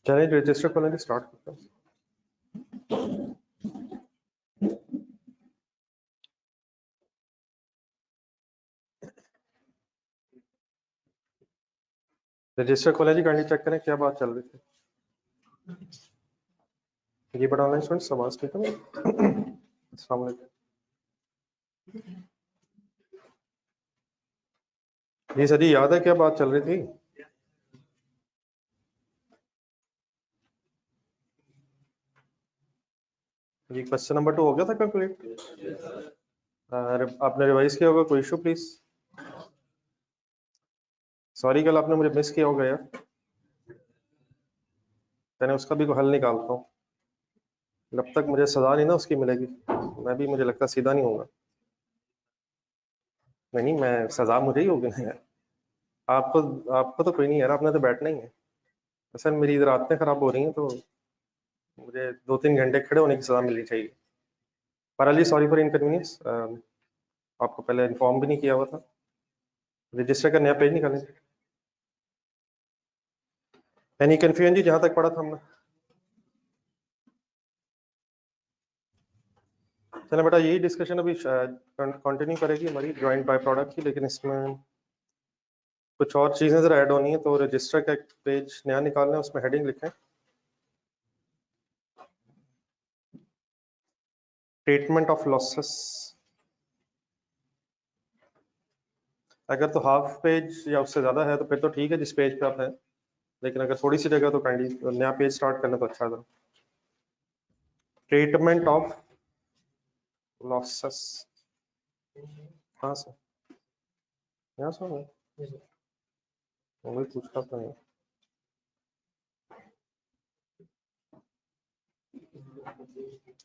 चलिए रजिस्टर खोलें स्टार्ट करते हैं। रजिस्टर खोलें जी, काइंडली चेक करें क्या बात चल रही थी। ये बड़ा ऑनलाइन स्टूडेंट आवाज ठीक है। अस्सलाम वालेकुम। ये सर जी याद है क्या बात चल रही थी? जी क्वेश्चन नंबर 2 हो गया था कंप्लीट? आपने रिवाइज किया होगा, कोई इशू प्लीज? सॉरी कल आपने मुझे मिस किया होगा यार, मैंने उसका भी कोई हल निकालता हूँ। जब तक मुझे सजा नहीं ना उसकी मिलेगी, मैं भी मुझे लगता सीधा नहीं होगा। नहीं मैं सजा मुझे ही होगी ना यार। आपको तो कोई नहीं यार, आपने तो बैठना ही है। असल मेरी इधर आदतें खराब हो रही हैं तो मुझे 2-3 घंटे खड़े होने की सजा मिलनी चाहिए। पर अली सॉरी फॉर इनकन्वीनियंस, आपको पहले इन्फॉर्म भी नहीं किया हुआ था। रजिस्टर का नया पेज निकालें। एनी कंफ्यूजन जी जहां तक पढ़ा था हमने? चलो बेटा यही डिस्कशन अभी कंटिन्यू करेगी हमारी जॉइंट बाय प्रोडक्ट की, लेकिन इसमें कुछ और चीजें जरा ऐड होनी है। तो रजिस्टर का एक पेज नया निकालना है, उसमें हेडिंग लिखें ट्रीटमेंट ऑफ लॉसेस। अगर तो हाफ पेज या उससे ज्यादा है तो फिर तो ठीक है जिस पेज पे आप हैं, लेकिन अगर थोड़ी सी जगह तो काइंडली नया पेज स्टार्ट करना तो अच्छा है। Treatment of losses. हाँ सर, यहाँ सर वही पूछता था।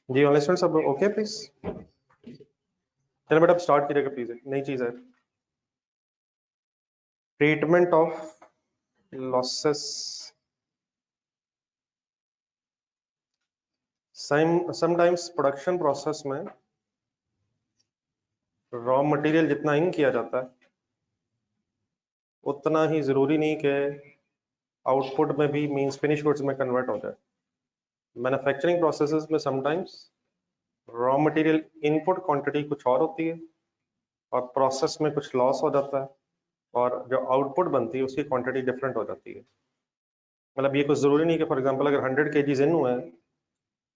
जी ऑनलाइन स्टूडेंट सब ओके प्लीज? चलो बेटा स्टार्ट कीजिएगा प्लीज। नई चीज है treatment of losses. Sometimes production process में रॉ मटेरियल जितना इन किया जाता है उतना ही जरूरी नहीं कि आउटपुट में भी मींस फिनिश गुड्स में कन्वर्ट हो जाए। मैन्युफैक्चरिंग प्रोसेसेस में sometimes raw material input quantity कुछ और होती है और प्रोसेस में कुछ लॉस हो जाता है और जो आउटपुट बनती है उसकी क्वांटिटी डिफरेंट हो जाती है। मतलब ये कुछ जरूरी नहीं कि फॉर एग्जांपल अगर 100 केजीज इन हुए हैं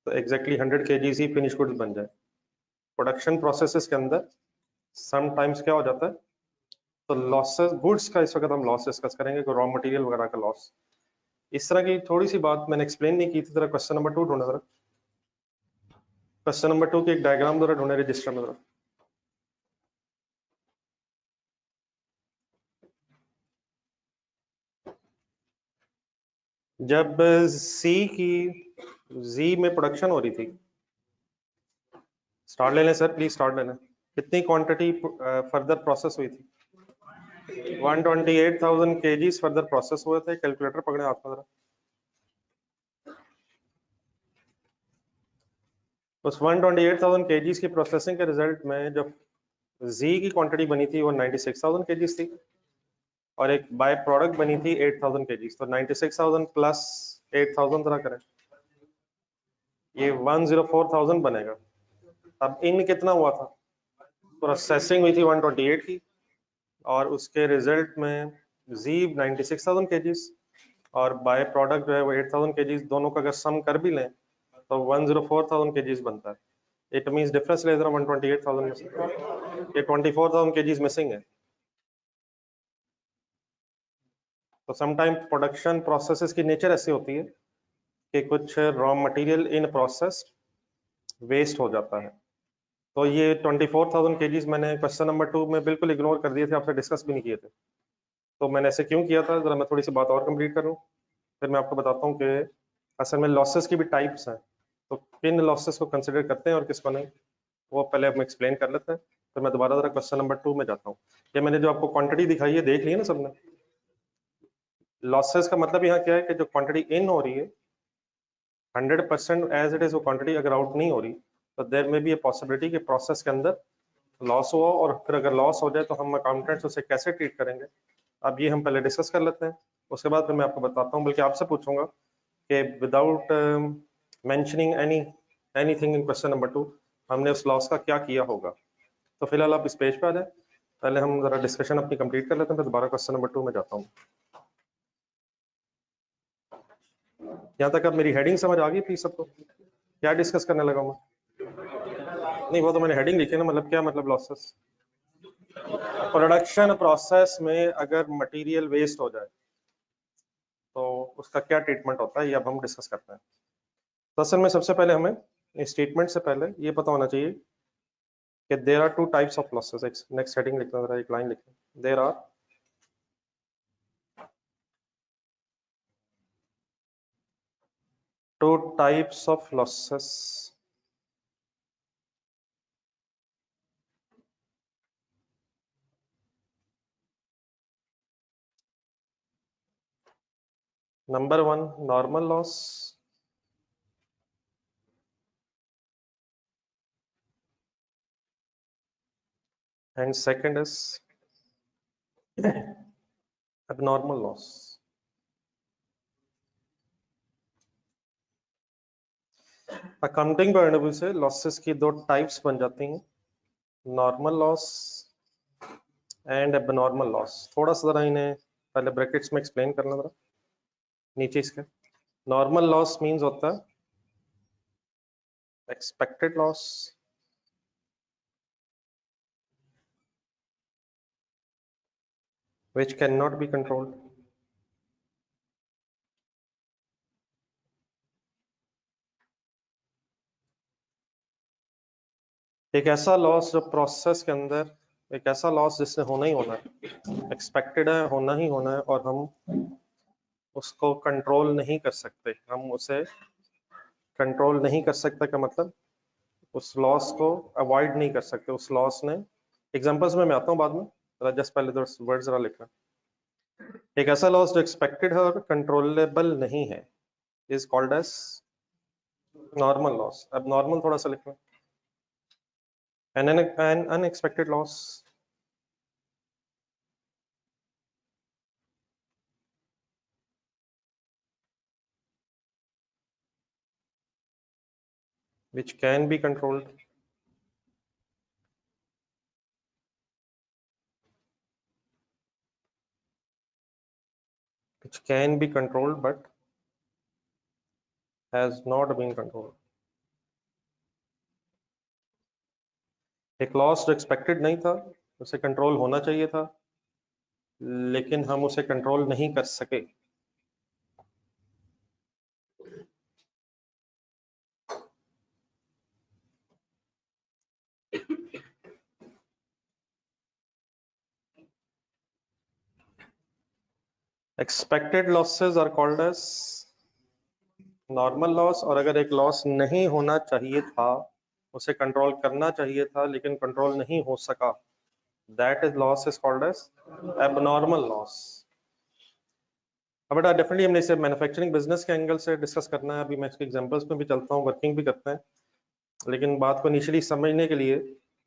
तो एग्जैक्टली 100 केजीज ही फिनिश गुड्स बन जाए। प्रोडक्शन प्रोसेसेस के अंदर समटाइम्स क्या हो जाता है, तो लॉसेस गुड्स का इस वक्त हम लॉस डिस्कस करेंगे, रॉ मटेरियल वगैरह का लॉस। इस तरह की थोड़ी सी बात मैंने एक्सप्लेन नहीं की थी। जरा क्वेश्चन नंबर 2 ढूंढना, जरा क्वेश्चन नंबर 2 की एक डायग्राम जरा ढूंढे रजिस्टर में। जरा जब सी की जी में प्रोडक्शन हो रही थी, स्टार्ट ले लें सर प्लीज, स्टार्ट ले लें। कितनी क्वांटिटी फर्दर प्रोसेस हुई थी? 128,000 केजीज फर्दर प्रोसेस हुए थे। कैलकुलेटर पकड़े हाथ में जरा। उस 128,000 केजीज की प्रोसेसिंग के रिजल्ट में जब जी की क्वांटिटी बनी थी वो 96,000 केजीज थी और एक बाय प्रोडक्ट बनी थी 8,000 केजीज। तो 96,000 प्लस 8,000 जरा करें, ये 104,000 बनेगा। अब इन कितना हुआ था? प्रोसेसिंग हुई थी 128 की और उसके रिजल्ट में जी 96,000 केजीज और बाय प्रोडक्ट जो है वो 8,000 केजीज। दोनों का अगर सम कर भी लें तो 104,000 केजीज बनता है। इट मींस डिफरेंस ले जरा 128,000 में से, ये 24,000 केजीज मिसिंग है। तो समटाइम प्रोडक्शन प्रोसेसेस की नेचर ऐसी होती है कि कुछ raw material in process waste हो जाता है। तो ये 24,000 केजीज मैंने क्वेश्चन नंबर 2 में बिल्कुल इग्नोर कर दिए थे, आपसे डिस्कस भी नहीं किए थे। तो मैंने ऐसे क्यों किया था, जरा मैं थोड़ी सी बात और कंप्लीट करूं, फिर मैं आपको बताता हूँ कि असल में लॉसेस की भी टाइप्स हैं, तो किन लॉसेस को कंसिडर करते हैं और किसको नहीं, वो पहले हम एक्सप्लेन कर लेते हैं। फिर मैं दोबारा जरा क्वेश्चन नंबर 2 में जाता हूँ। ये मैंने जो आपको क्वांटिटी दिखाई है देख ली है ना सबने? लॉसेस का मतलब यहाँ क्या है कि जो क्वांटिटी इन हो रही है 100% एज इट इज वो क्वांटिटी अगर आउट नहीं हो रही तो देयर में बी ए पॉसिबिलिटी कि प्रोसेस के अंदर लॉस हुआ, और फिर अगर लॉस हो जाए तो हम अकाउंटेंट्स उसे कैसे ट्रीट करेंगे, अब ये हम पहले डिस्कस कर लेते हैं। उसके बाद फिर मैं आपको बताता हूँ, बल्कि आपसे पूछूंगा कि without mentioning anything in question number 2 हमने उस लॉस का क्या किया होगा। तो फिलहाल आप इस पेज पे आ जाए, पहले हम जरा डिस्कशन अपनी कंप्लीट कर लेते हैं, फिर दोबारा क्वेश्चन नंबर 2 में जाता हूँ। यहाँ तक अब मेरी हेडिंग समझ आ गई प्लीज सबको, क्या डिस्कस करने लगा मैं? नहीं वो तो मैंने हेडिंग लिखी है ना, मतलब क्या मतलब लॉसेस। प्रोडक्शन प्रोसेस में अगर मटेरियल वेस्ट हो जाए तो उसका क्या ट्रीटमेंट होता है, ये अब हम डिस्कस करते हैं। तो असल में सबसे पहले हमें स्टेटमेंट से पहले ये पता होना चाहिए कि there are 2 types of losses. Next heading लिखते हैं, एक लाइन लिखें, there are 2 types of losses. Number 1, normal loss, and second is abnormal loss. Accounting point of view से लॉसेस की 2 टाइप्स बन जाती हैं, normal loss and abnormal loss. थोड़ा सा जरा इन्हें पहले ब्रैकेट्स में एक्सप्लेन करना जरा नीचे इसके। नॉर्मल लॉस मींस होता है expected loss, which cannot be controlled. एक ऐसा लॉस जो प्रोसेस के अंदर, एक ऐसा लॉस जिसने होना ही होना है, एक्सपेक्टेड है, होना ही होना है, और हम उसको कंट्रोल नहीं कर सकते। हम उसे कंट्रोल नहीं कर सकते का मतलब उस लॉस को अवॉइड नहीं कर सकते। उस लॉस ने, एग्जांपल्स में मैं आता हूँ बाद में, जस्ट पहले तो वर्ड जरा लिखना। एक ऐसा लॉस जो एक्सपेक्टेड है और कंट्रोलेबल नहीं है is called as normal loss. अब नॉर्मल थोड़ा सा लिखना, an unexpected loss which can be controlled, which can be controlled but has not been controlled. एक लॉस जो एक्सपेक्टेड नहीं था, उसे कंट्रोल होना चाहिए था, लेकिन हम उसे कंट्रोल नहीं कर सके। Expected losses are called as normal loss, और अगर एक लॉस नहीं होना चाहिए था, उसे कंट्रोल करना चाहिए था लेकिन कंट्रोल नहीं हो सका, that is loss is called as abnormal loss. अब बेटा डेफिनेटली हमने इसे मैन्युफैक्चरिंग बिजनेस के एंगल से डिस्कस करना है। अभी मैं इसके एग्जांपल्स में भी चलता हूँ, वर्किंग भी करते हैं, लेकिन बात को इनिशियली समझने के लिए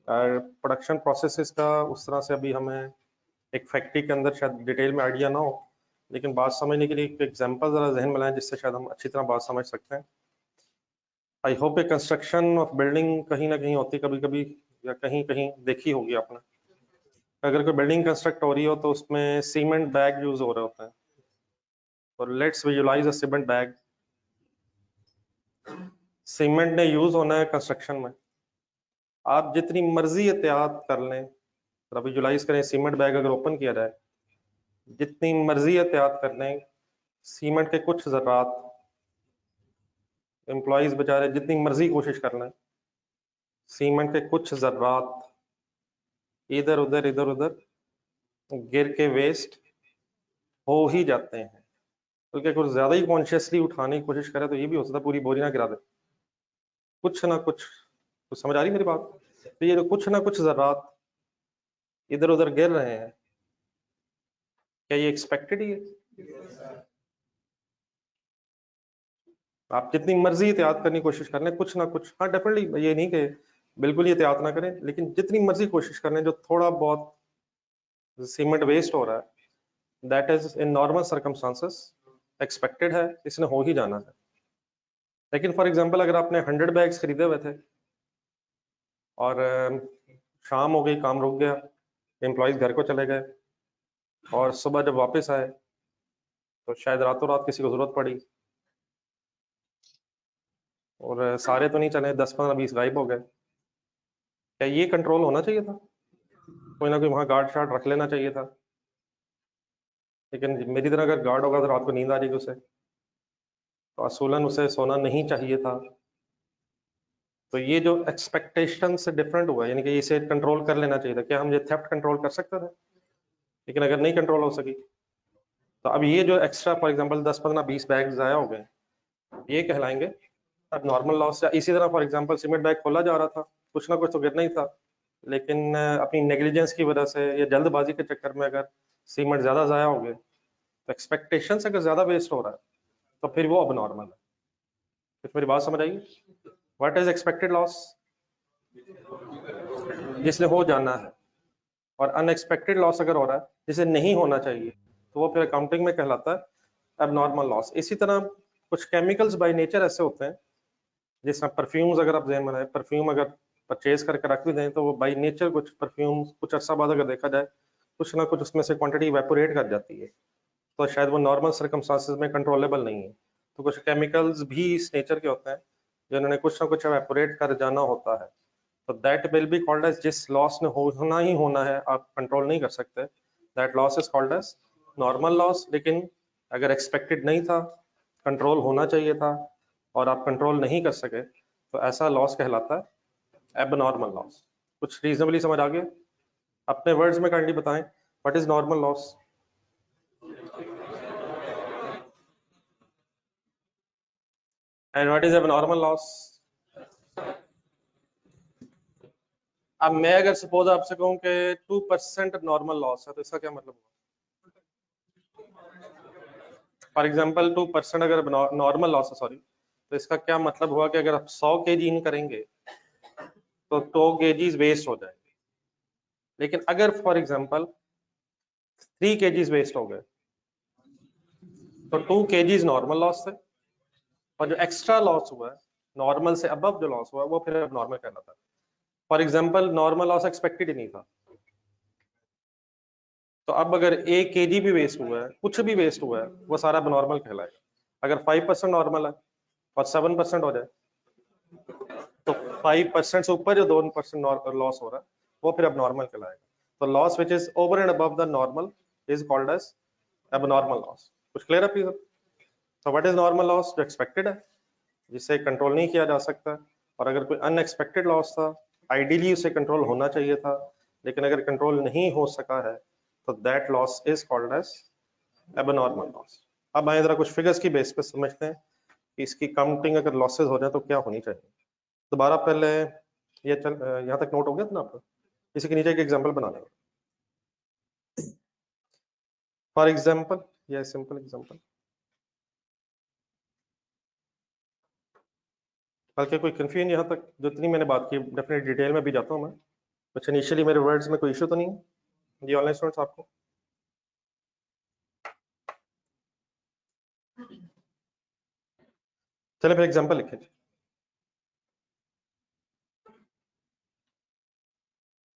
प्रोडक्शन प्रोसेसेस का उस तरह से अभी हमें एक फैक्ट्री के अंदर शायद डिटेल में आइडिया ना हो, लेकिन बात समझने के लिए एक एग्जांपल जरा जहन में लाएं जिससे शायद हम अच्छी तरह बात समझ सकते हैं। I hope A construction of building कहीं ना कहीं होती कभी कभी, या कहीं कहीं देखी होगी आपने। अगर कोई बिल्डिंग कंस्ट्रक्ट हो रही हो तो उसमें सीमेंट बैग यूज हो रहे होते हैं, और let's visualise a cement bag. Cement ने यूज होना है कंस्ट्रक्शन में, आप जितनी मर्जी एहतियात कर लें, तो विजुअलाइज करें सीमेंट बैग अगर ओपन किया जाए, जितनी मर्जी एहतियात कर लें, सीमेंट के कुछ ज़र्रात, एम्प्लॉइज बेचारे जितनी मर्जी कोशिश कर लें, सीमेंट के कुछ ज़र्रात इधर उधर गिर के वेस्ट हो ही जाते हैं। बल्कि कुछ ज्यादा ही कॉन्शियसली उठाने की कोशिश करे तो ये भी हो सकता है पूरी बोरी ना गिरा दे। कुछ ना कुछ, तो समझ आ रही मेरी बात? तो ये जो कुछ ना कुछ ज़र्रात इधर उधर गिर रहे हैं, क्या ये एक्सपेक्टेड ही है? आप जितनी मर्जी एहतियात करने की कोशिश कर लें, कुछ ना कुछ, हाँ डेफिनेटली ये नहीं कि बिल्कुल ही एहतियात ना करें, लेकिन जितनी मर्जी कोशिश कर लें, जो थोड़ा बहुत सीमेंट वेस्ट हो रहा है, that is in normal circumstances expected है, इसने हो ही जाना है। लेकिन फॉर एग्जांपल अगर आपने 100 बैग्स खरीदे हुए थे और शाम हो गई, काम रुक गया, एम्प्लॉयज घर को चले गए और सुबह जब वापस आए तो शायद रातों रात किसी को जरूरत पड़ी और सारे तो नहीं चले, 10 15 20 गायब हो गए। क्या ये कंट्रोल होना चाहिए था? कोई ना कोई वहां गार्ड शार्ड रख लेना चाहिए था। लेकिन मेरी तरह अगर गार्ड होगा तो रात को नींद आ जाएगी उसे, तो असूलन उसे सोना नहीं चाहिए था। तो ये जो एक्सपेक्टेशन से डिफरेंट हुआ, यानी कि इसे कंट्रोल कर लेना चाहिए था। क्या हम ये थेफ्ट कंट्रोल कर सकते थे? लेकिन अगर नहीं कंट्रोल हो सकी तो अब ये जो एक्स्ट्रा फॉर एग्जांपल 10 15 20 बैग जाया हो गए, ये कहलाएंगे अब नॉर्मल लॉस। या इसी तरह फॉर एग्जांपल सीमेंट बैग खोला जा रहा था, कुछ ना कुछ तो गिरना ही था, लेकिन अपनी नेग्लिजेंस की वजह से या जल्दबाजी के चक्कर में अगर सीमेंट ज्यादा जाया हो गए, तो एक्सपेक्टेशन से अगर ज्यादा वेस्ट हो रहा है तो फिर वो अब नॉर्मल है। कुछ मेरी बात समझ आई? What is expected loss? जिसने हो जाना है। और अनएक्सपेक्टेड लॉस अगर हो रहा है जिसे नहीं होना चाहिए, तो वो फिर अकाउंटिंग में कहलाता है एबनॉर्मल लॉस। इसी तरह कुछ केमिकल्स बाय नेचर ऐसे होते हैं, जैसे परफ्यूम्स अगर आप जहन बनाए, परफ्यूम अगर परचेज करके रख भी दें तो वो बाय नेचर कुछ परफ्यूम कुछ अर्सा बाद अगर देखा जाए कुछ ना कुछ उसमें से क्वांटिटी इवेपोरेट कर जाती है, तो शायद वो नॉर्मल सर्कमस्टांसेस में कंट्रोलेबल नहीं है। तो कुछ केमिकल्स भी इस नेचर के होते हैं जिन्होंने कुछ ना कुछ इवेपोरेट कर जाना होता है, तो that will be called as, जिस लॉस ने होना ही होना है, आप कंट्रोल नहीं कर सकते, that loss is called as normal loss. लेकिन अगर एक्सपेक्टेड नहीं था, कंट्रोल होना चाहिए था और आप कंट्रोल नहीं कर सके, तो ऐसा लॉस कहलाता है एबनॉर्मल लॉस। कुछ रीजनेबली समझ आ गया? अपने वर्ड्स में काइंडली बताएं, what is normal loss? And what is abnormal loss? अब मैं अगर सपोज आपसे कहूं कि 2% नॉर्मल लॉस है, तो इसका क्या मतलब हुआ? फॉर एग्जांपल 2% अगर नॉर्मल लॉस है, सॉरी, तो इसका क्या मतलब हुआ कि अगर आप 100 केजी इन करेंगे तो 2 केजीज वेस्ट हो जाएंगे। लेकिन अगर फॉर एग्जांपल 3 केजीज वेस्ट हो गए तो 2 केजीज नॉर्मल लॉस थे, और जो एक्स्ट्रा लॉस हुआ है, नॉर्मल से अबव जो लॉस हुआ है, वो फिर नॉर्मल कहलाता है। For example normal loss expected ही नहीं था, तो अब अगर 1 केजी भी वेस्ट हुआ है, कुछ भी वेस्ट हुआ है, वो सारा नॉर्मल कहलाएगा। अगर 5% नॉर्मल है और 7% हो जाए, तो 5% से ऊपर जो 2% लॉस हो रहा है, वो फिर अब नॉर्मल कहलाएगा। तो loss which is over and above the normal is called as abnormal loss. कुछ क्लियर है प्लीज? तो व्हाट इज नॉर्मल लॉस? जो एक्सपेक्टेड है, जिसे कंट्रोल नहीं किया जा सकता। और अगर कोई अनएक्सपेक्टेड लॉस था, आइडियली उसे कंट्रोल होना चाहिए था, लेकिन अगर कंट्रोल नहीं हो सका है, तो that loss is called as abnormal loss. अब आए जरा कुछ फिगर्स की बेस पे समझते हैं कि इसकी काउंटिंग अगर लॉसेस हो जाए तो क्या होनी चाहिए। दोबारा पहले ये यहाँ तक नोट हो गया था ना आपको? इसी के नीचे एक एग्जांपल बना लेंगे। फॉर एग्जांपल, ये सिंपल एग्जांपल, बल्कि कोई कंफ्यूजन यहाँ तक जितनी मैंने बात की डेफिनेट डिटेल में भी जाता हूँ मैं। कुछ इनिशियली मेरे वर्ड्स में कोई इशू तो नहीं है जी ऑनलाइन स्टूडेंट्स आपको? चले फिर एग्जांपल लिखें।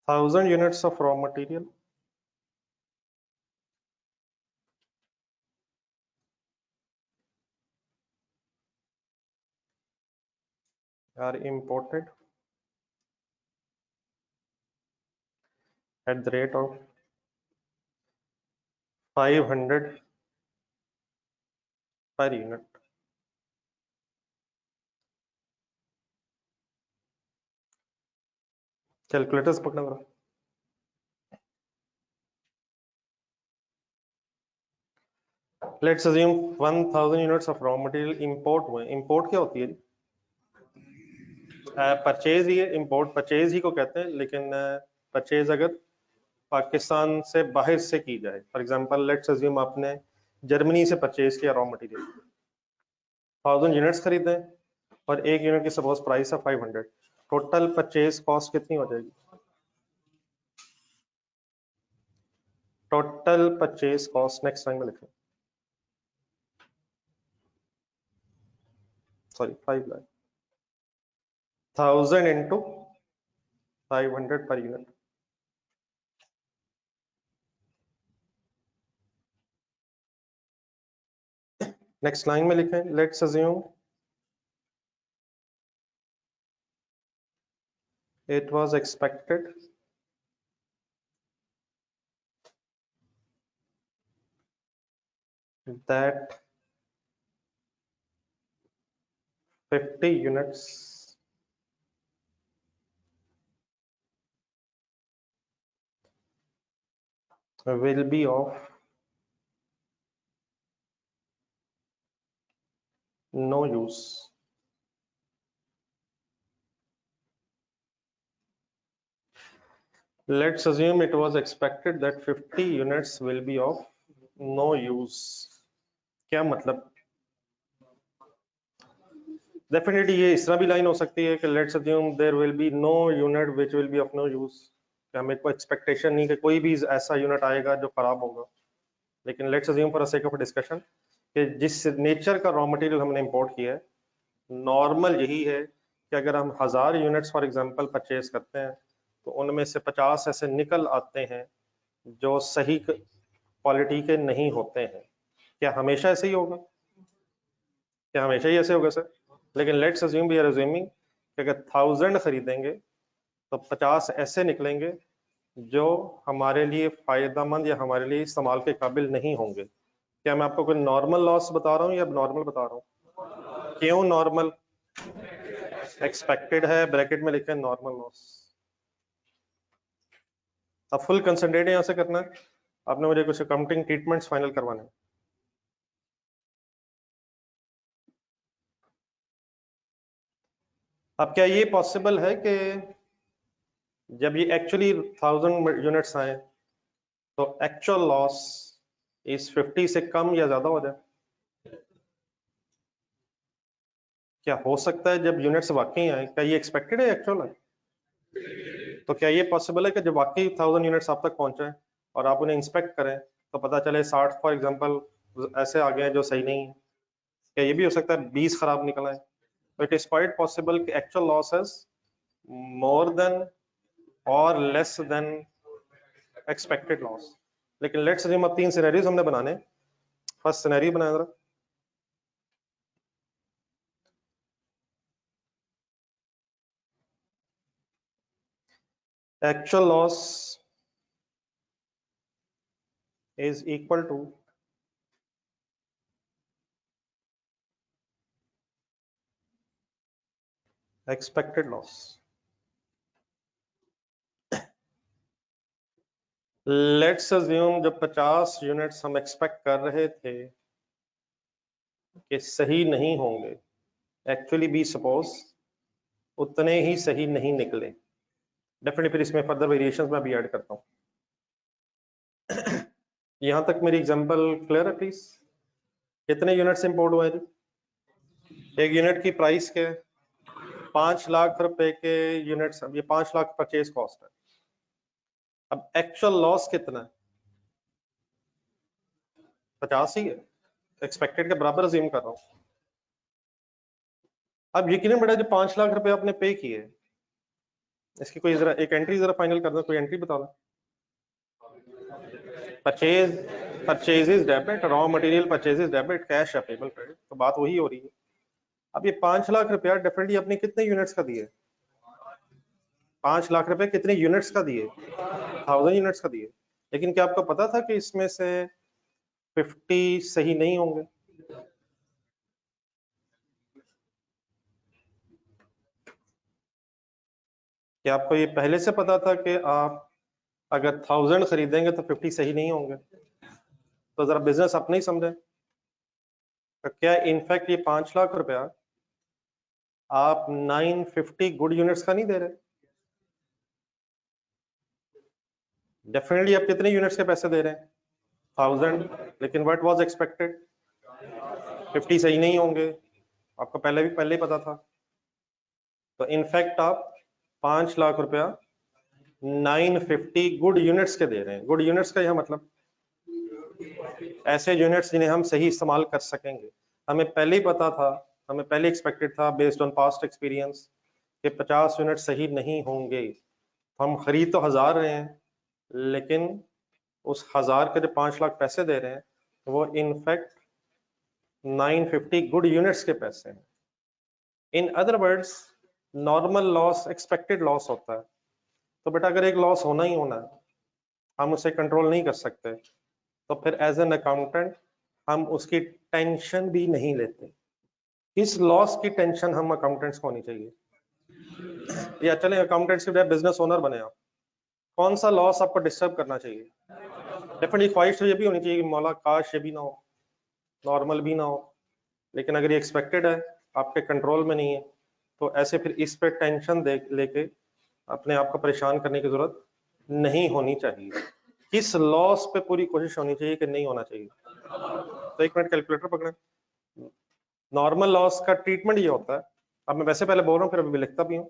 Thousand units of raw material are imported at the rate of 500 per unit. Calculators पकड़ना जरा। Let's assume 1000 units of raw material import हुए। इंपोर्ट क्या होती है जी? परचेज ही है, इंपोर्ट परचेज ही को कहते हैं। लेकिन परचेज अगर पाकिस्तान से बाहर से की जाए, फॉर एग्जांपल लेट्स अज्यूम आपने जर्मनी से परचेज किया रॉ मटेरियल, 1000 यूनिट्स खरीदे और एक यूनिट की सपोज प्राइस है 500, टोटल परचेज कॉस्ट कितनी हो जाएगी? Total purchase cost next time में लिखें। Sorry 5 lakh 1000 into 500 per unit. Next line में लिखें, let's assume it was expected that 50 units will be of no use. Let's assume it was expected that 50 units will be of no use. क्या मतलब? Definitely ये इस तरह भी line हो सकती है कि let's assume there will be no unit which will be of no use, कि हमें कोई एक्सपेक्टेशन नहीं कि कोई भी ऐसा यूनिट आएगा जो खराब होगा, लेकिन let's assume for sake of discussion कि जिस नेचर का रॉ मटेरियल हमने इंपोर्ट किया है, नॉर्मल यही है कि अगर हम 1000 यूनिट्स फॉर एग्जांपल परचेज करते हैं तो उनमें से 50 ऐसे निकल आते हैं जो सही क्वालिटी के नहीं होते हैं। क्या हमेशा ऐसे ही होगा? क्या हमेशा ही ऐसे होगा सर? लेकिन let's assume we are assuming कि अगर 1000 खरीदेंगे तो 50 ऐसे निकलेंगे जो हमारे लिए फायदेमंद या हमारे लिए इस्तेमाल के काबिल नहीं होंगे। क्या मैं आपको कोई नॉर्मल लॉस बता रहा हूँ या नॉर्मल बता रहा हूँ? क्यों नॉर्मल? एक्सपेक्टेड है, ब्रैकेट में लिखे नॉर्मल लॉस। अब फुल कंसंट्रेट यहां से करना है, आपने मुझे कुछ अकाउंटिंग ट्रीटमेंट्स फाइनल करवाने हैं। अब क्या ये पॉसिबल है कि जब ये एक्चुअली 1000 यूनिट्स आए तो एक्चुअल लॉस इस 50 से कम या ज्यादा हो जाए? क्या हो सकता है जब यूनिट्स वाकई आए? क्या ये एक्सपेक्टेड है, एक्चुअल है? तो क्या ये पॉसिबल है कि जब वाकई 1000 यूनिट्स आप तक पहुंचे और आप उन्हें इंस्पेक्ट करें तो पता चले 60 फॉर एग्जांपल ऐसे आ गए जो सही नहीं है? क्या ये भी हो सकता है 20 खराब निकला है? तो इट इज क्वाइट पॉसिबल कि actual loss is more then और लेस देन एक्सपेक्टेड लॉस। लेकिन लेट्स अज्यूम अब 3 सिनेरियोज हमने बनाने। फर्स्ट सिनेरियो बनाया जरा। Actual loss is equal to expected loss. Let's assume जब 50 यूनिट्स हम एक्सपेक्ट कर रहे थे कि सही नहीं होंगे, एक्चुअली बी सपोज उतने ही सही नहीं निकले। डेफिनेटली फिर इसमें फर्दर वेरिएशंस मैं भी ऐड करता हूँ। यहां तक मेरी एग्जांपल क्लियर है प्लीज? कितने यूनिट्स इंपोर्ट हुए जी? एक यूनिट की प्राइस क्या है? 5 लाख रुपए के यूनिट्स, ये 5 लाख परचेज कॉस्ट है। अब एक्चुअल लॉस कितना है? 50 ही है, एक्सपेक्टेड के बराबर अज्यूम कर रहा हूं। अब यकीनन बेटा जो 5 लाख रुपए आपने पे किए, इसकी कोई जरा एक एंट्री जरा फाइनल कर दो, कोई एंट्री बता दो। Purchases debit, raw material purchases debit, cash available credit, तो बात वही हो रही है। अब ये 5 लाख रुपया डेफिनेटली अपने कितने यूनिट्स का दिए? 5 लाख रुपए कितने यूनिट्स का दिए? 1000 यूनिट्स का दिए। लेकिन क्या आपको पता था कि इसमें से 50 सही नहीं होंगे? क्या आपको ये पहले से पता था कि आप अगर 1000 खरीदेंगे तो 50 सही नहीं होंगे? तो जरा बिजनेस अपने ही समझे। तो क्या इनफैक्ट ये 5 लाख रुपया आप 950 गुड यूनिट्स का नहीं दे रहे? डेफिनेटली आप कितने यूनिट्स के पैसे दे रहे हैं? 1000। लेकिन व्हाट वाज एक्सपेक्टेड? 50 सही नहीं होंगे, आपको पहले ही पता था। तो इनफैक्ट आप 5 लाख रुपया 950 गुड यूनिट्स के दे रहे हैं। गुड यूनिट्स का यह मतलब ऐसे यूनिट्स जिन्हें हम सही इस्तेमाल कर सकेंगे। हमें पहले ही पता था, हमें पहले एक्सपेक्टेड था बेस्ड ऑन पास्ट एक्सपीरियंस कि 50 यूनिट सही नहीं होंगे, तो हम खरीद तो 1000 रहे हैं, लेकिन उस 1000 के जो 5 लाख पैसे दे रहे हैं वो इनफैक्ट 950 गुड यूनिट्स के पैसे हैं। इन other words normal loss expected loss होता है। तो बेटा अगर एक लॉस होना ही होना है, हम उसे कंट्रोल नहीं कर सकते, तो फिर एज एन अकाउंटेंट हम उसकी टेंशन भी नहीं लेते। इस लॉस की टेंशन हम अकाउंटेंट्स को होनी चाहिए। या चले अकाउंटेंट्स के बिजनेस ओनर बने आप, कौन सा लॉस आपको डिस्टर्ब करना चाहिए? डेफिनेटली ख्वाहिश तो ये भी होनी चाहिए कि मौला काश ये भी ना हो, नॉर्मल भी ना हो, लेकिन अगर ये एक्सपेक्टेड है, आपके कंट्रोल में नहीं है, तो ऐसे फिर इस पे टेंशन लेके अपने आप को परेशान करने की जरूरत नहीं होनी चाहिए। किस लॉस पे पूरी कोशिश होनी चाहिए कि नहीं होना चाहिए? तो एक मिनट कैलकुलेटर पकड़े। नॉर्मल लॉस का ट्रीटमेंट ये होता है, अब मैं वैसे पहले बोल रहा हूँ फिर अभी लिखता भी हूँ,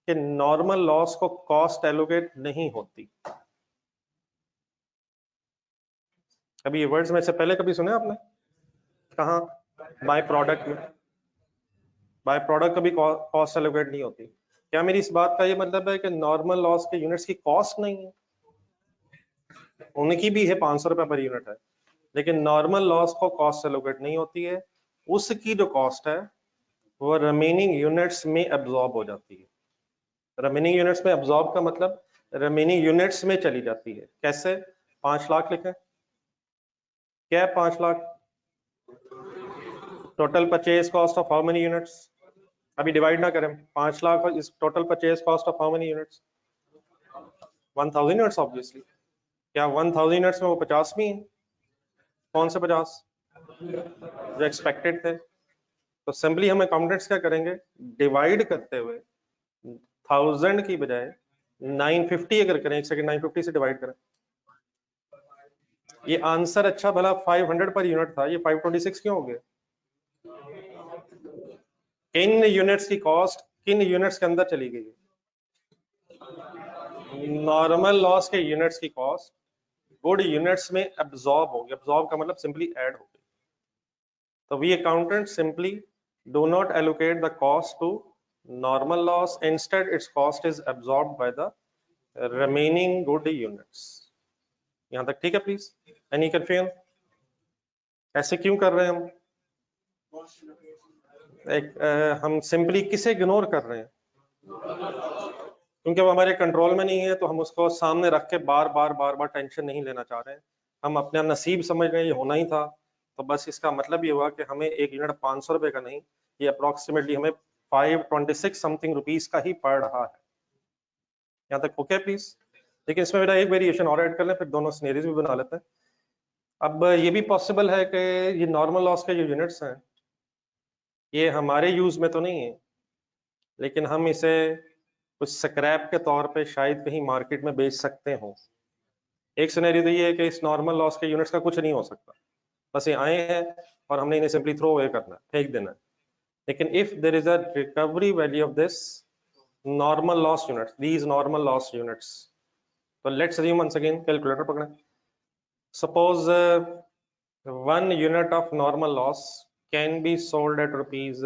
कि नॉर्मल लॉस को कॉस्ट एलोकेट नहीं होती। अभी ये वर्ड्स में से पहले कभी सुने आपने? कहाँ? बाय प्रोडक्ट में। बाय प्रोडक्ट कभी कॉस्ट एलोकेट नहीं होती। क्या मेरी इस बात का ये मतलब है कि नॉर्मल लॉस के यूनिट्स की कॉस्ट नहीं है? उनकी भी है, 500 रुपए पर यूनिट है, लेकिन नॉर्मल लॉस को कॉस्ट एलोकेट नहीं होती है। उसकी जो कॉस्ट है वो रिमेनिंग यूनिट्स में एब्जॉर्ब हो जाती है। रिमेनिंग यूनिट्स में एब्जॉर्ब का मतलब रिमेनिंग यूनिट्स में चली जाती है। कैसे? 5 लाख लिखें, क्या है 5 lakh? Total purchase cost of how many units? अभी डिवाइड ना करें, 5 lakh is total purchase cost of how many units? 1000 units obviously. क्या 1000 यूनिट्स में वो 50 भी हैं? कौन से 50? जो एक्सपेक्टेड थे। तो सिंपली हम अकाउंटेंट्स क्या करेंगे, डिवाइड करते हुए 1000 की बजाय 950 अगर करें, एक सेकंड, 950 से डिवाइड करें, ये आंसर अच्छा भला 500 पर यूनिट था, ये 526 क्यों हो गया? किन यूनिट्स की कॉस्ट किन यूनिट्स के अंदर चली गई? नॉर्मल लॉस के यूनिट्स की कॉस्ट गुड यूनिट्स में एब्जॉर्ब हो गई। एब्जॉर्ब का मतलब सिंपली ऐड हो गई। तो we accountant simply do not allocate the cost to normal loss, instead its cost is absorb by the remaining good units. यहां तक ठीक है प्लीज? Any confusion? ऐसे क्यों कर रहे हैं हम? हम सिंपली किसे इग्नोर कर रहे हैं? क्योंकि वो हमारे कंट्रोल में नहीं है, तो हम उसको सामने रख के बार बार टेंशन नहीं लेना चाह रहे हैं। हम अपना नसीब समझ रहे हैं ये होना ही था, तो बस इसका मतलब ये हुआ कि हमें एक यूनिट 500 रुपए का नहीं, ये अप्रोक्सीमेटली हमें 526 समथिंग रुपीज का ही पड़ रहा है। यहाँ तक ओके प्लीज? लेकिन इसमें मेरा एक वेरिएशन और ऐड कर लें, फिर दोनों सिनेरियोज भी बना लेते हैं। अब ये भी पॉसिबल है कि ये नॉर्मल लॉस के जो यूनिट्स हैं ये हमारे यूज में तो नहीं है, लेकिन हम इसे कुछ स्क्रैप के तौर पे शायद कहीं मार्केट में बेच सकते हो। एक सिनेरियो तो ये है कि इस नॉर्मल लॉस के यूनिट्स का कुछ नहीं हो सकता, बस ये आए हैं और हमने इन्हें सिंपली थ्रो अवे करना है, फेंक देना है। लेकिन if there is a recovery value of this normal loss units, these normal loss units, तो let's assume once again, calculator पकड़ें, suppose 1 unit of normal loss can be sold at rupees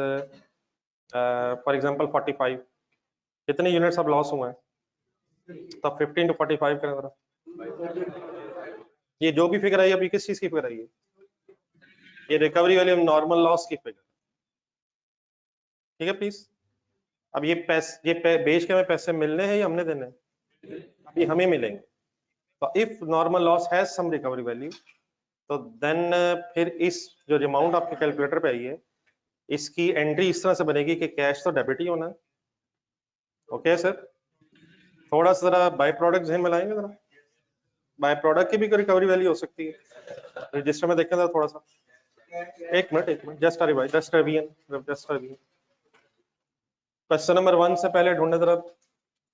for example 45। कितने units अब loss हुए हैं? तब 15 to 45 करें जरा। ये जो भी फिगर आई अभी किस चीज की फिगर आई है? ये recovery value of normal loss की फिगर, ठीक है प्लीज? अब ये बेच के हमें पैसे मिलने हैं या हमने देने हैं? अभी हमें मिलेंगे। तो if normal loss has some recovery value, तो देन फिर इस जो अमाउंट आपके कैलकुलेटर पे आई है इसकी एंट्री इस तरह से बनेगी कि कैश तो डेबिट ही होना है। ओके सर, थोड़ा सा जरा बाय प्रोडक्ट ध्यान में लाएंगे जरा, बाय प्रोडक्ट की भी कोई रिकवरी वैल्यू हो सकती है, रजिस्टर में देखें जरा थोड़ा सा। एक minute, just revision. Question number 1 से पहले ढूंढे जरा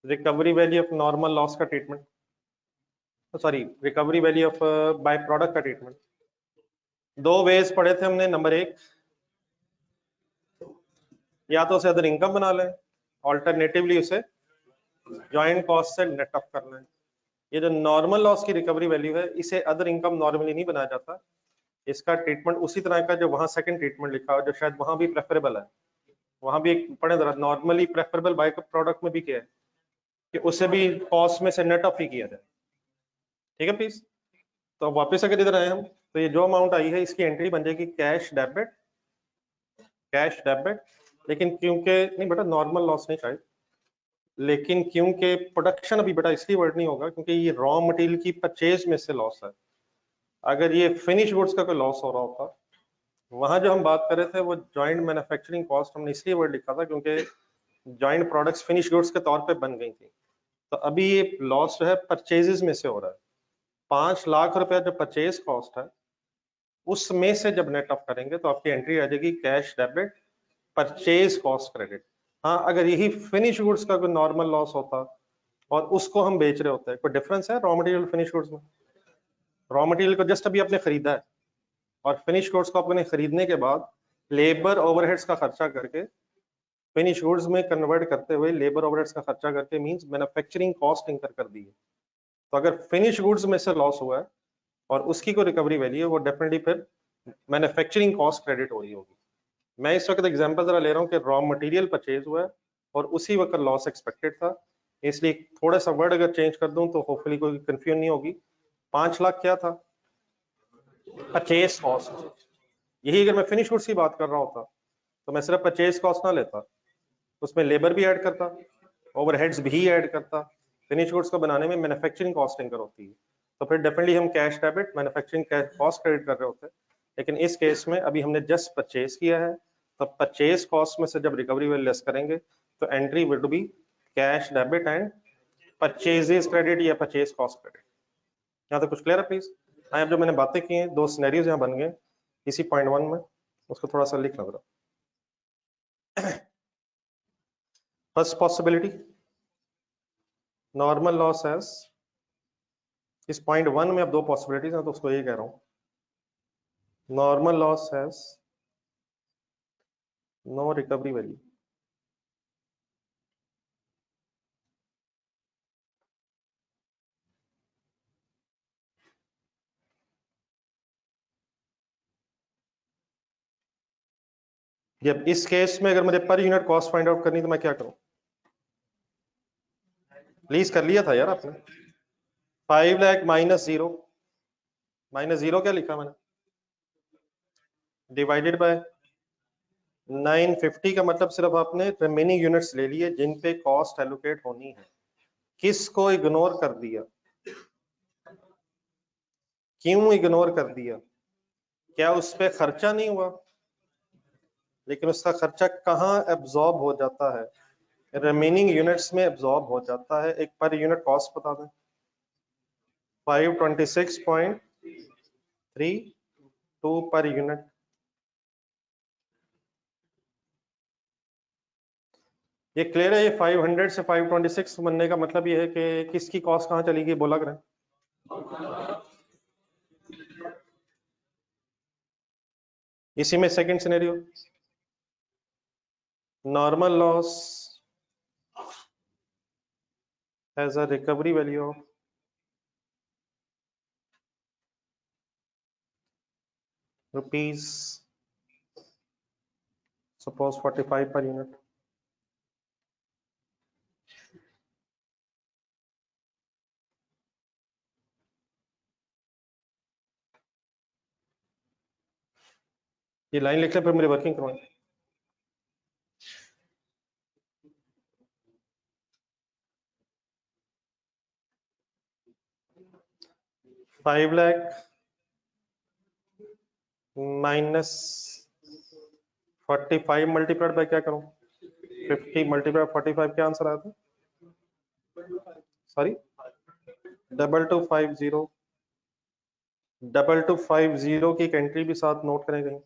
recovery value of normal loss का treatment, sorry recovery value of by product का ट्रीटमेंट। दो वेज पढ़े थे हमने। नंबर 1, या तो उसे अदर इनकम बना लें, ऑल्टरनेटिवली उसे जॉइंट कॉस्ट से नेट ऑफ करना है। ये जो नॉर्मल लॉस की रिकवरी वैल्यू है इसे अदर इनकम नॉर्मली नहीं बनाया जाता, इसका ट्रीटमेंट उसी तरह का जो वहां सेकंड ट्रीटमेंट लिखा हो, जो शायद वहां भी प्रेफरेबल है, वहां भी एक पढ़े जरा, नॉर्मली प्रेफरेबल बाय प्रोडक्ट में भी क्या है कि उसे भी कॉस्ट में से नेट ऑफ ही किया जाए। ठीक है प्लीज। तो अब वापस अगर इधर आए हम, तो ये जो अमाउंट आई है इसकी एंट्री बन जाएगी कैश डेबिट, कैश डेबिट। लेकिन क्योंकि नहीं बेटा नॉर्मल लॉस नहीं शायद, लेकिन क्योंकि प्रोडक्शन अभी बेटा इसलिए वर्ड नहीं होगा क्योंकि ये रॉ मटेरियल की परचेज में से लॉस है। अगर ये फिनिश गुड्स का कोई लॉस हो रहा होता, वहां जो हम बात कर रहे थे वो जॉइंट मैन्युफैक्चरिंग कॉस्ट हमने इसलिए वर्ड लिखा था क्योंकि जॉइंट प्रोडक्ट्स फिनिश गुड्स के तौर पे बन गई थी। तो अभी ये लॉस जो है परचेजेस में से हो रहा है। 5 लाख रुपया जो परचेज कॉस्ट है उसमें से जब नेट ऑफ करेंगे तो आपकी एंट्री आ जाएगी cash debit purchase cost credit. हाँ, अगर यही फिनिश गुड्स का कोई नॉर्मल लॉस होता और उसको हम बेच रहे होते हैं, कोई डिफरेंस है रॉ मटेरियल फिनिश गुड्स में? रॉ मटेरियल को जस्ट अभी आपने खरीदा है और फिनिश गुड्स को आपने खरीदने के बाद लेबर ओवरहेड्स का खर्चा करके फिनिश गुड्स में कन्वर्ट करते हुए लेबर ओवरहेड्स का खर्चा करके मींस मैन्युफैक्चरिंग कॉस्ट इंकर कर दी है। तो अगर फिनिश गुड्स में से लॉस हुआ है और उसकी कोई रिकवरी वैल्यू है, वो डेफिनेटली फिर मैन्युफैक्चरिंग कॉस्ट क्रेडिट हो रही होगी। मैं इस वक्त एग्जांपल जरा ले रहा हूँ कि रॉ मटेरियल परचेज हुआ है और उसी वक्त लॉस एक्सपेक्टेड था, इसलिए थोड़ा सा वर्ड अगर चेंज कर दूं तो होपफुली कोई कंफ्यूजन नहीं होगी। 5 लाख क्या था? Purchase cost. यही अगर मैं फिनिश गुड्स की बात कर रहा होता तो मैं सिर्फ परचेज कॉस्ट ना लेता, उसमें लेबर भी ऐड करता, ओवरहेड्स भी ऐड करता। फिनिश गुड्स को बनाने में मैन्युफैक्चरिंग कॉस्ट इंकर होती है, तो फिर डेफिनेटली हम cash debit manufacturing cost credit कर रहे होते हैं। लेकिन इस केस में अभी हमने जस्ट परचेज किया है, तो परचेज कॉस्ट में से जब रिकवरी वैल्यू लेस करेंगे तो entry would be cash debit and purchases credit या परचेज कॉस्ट क्रेडिट। यहाँ तक कुछ क्लियर है प्लीज? हाँ, अब जो मैंने बातें की हैं, 2 सिनेरियोज यहाँ बन गए इसी पॉइंट 1 में, उसको थोड़ा सा लिख लो। First possibility, normal loss as, इस पॉइंट 1 में अब 2 पॉसिबिलिटीज हैं तो उसको ये कह रहा हूँ, normal loss has no recovery value. जब इस केस में अगर मुझे per unit cost find out करनी तो मैं क्या करूं? प्लीज कर लिया था यार आपने। 5 lakh minus zero, minus zero क्या लिखा मैंने, डिवाइडेड बाय 950 का मतलब सिर्फ आपने रिमेनिंग यूनिट्स ले लिए जिन पे कॉस्ट एलोकेट होनी है। किसको इग्नोर कर दिया? क्यों इग्नोर कर दिया? क्या उस पे खर्चा नहीं हुआ? लेकिन उसका खर्चा कहाँ एब्जॉर्ब हो जाता है? रिमेनिंग यूनिट्स में एब्जॉर्ब हो जाता है। एक पर यूनिट कॉस्ट बता दें। 526.32 पर यूनिट। ये क्लियर है? ये 500 से 526 बनने का मतलब ये है कि किसकी कॉस्ट कहाँ चली गई, बोला करें। इसी में second scenario, normal loss has a recovery value of rupees suppose 45 per unit. ये लाइन लिख ले फिर मेरी वर्किंग करवाएं। 5 लाख माइनस 45 मल्टीप्लाइड बाय क्या करूं? 50 मल्टीप्लाइड 45, क्या आंसर आया था? सॉरी, 2250। 2250 की एक एंट्री भी साथ नोट करें कहीं,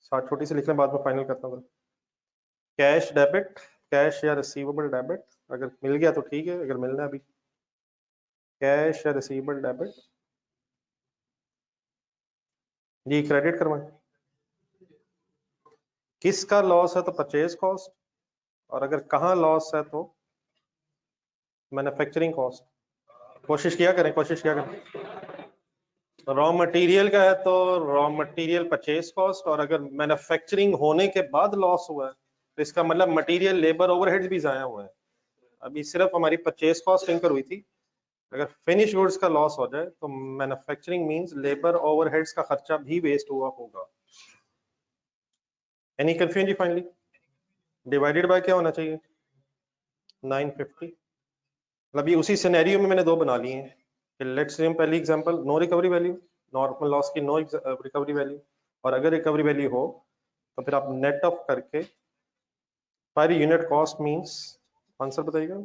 साथ छोटी सी लिख लें, बाद में फाइनल करता हूँ। कैश डेबिट, कैश या रिसीवेबल डेबिट, अगर मिल गया तो ठीक है, अगर मिलना है अभी, कैश या रिसीवेबल डेबिट जी क्रेडिट करवाएं। किसका लॉस है तो परचेज कॉस्ट, और अगर कहाँ लॉस है तो मैन्युफैक्चरिंग कॉस्ट। कोशिश किया करें, कोशिश किया करें। रॉ मटेरियल का है तो रॉ मटेरियल परचेज कॉस्ट, और अगर मैन्युफैक्चरिंग होने के बाद लॉस हुआ है तो इसका मतलब मटेरियल लेबर ओवरहेड्स भी जाया हुआ है। अभी सिर्फ हमारी परचेज कॉस्ट इंकर हुई थी, अगर फिनिश गुड्स का लॉस हो जाए तो मैन्युफैक्चरिंग मींस लेबर ओवरहेड्स का खर्चा भी वेस्ट हुआ होगा। एनी कंफ्यूजन जी? फाइनली डिवाइडेड बाय क्या होना चाहिए? 950। मतलब ये उसी सिनेरियो में मैंने दो बना लिए हैं। लेट्स से पहली example, no recovery value, normal loss की नो रिकवरी वैल्यू, और अगर रिकवरी वैल्यू हो तो फिर आप नेट ऑफ करके per unit cost means answer बताइएगा।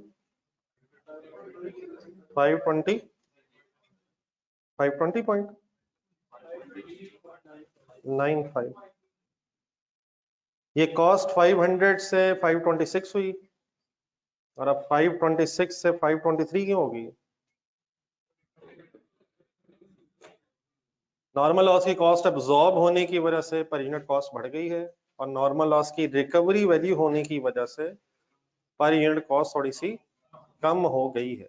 520.95। ये कॉस्ट 500 से 526 हुई, और अब 526 से 523 क्यों होगी? नॉर्मल लॉस की कॉस्ट अब्सॉर्ब होने की वजह से पर यूनिट कॉस्ट बढ़ गई है, और नॉर्मल लॉस की रिकवरी वैल्यू होने की वजह से पर यूनिट कॉस्ट थोड़ी सी कम हो गई है।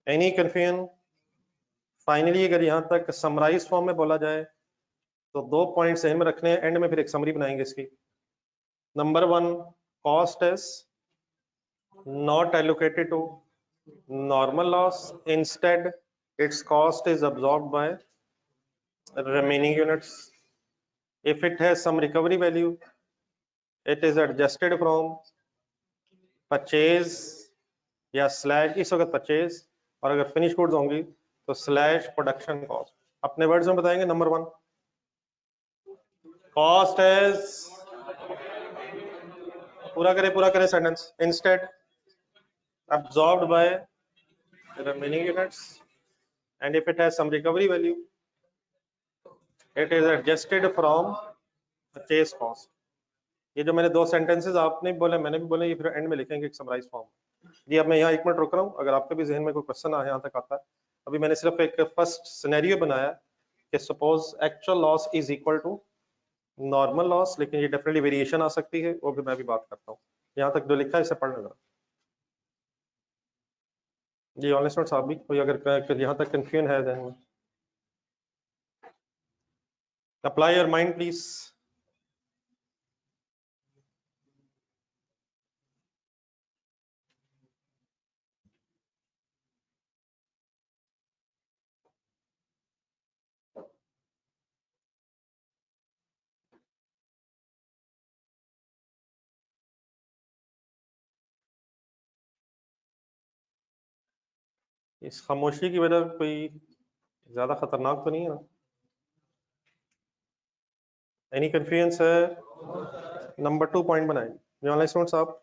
Any confusion? फाइनली अगर यहाँ तक समराइज फॉर्म में बोला जाए तो दो पॉइंट्स एंड में रखने हैं, एंड में फिर एक समरी बनाएंगे इसकी। Number 1, cost is not allocated to normal loss, instead its cost is absorbed by remaining units. If it has some recovery value, it is adjusted from purchase या slash, इस वक्त परचेज, और अगर फिनिश गुड्स होंगी तो slash production cost. अपने words में बताएंगे। नंबर 1, कॉस्ट इज, पूरा करें sentence, instead absorbed by remaining units, and if it has some recovery value, it is adjusted from purchase cost। ये जो मैंने दो सेंटेंसेस आपने भी बोले मैंने भी बोले, ये फिर एंड में लिखेंगे एक समराइज फॉर्म। जी अब मैं यहाँ 1 मिनट रुक रहा हूँ, अगर आपके भी जहन में कोई क्वेश्चन आए यहाँ तक आता है। अभी मैंने सिर्फ एक फर्स्ट सिनेरियो बनाया कि suppose actual loss is equal to normal loss, लेकिन ये डेफिनेटली वेरिएशन आ सकती है, वो भी मैं भी बात करता हूँ। यहाँ तक जो लिखा है इसे पढ़ने जरा। जी ऑनलाइन स्टूडेंट्स आप भी कोई अगर यहाँ तक कंफ्यूजन है जहन में, अप्लाई योर माइंड प्लीज। इस खामोशी की वजह कोई ज्यादा खतरनाक तो नहीं है ना? एनी कंफ्यूजन है? नंबर 2 पॉइंट बनाए ऑनलाइन स्टूडेंट्स आप।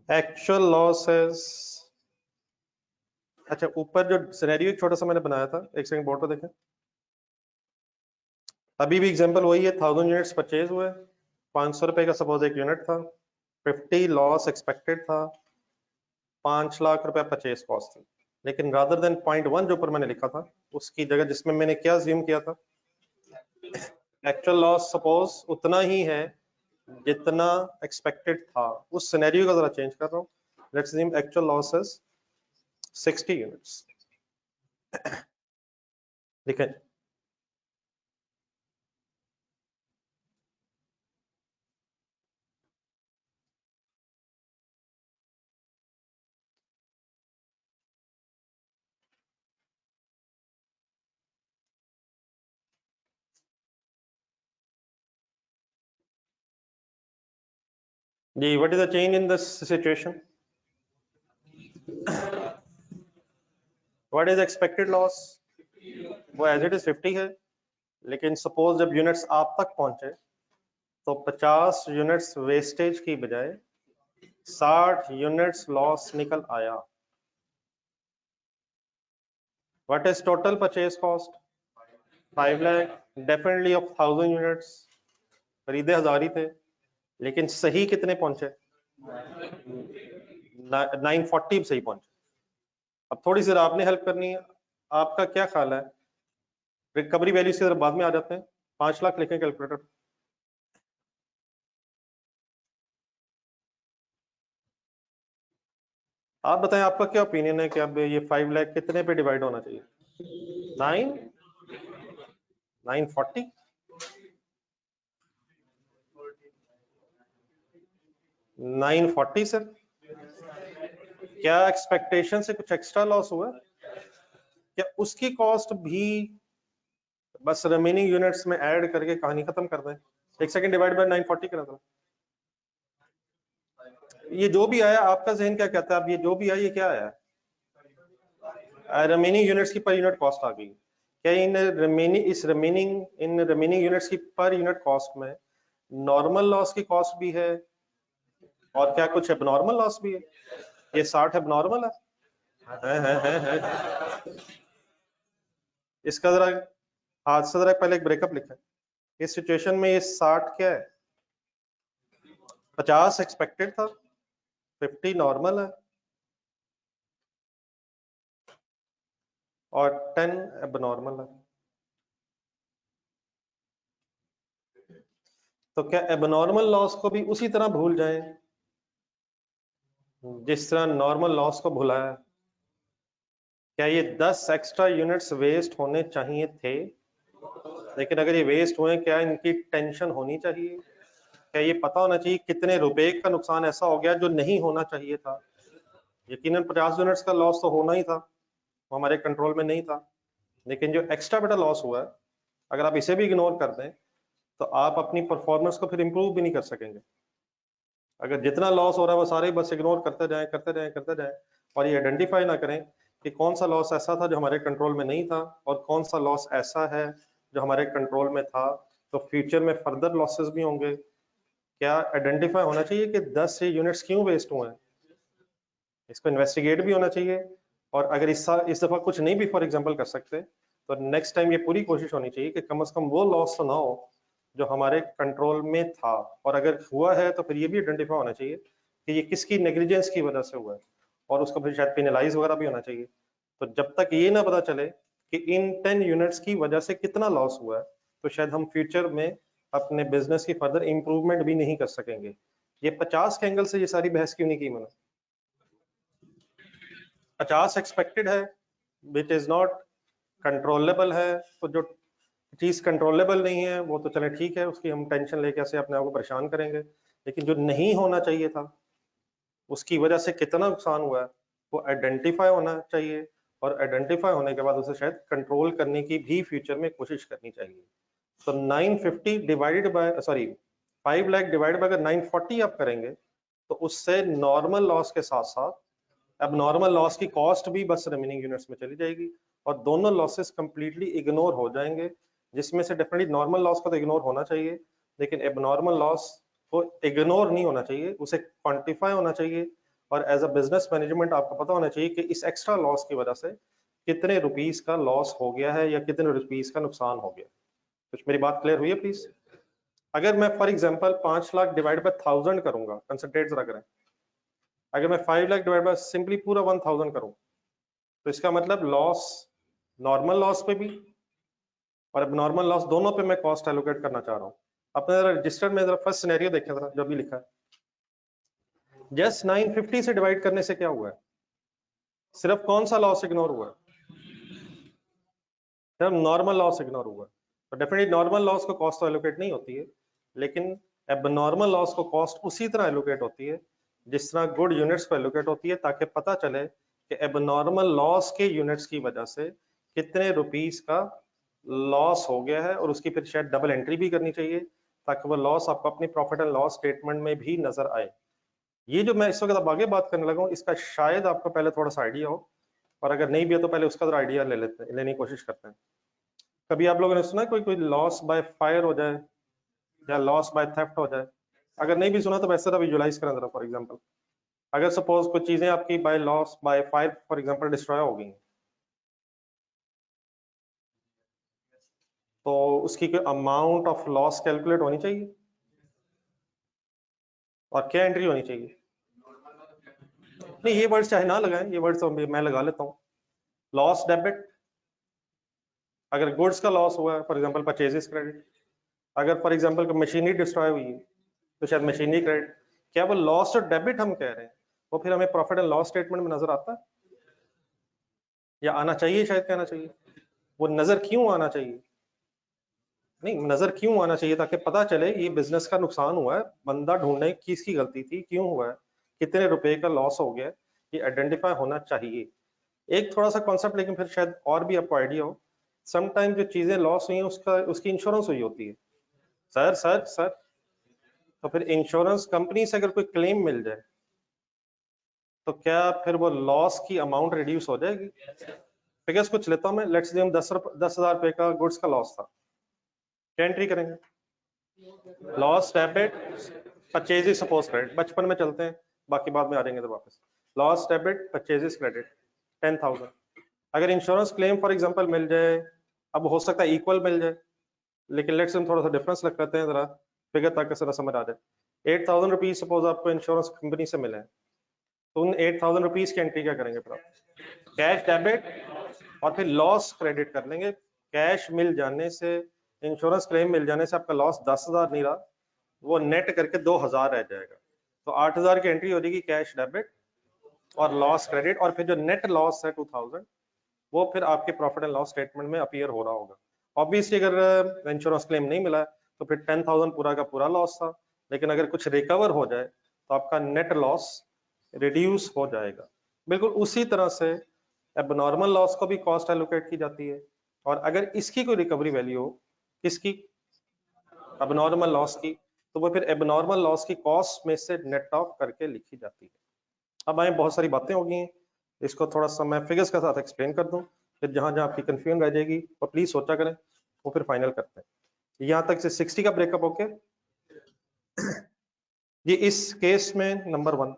एक्चुअल लॉसेस, अच्छा ऊपर जो सिनेरियो छोटा सा मैंने बनाया था, एक सेकंड बोर्ड पर देखें। अभी भी एग्जांपल वही है, 1000 यूनिट्स परचेज हुए, 500 रुपए का सपोज एक यूनिट था, 50 लॉस एक्सपेक्टेड था, 5 लाख रुपए परचेज कॉस्ट थी। लेकिन रादर देन पॉइंट 1 जो ऊपर मैंने लिखा था, उसकी जगह जिसमें मैंने क्या अज्यूम किया था, एक्चुअल लॉस सपोज उतना ही है जितना एक्सपेक्टेड था, उस सिनेरियो का जरा चेंज कर रहा हूँ। Let's assume actual loss is 60 units. देखें जी, what is the change in this situation? What is expected loss? वो एज इट इज 50 है, लेकिन सपोज जब यूनिट्स आप तक पहुंचे तो 50 यूनिट्स वेस्टेज की बजाय 60 यूनिट्स लॉस निकल आया। What is total purchase cost? 5 lakh, definitely of 1000 units, खरीदे 1000 ही थे, लेकिन सही कितने पहुंचे? 940 सही पहुंचे। अब थोड़ी सी आपने हेल्प करनी है, आपका क्या ख्याल है? रिकवरी वैल्यू से बाद में आ जाते हैं। 5 लाख लिखें कैलकुलेटर। आप बताएं आपका क्या ओपिनियन है कि अब ये 5 लाख कितने पे डिवाइड होना चाहिए? 940 940 सर, क्या एक्सपेक्टेशन से कुछ एक्स्ट्रा लॉस हुआ? क्या उसकी कॉस्ट भी बस रिमेनिंग यूनिट्स में ऐड करके कहानी खत्म कर दें? एक सेकंड, डिवाइड बाय 940 करा था। ये जो भी आया आपका जहन क्या कहता है? अब ये जो भी आया ये क्या आया? रिमेनिंग यूनिट्स की पर यूनिट कॉस्ट आ गई। क्या इन रिमेनिंग यूनिट्स की पर यूनिट कॉस्ट में नॉर्मल लॉस की कॉस्ट भी है और क्या कुछ एबनॉर्मल लॉस भी है? ये 60 एबनॉर्मल है। इसका जरा हाथ से जरा पहले एक ब्रेकअप लिखा है। इस सिचुएशन में ये 60 क्या है? 50 एक्सपेक्टेड था, 50 नॉर्मल है और 10 एबनॉर्मल है। तो क्या एबनॉर्मल लॉस को भी उसी तरह भूल जाएं जिस तरह नॉर्मल लॉस को भूला है? क्या ये 10 एक्स्ट्रा यूनिट्स वेस्ट होने चाहिए थे? लेकिन अगर ये वेस्ट हुए, क्या इनकी टेंशन होनी चाहिए? क्या ये पता होना चाहिए कितने रुपए का नुकसान ऐसा हो गया जो नहीं होना चाहिए था? यकीनन 50 यूनिट्स का लॉस तो होना ही था, वो हमारे कंट्रोल में नहीं था। लेकिन जो एक्स्ट्रा बेटा लॉस हुआ है, अगर आप इसे भी इग्नोर कर दें तो आप अपनी परफॉर्मेंस को फिर इंप्रूव भी नहीं कर सकेंगे। अगर जितना लॉस हो रहा है वो सारे बस इग्नोर करते जाएं और ये आइडेंटिफाई ना करें कि कौन सा लॉस ऐसा था जो हमारे कंट्रोल में नहीं था और कौन सा लॉस ऐसा है जो हमारे कंट्रोल में था, तो फ्यूचर में फर्दर लॉसेस भी होंगे। क्या आइडेंटिफाई होना चाहिए कि 10 यूनिट्स क्यों वेस्ट हुए हैं, इसको इन्वेस्टिगेट भी होना चाहिए। और अगर इस दफा कुछ नहीं भी फॉर एग्जांपल कर सकते तो नेक्स्ट टाइम ये पूरी कोशिश होनी चाहिए कि कम से कम वो लॉस तो ना हो जो हमारे कंट्रोल में था, और अगर हुआ है तो फिर ये भी आइडेंटिफाई होना चाहिए कि ये किसकी नेग्लिजेंस की वजह से हुआ है और उसको फिर शायद पेनलाइज वगैरह भी होना चाहिए। तो जब तक ये ना पता चले कि इन 10 यूनिट्स की वजह से कितना लॉस हुआ है तो शायद हम फ्यूचर में अपने बिजनेस की फर्दर इंप्रूवमेंट भी नहीं कर सकेंगे। ये 50 के एंगल से ये सारी बहस क्यों नहीं की मैंने? 50 एक्सपेक्टेड है, विच इज नॉट कंट्रोलेबल है। तो जो चीज कंट्रोलेबल नहीं है वो तो चले ठीक है, उसकी हम टेंशन लेके ऐसे अपने आप को परेशान करेंगे, लेकिन जो नहीं होना चाहिए था उसकी वजह से कितना नुकसान हुआ है वो आइडेंटिफाई होना चाहिए, और आइडेंटिफाई होने के बाद उसे शायद कंट्रोल करने की भी फ्यूचर में कोशिश करनी चाहिए। तो 950 divided by 5 lakh divide by अगर 940 आप करेंगे तो उससे नॉर्मल लॉस के साथ साथ अब नॉर्मल लॉस की कॉस्ट भी बस रिमेनिंग यूनिट्स में चली जाएगी और दोनों लॉसेस कंप्लीटली इग्नोर हो जाएंगे, जिसमें से डेफिनेटली नॉर्मल लॉस को तो इग्नोर होना चाहिए लेकिन एबनॉर्मल लॉस को इग्नोर नहीं होना चाहिए, उसे क्वांटिफाई होना चाहिए। और एज अ बिजनेस मैनेजमेंट आपको पता होना चाहिए कि इस एक्स्ट्रा लॉस की वजह से कितने रुपीस का लॉस हो गया है या कितने रुपीस का नुकसान हो गया। कुछ मेरी बात क्लियर हुई है प्लीज? अगर मैं for example 5 lakh divide by 1000 करूंगा, कंसंट्रेट जरा करें, अगर मैं 5 लाख डिवाइड बाय सिंपली पूरा 1000 करूं तो इसका मतलब लॉस नॉर्मल लॉस पे भी और अब नॉर्मल लॉस दोनों पे मैं कॉस्ट एलोकेट करना चाह रहा हूं। अपने जरा रजिस्टर में जरा फर्स्ट सिनेरियो देखें जरा जो भी लिखा है। जस्ट 950 से डिवाइड करने से क्या हुआ है? सिर्फ कौन सा लॉस इग्नोर हुआ है? सिर्फ नॉर्मल लॉस इग्नोर हुआ है। तो डेफिनेटली नॉर्मल लॉस को कॉस्ट तो एलोकेट नहीं होती है, लेकिन एबनॉर्मल लॉस को कॉस्ट उसी तरह एलोकेट होती है जिस तरह गुड यूनिट्स को एलोकेट होती है, ताकि पता चले कि एबनॉर्मल लॉस के यूनिट्स की वजह से कितने रुपीस का लॉस हो गया है, और उसकी फिर शायद डबल एंट्री भी करनी चाहिए ताकि वो लॉस आपको अपनी प्रॉफिट एंड लॉस स्टेटमेंट में भी नजर आए। ये जो मैं इस वक्त अब आगे बात करने लगा हूँ इसका शायद आपको पहले थोड़ा सा आइडिया हो, और अगर नहीं भी हो तो पहले उसका जरा आइडिया लेने की कोशिश करते हैं। कभी आप लोगों ने सुना कोई कोई लॉस बाय फायर हो जाए या लॉस बाय थेफ्ट हो जाए? अगर नहीं भी सुना तो वैसे विजुलाइज करें जरा। फॉर एग्जांपल अगर सपोज कुछ चीजें आपकी by loss by fire for example destroy हो गई, तो उसकी कोई अमाउंट ऑफ लॉस कैलकुलेट होनी चाहिए और क्या एंट्री होनी चाहिए? नहीं, ये वर्ड चाहे ना लगाएं, ये वर्ड तो मैं लगा लेता हूँ। लॉस डेबिट, अगर गुड्स का लॉस हुआ है फॉर एग्जांपल परचेजेस क्रेडिट, अगर फॉर एग्जांपल मशीनरी डिस्ट्रॉय हुई है तो शायद मशीनरी क्रेडिट। क्या वो लॉस और डेबिट हम कह रहे हैं? वो फिर हमें प्रॉफिट एंड लॉस स्टेटमेंट में नजर आता है या आना चाहिए, शायद कहना चाहिए। वो नजर क्यों आना चाहिए? नहीं, नजर क्यों आना चाहिए? ताकि पता चले ये बिजनेस का नुकसान हुआ है, बंदा ढूंढने किसकी गलती थी, क्यों हुआ है, कितने रुपए का लॉस हो गया, ये आइडेंटिफाई होना चाहिए। एक थोड़ा सा कॉन्सेप्ट, लेकिन फिर शायद और भी आपको आइडिया हो। समटाइम जो चीजें लॉस हुई हैं उसकी इंश्योरेंस हुई होती है। सर सर सर, तो फिर इंश्योरेंस कंपनी से अगर कोई क्लेम मिल जाए तो क्या फिर वो लॉस की अमाउंट रिड्यूस हो जाएगी? फिगर्स कुछ लेता हूं मैं, लेट्स से हम 10,000 रुपए का गुड्स का लॉस था, क्या एंट्री करेंगे? Loss debit purchases suppose credit, बचपन में चलते हैं, बाकी बाद में आ जाएंगे तो वापस। Loss debit purchases credit 10,000। अगर इंश्योरेंस क्लेम फॉर एग्जांपल मिल जाए, अब हो सकता है इक्वल मिल जाए, लेकिन लेट्स हम थोड़ा सा डिफरेंस लगाते हैं जरा फिगर ताकि जरा समझ आ जाए। 8,000 रुपीज सपोज आपको इंश्योरेंस कंपनी से मिले हैं, तो उन 8,000 रुपीज की एंट्री क्या करेंगे फिर आप? कैश डेबिट और फिर लॉस क्रेडिट कर लेंगे। कैश मिल जाने से, इंश्योरेंस क्लेम मिल जाने से आपका लॉस 10,000 नहीं रहा, वो नेट करके 2,000 रह जाएगा। तो 8,000 की एंट्री हो जाएगी कैश डेबिट और लॉस क्रेडिट, और फिर जो नेट लॉस है 2,000 वो फिर आपके प्रॉफिट एंड लॉस स्टेटमेंट में अपीयर हो रहा होगा। ऑब्वियसली अगर इंश्योरेंस क्लेम नहीं मिला तो फिर 10,000 पूरा का पूरा लॉस था, लेकिन अगर कुछ रिकवर हो जाए तो आपका नेट लॉस रिड्यूस हो जाएगा। बिल्कुल उसी तरह से एबनॉर्मल लॉस को भी कॉस्ट एलोकेट की जाती है, और अगर इसकी कोई रिकवरी वैल्यू हो, किसकी? एबनॉर्मल लॉस की, तो वो फिर एबनॉर्मल लॉस की कॉस्ट में से नेट ऑफ करके लिखी जाती है। अब आए, बहुत सारी बातें हो गई हैं, इसको थोड़ा सा मैं फिगर्स के साथ एक्सप्लेन कर दूं, फिर जहां जहां आपकी कंफ्यूजन रह जाएगी और प्लीज सोचा करें, वो फिर फाइनल करते हैं। यहां तक से 60 का ब्रेकअप ओके। ये इस केस में number 1,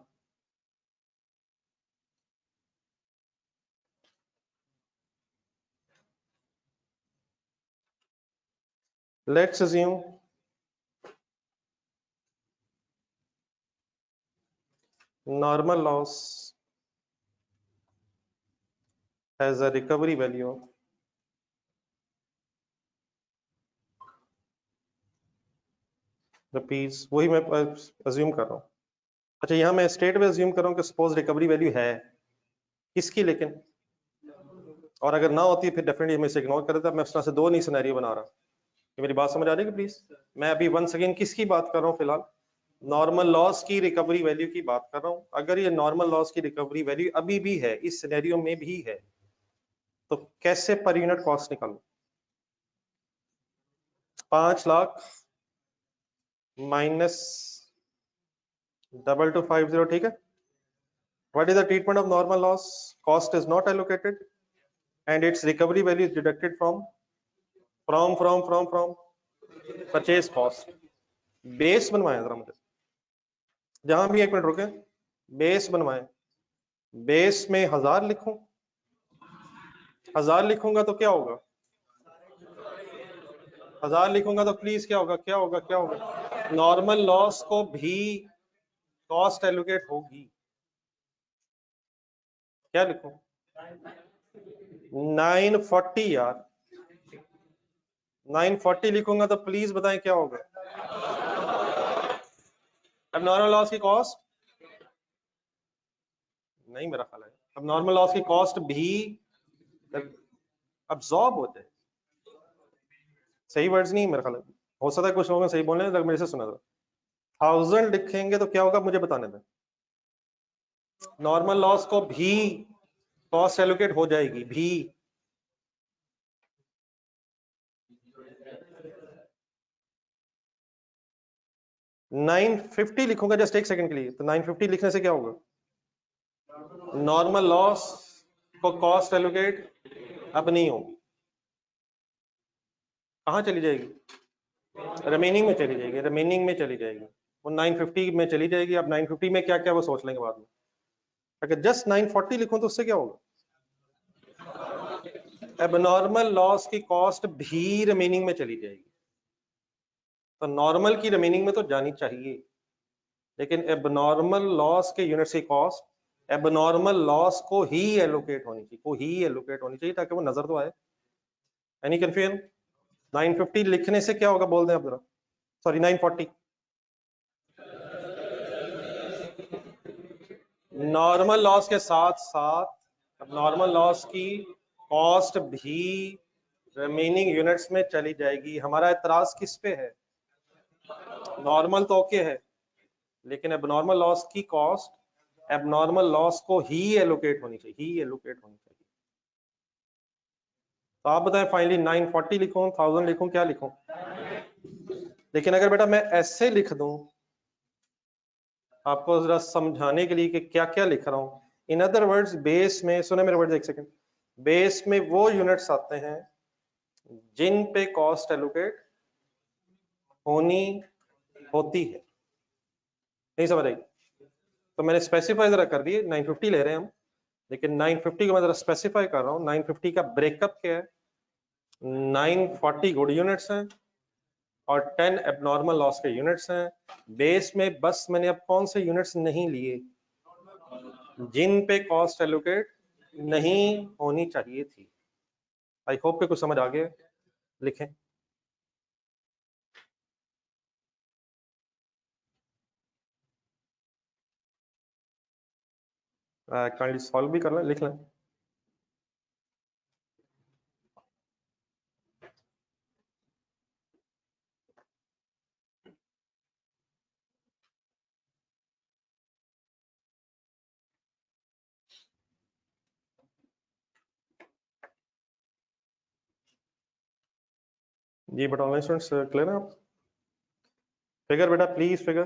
let's assume normal loss has a recovery value of rupees, वही मैं अज्यूम कर रहा हूँ। अच्छा, यहाँ मैं स्टेट में अज्यूम कर रहा हूँ कि सपोज रिकवरी वैल्यू है किसकी, लेकिन और अगर ना होती फिर डेफिनेटली हम इसे इग्नोर कर देता। मैं उस तरह से दो नहीं सिनेरियो बना रहा। ये मेरी बात समझ आ रही है प्लीज? मैं अभी वंस अगेन किसकी बात कर रहा हूँ फिलहाल? नॉर्मल लॉस की रिकवरी वैल्यू की बात कर रहा हूँ। अगर ये नॉर्मल लॉस की रिकवरी वैल्यू अभी भी है, इस सिनेरियो में भी है, तो कैसे पर यूनिट कॉस्ट निकालूं? 5 लाख माइनस 2250, ठीक है। What is the treatment of normal loss? Cost is not allocated and its recovery value is deducted from purchase cost. Base बनवाएं जरा मुझे, जहां भी, एक मिनट रुके, बेस बनवाएं। बेस में 1000 लिखूं, 1000 लिखूंगा तो क्या होगा? 1000 लिखूंगा तो प्लीज क्या होगा, क्या होगा, क्या होगा? नॉर्मल लॉस को भी कॉस्ट एलोकेट होगी। क्या लिखूं? 940 यार, 940 लिखूंगा तो प्लीज बताएं क्या होगा? अब नॉर्मल लॉस की कॉस्ट नहीं, मेरा ख्याल है अब नॉर्मल लॉस की कॉस्ट भी अब्सॉर्ब हो जाए। सही वर्ड्स नहीं मेरे ख्याल है, हो सकता है कुछ लोग सही बोल रहे हैं, मेरे से सुना था। 1000 लिखेंगे तो क्या होगा मुझे बताने दें। नॉर्मल लॉस को भी कॉस्ट एलोकेट हो जाएगी भी। नाइन 50 लिखूंगा जस्ट एक सेकंड के लिए, तो 950 लिखने से क्या होगा? नॉर्मल लॉस को कॉस्ट एलोकेट अब नहीं होगी, कहां चली जाएगी? रिमेनिंग में चली जाएगी, रिमेनिंग में चली जाएगी, वो 950 में चली जाएगी। अब 950 में क्या क्या वो सोच लेंगे बाद में। अगर जस्ट 940 लिखूं तो उससे क्या होगा? एबनॉर्मल लॉस की कॉस्ट भी रिमेनिंग में चली जाएगी। तो नॉर्मल की रिमेनिंग में तो जानी चाहिए, लेकिन एबनॉर्मल लॉस के यूनिट की कॉस्ट एबनॉर्मल लॉस को ही एलोकेट होनी चाहिए, को ही एलोकेट होनी चाहिए, ताकि वो नजर तो आए। Any confusion? 950 लिखने से क्या होगा बोल दें आप जरा, सॉरी 940। नॉर्मल लॉस के साथ साथ नॉर्मल लॉस की कॉस्ट भी रिमेनिंग यूनिट्स में चली जाएगी। हमारा एतराज किस पे है? नॉर्मल तो ओके है, लेकिन एबनॉर्मल लॉस की कॉस्ट एबनॉर्मल लॉस को ही एलोकेट होनी चाहिए, तो आप बताएं फाइनली 940 लिखूं, 1000 लिखूं, क्या लिखूं? लेकिन अगर बेटा मैं ऐसे लिख दूं आपको जरा समझाने के लिए कि क्या क्या लिख रहा हूं, इन अदर वर्ड्स बेस में, सुने मेरे वर्ड्स एक सेकंड, बेस में वो यूनिट्स आते हैं जिन पे कॉस्ट एलोकेट होनी होती है। नहीं समझ आई? तो मैंने स्पेसिफाई जरा कर दिए, 950 ले रहे हैं हम, लेकिन 950 को मैं जरा स्पेसिफाई कर रहा हूँ। 950 का ब्रेकअप क्या है? 940 गुड यूनिट्स हैं और 10 एबनॉर्मल लॉस के यूनिट्स हैं। बेस में बस मैंने अब कौन से यूनिट्स नहीं लिए? जिन पे कॉस्ट एलोकेट नहीं होनी चाहिए थी। आई होप कि कुछ समझ आ गया। लिखें। काइंडली सॉल्व भी कर लें, लिख लें। जी बेटा ऑनलाइन स्टूडेंट्स क्लियर है आप? फिगर बेटा प्लीज, फिगर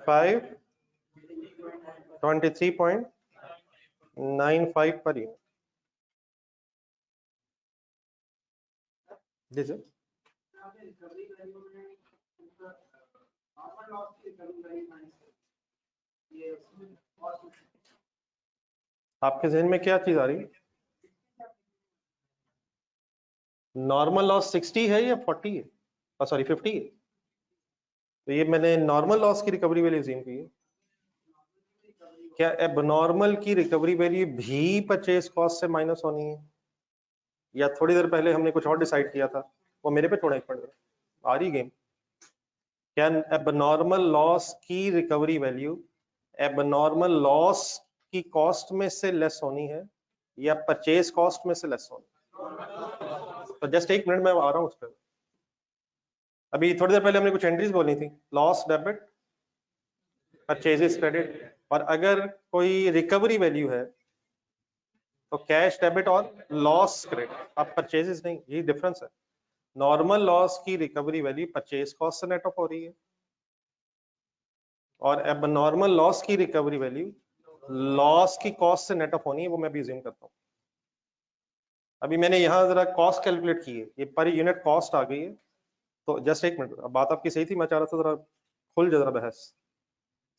523.95 पर यूनिट दीजिए। आपके जहन में क्या चीज आ रही है? नॉर्मल लॉस 60 है या 40 है? सॉरी 50 है। तो ये मैंने नॉर्मल लॉस की रिकवरी वैल्यू अज्यूम की है। क्या एबनॉर्मल की रिकवरी वैल्यू भी परचेज कॉस्ट से माइनस होनी है, या थोड़ी देर पहले हमने कुछ और डिसाइड किया था? वो मेरे पे छोड़ा एक मिनट, आ रही गेम। क्या एबनॉर्मल लॉस की रिकवरी वैल्यू एबनॉर्मल लॉस की कॉस्ट में से लेस होनी है या परचेज कॉस्ट में से लेस होनी? तो जस्ट एक मिनट में आ रहा हूं उस पर। अभी थोड़ी देर पहले हमने कुछ एंट्रीज बोली थी, लॉस डेबिट, परचेजेस क्रेडिट, और अगर कोई रिकवरी वैल्यू है तो कैश डेबिट और लॉस क्रेडिट, अब परचेजेस नहीं, ये डिफरेंस है। नॉर्मल लॉस की रिकवरी वैल्यू परचेज कॉस्ट से नेट ऑफ हो रही है और एबनॉर्मल लॉस की रिकवरी वैल्यू लॉस की कॉस्ट से नेट ऑफ होनी है, वो मैं भी अज्यूम करता हूँ। अभी मैंने यहाँ जरा कॉस्ट कैलकुलेट की है, ये पर यूनिट कॉस्ट आ गई है। तो जस्ट एक मिनट, अब बात आपकी सही थी, मैं चाह रहा था जरा खुल जरा बहस।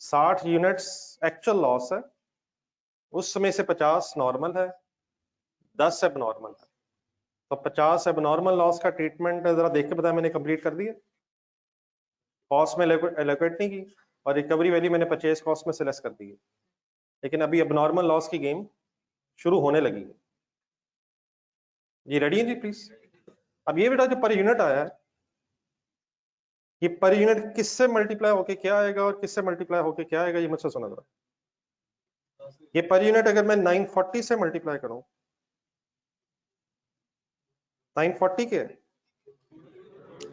60 यूनिट्स एक्चुअल लॉस है, उसमें से 50 नॉर्मल है, 10 एबनॉर्मल है। तो 50 एबनॉर्मल लॉस का ट्रीटमेंट जरा देख के बताया, मैंने कंप्लीट कर दिया, कॉस्ट में एलोकेट नहीं की, और रिकवरी वैल्यू मैंने परचेज कॉस्ट में से लेस कर दी है। लेकिन अभी एबनॉर्मल लॉस की गेम शुरू होने लगी है। ये रेडी है जी प्लीज? अब ये बेटा जो पर यूनिट आया है, ये पर यूनिट किससे मल्टीप्लाई होके क्या आएगा और किससे मल्टीप्लाई होके क्या आएगा, ये मुझसे सुना जरा। ये पर यूनिट अगर मैं 940 से मल्टीप्लाई करूं, 940 के,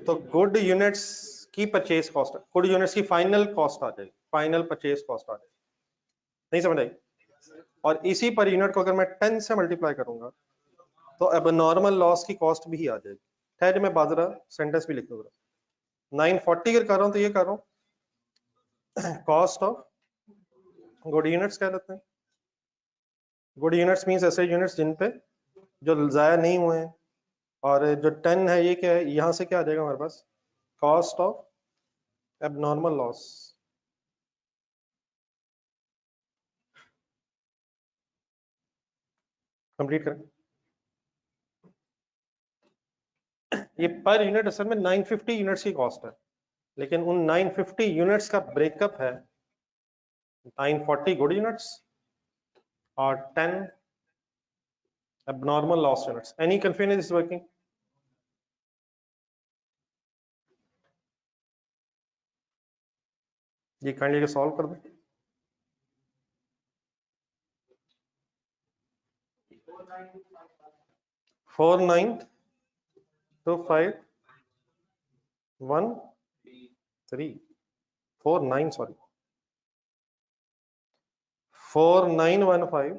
तो गुड यूनिट्स की परचेज कॉस्ट, गुड यूनिट्स की फाइनल कॉस्ट आ जाएगी, फाइनल परचेज कॉस्ट आ जाएगी। नहीं समझ आई? और इसी पर यूनिट को अगर मैं 10 से मल्टीप्लाई करूंगा तो अब नॉर्मल लॉस की कॉस्ट भी आ जाएगी। ठहर मैं बाजरा सेंटेंस भी लिख दूंगा। 940 अगर कर रहा हूं तो ये कर रहा हूं कॉस्ट ऑफ गुड यूनिट्स कह लेते हैं। गुड यूनिट्स मींस ऐसे यूनिट्स जिन पे जो जाया नहीं हुए हैं, और जो 10 है ये क्या है, यहां से क्या आ जाएगा हमारे पास? Cost of abnormal loss. Complete करें। ये पर यूनिट असल में 950 यूनिट्स की कॉस्ट है, लेकिन उन 950 यूनिट्स का ब्रेकअप है 940 गुड यूनिट्स और 10 abnormal loss units. Any confusion is working? ये काइंडली सॉल्व कर दें। 492513 49 सॉरी 4915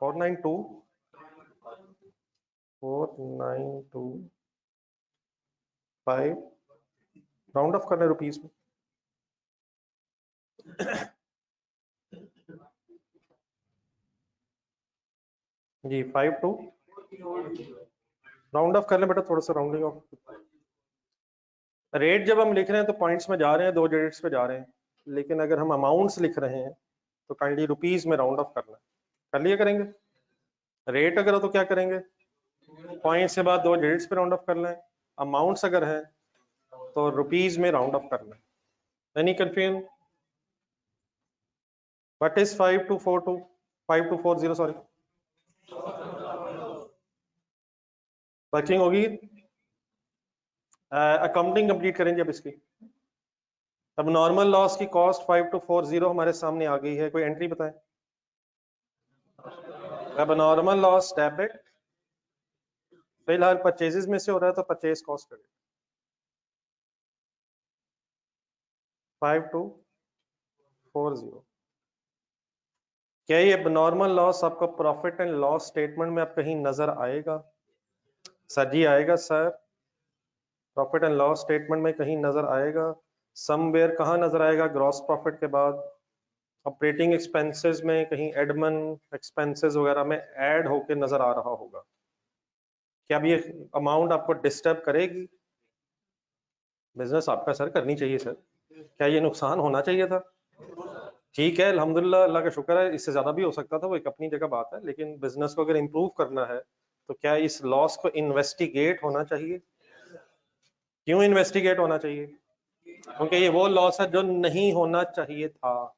492 4925 राउंड ऑफ करने रुपीस में जी 52 राउंड ऑफ कर लें बेटा, थोड़ा सा राउंडिंग ऑफ। रेट जब हम लिख रहे हैं तो पॉइंट्स में जा रहे हैं, 2 डिजिट्स पे जा रहे हैं, लेकिन अगर हम अमाउंट्स लिख रहे हैं तो काइंडली रुपीस में राउंड ऑफ करना है। कर लिया करेंगे। रेट अगर हो तो क्या करेंगे, पॉइंट से बाद 2 डिजिट्स पे राउंड ऑफ कर लें। अमाउंट्स अगर है तो रुपीस में राउंड ऑफ करना है। Any confusion? What is 5240 sorry, working होगी। अकाउंटिंग कंप्लीट करेंगे अब इसकी। अब नॉर्मल लॉस की कॉस्ट 5240 हमारे सामने आ गई है, कोई एंट्री बताएं। अब नॉर्मल लॉस डेबिट, फिलहाल परचेजेस में से हो रहा है तो परचेज कॉस्ट क्रेडिट 5240। क्या ये नॉर्मल लॉस आपको प्रॉफिट एंड लॉस स्टेटमेंट में आप कहीं नजर आएगा? सर जी आएगा sir, profit and loss statement में कहीं नजर आएगा। समवेयर कहाँ नजर आएगा? ग्रॉस प्रॉफिट के बाद ऑपरेटिंग एक्सपेंसेस में, कहीं एडमिन एक्सपेंसेस वगैरह में ऐड होके नजर आ रहा होगा। क्या अब ये अमाउंट आपको डिस्टर्ब करेगी? बिजनेस आपका सर करनी चाहिए सर, क्या ये नुकसान होना चाहिए था? ठीक है, अल्हम्दुलिल्लाह, अल्लाह का शुक्र है, इससे ज्यादा भी हो सकता था, वो एक अपनी जगह बात है, लेकिन बिजनेस को अगर इंप्रूव करना है तो क्या इस लॉस को इन्वेस्टिगेट होना चाहिए? क्यों इन्वेस्टिगेट होना चाहिए? क्योंकि ये वो लॉस है जो नहीं होना चाहिए था,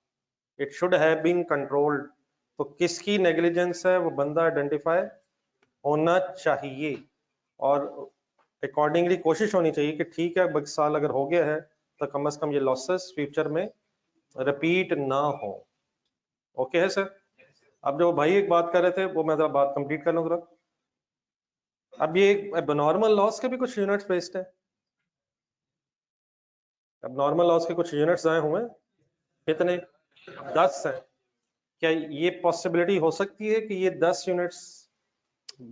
it should have been controlled. तो किसकी नेग्लिजेंस है, वो बंदा आइडेंटिफाई होना चाहिए और अकॉर्डिंगली कोशिश होनी चाहिए कि ठीक है, साल अगर हो गया है तो कम से कम ये लॉसेस फ्यूचर में रिपीट ना हो। ओके है सर? अब जो भाई एक बात कर रहे थे वो मैं जरा बात कंप्लीट कर लूं जरा। अब ये नॉर्मल लॉस के भी कुछ यूनिट्स बेस्ड है। अब नॉर्मल लॉस के कुछ यूनिट्स आए हुए हैं, कितने? 10 है। क्या ये पॉसिबिलिटी हो सकती है कि ये 10 यूनिट्स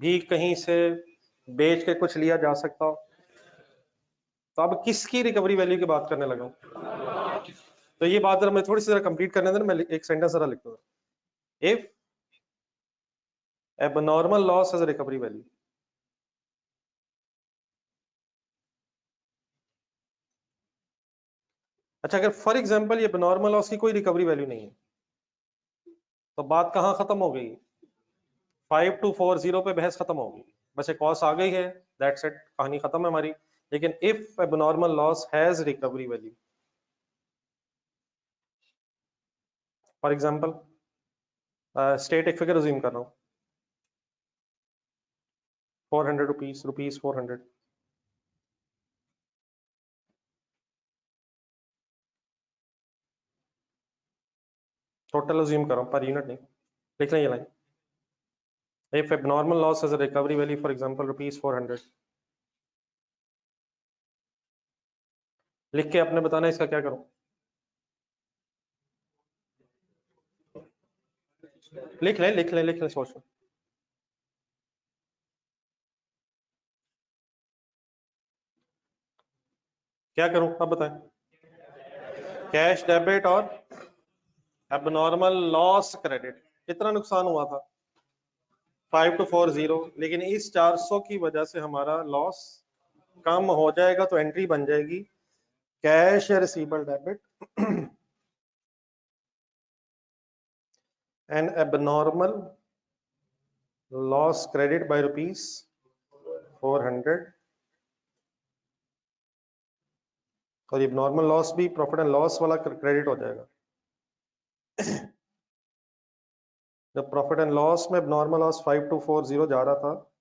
भी कहीं से बेच के कुछ लिया जा सकता हो? तो अब किसकी रिकवरी वैल्यू की बात करने लगा हूं? तो ये बात जरा मैं थोड़ी सी जरा कंप्लीट करने देना, मैं एक सेंटेंस जरा लिख दूं। If abnormal loss has a recovery value, अच्छा अगर फॉर एग्जांपल ये abnormal loss की कोई रिकवरी वैल्यू नहीं है तो बात कहां खत्म हो गई? 5240 पे बहस खत्म हो गई, बस एक कॉस्ट आ गई है, दैट्स इट, कहानी खत्म है हमारी। लेकिन if abnormal loss has recovery value, for example state एक फिगर अज्यूम कर रहा हूं, 400 रुपीस 400, टोटल अज्यूम कर रहा हूं, पर यूनिट नहीं। लिख लें ये line, if abnormal loss has a recovery value for example rupees 400, लिख के आपने बताना इसका क्या करूं? लिख लें सोच लो। क्या करूं अब बताएं? कैश डेबिट और एबनॉर्मल लॉस क्रेडिट, कितना नुकसान हुआ था? 5240, लेकिन इस 400 की वजह से हमारा लॉस कम हो जाएगा तो एंट्री बन जाएगी कैश या receivable debit and abnormal loss credit by rupees 400, और ये नॉर्मल लॉस भी प्रॉफिट एंड लॉस वाला क्रेडिट हो जाएगा। जब प्रॉफिट एंड लॉस में नॉर्मल लॉस 5240 जा रहा था,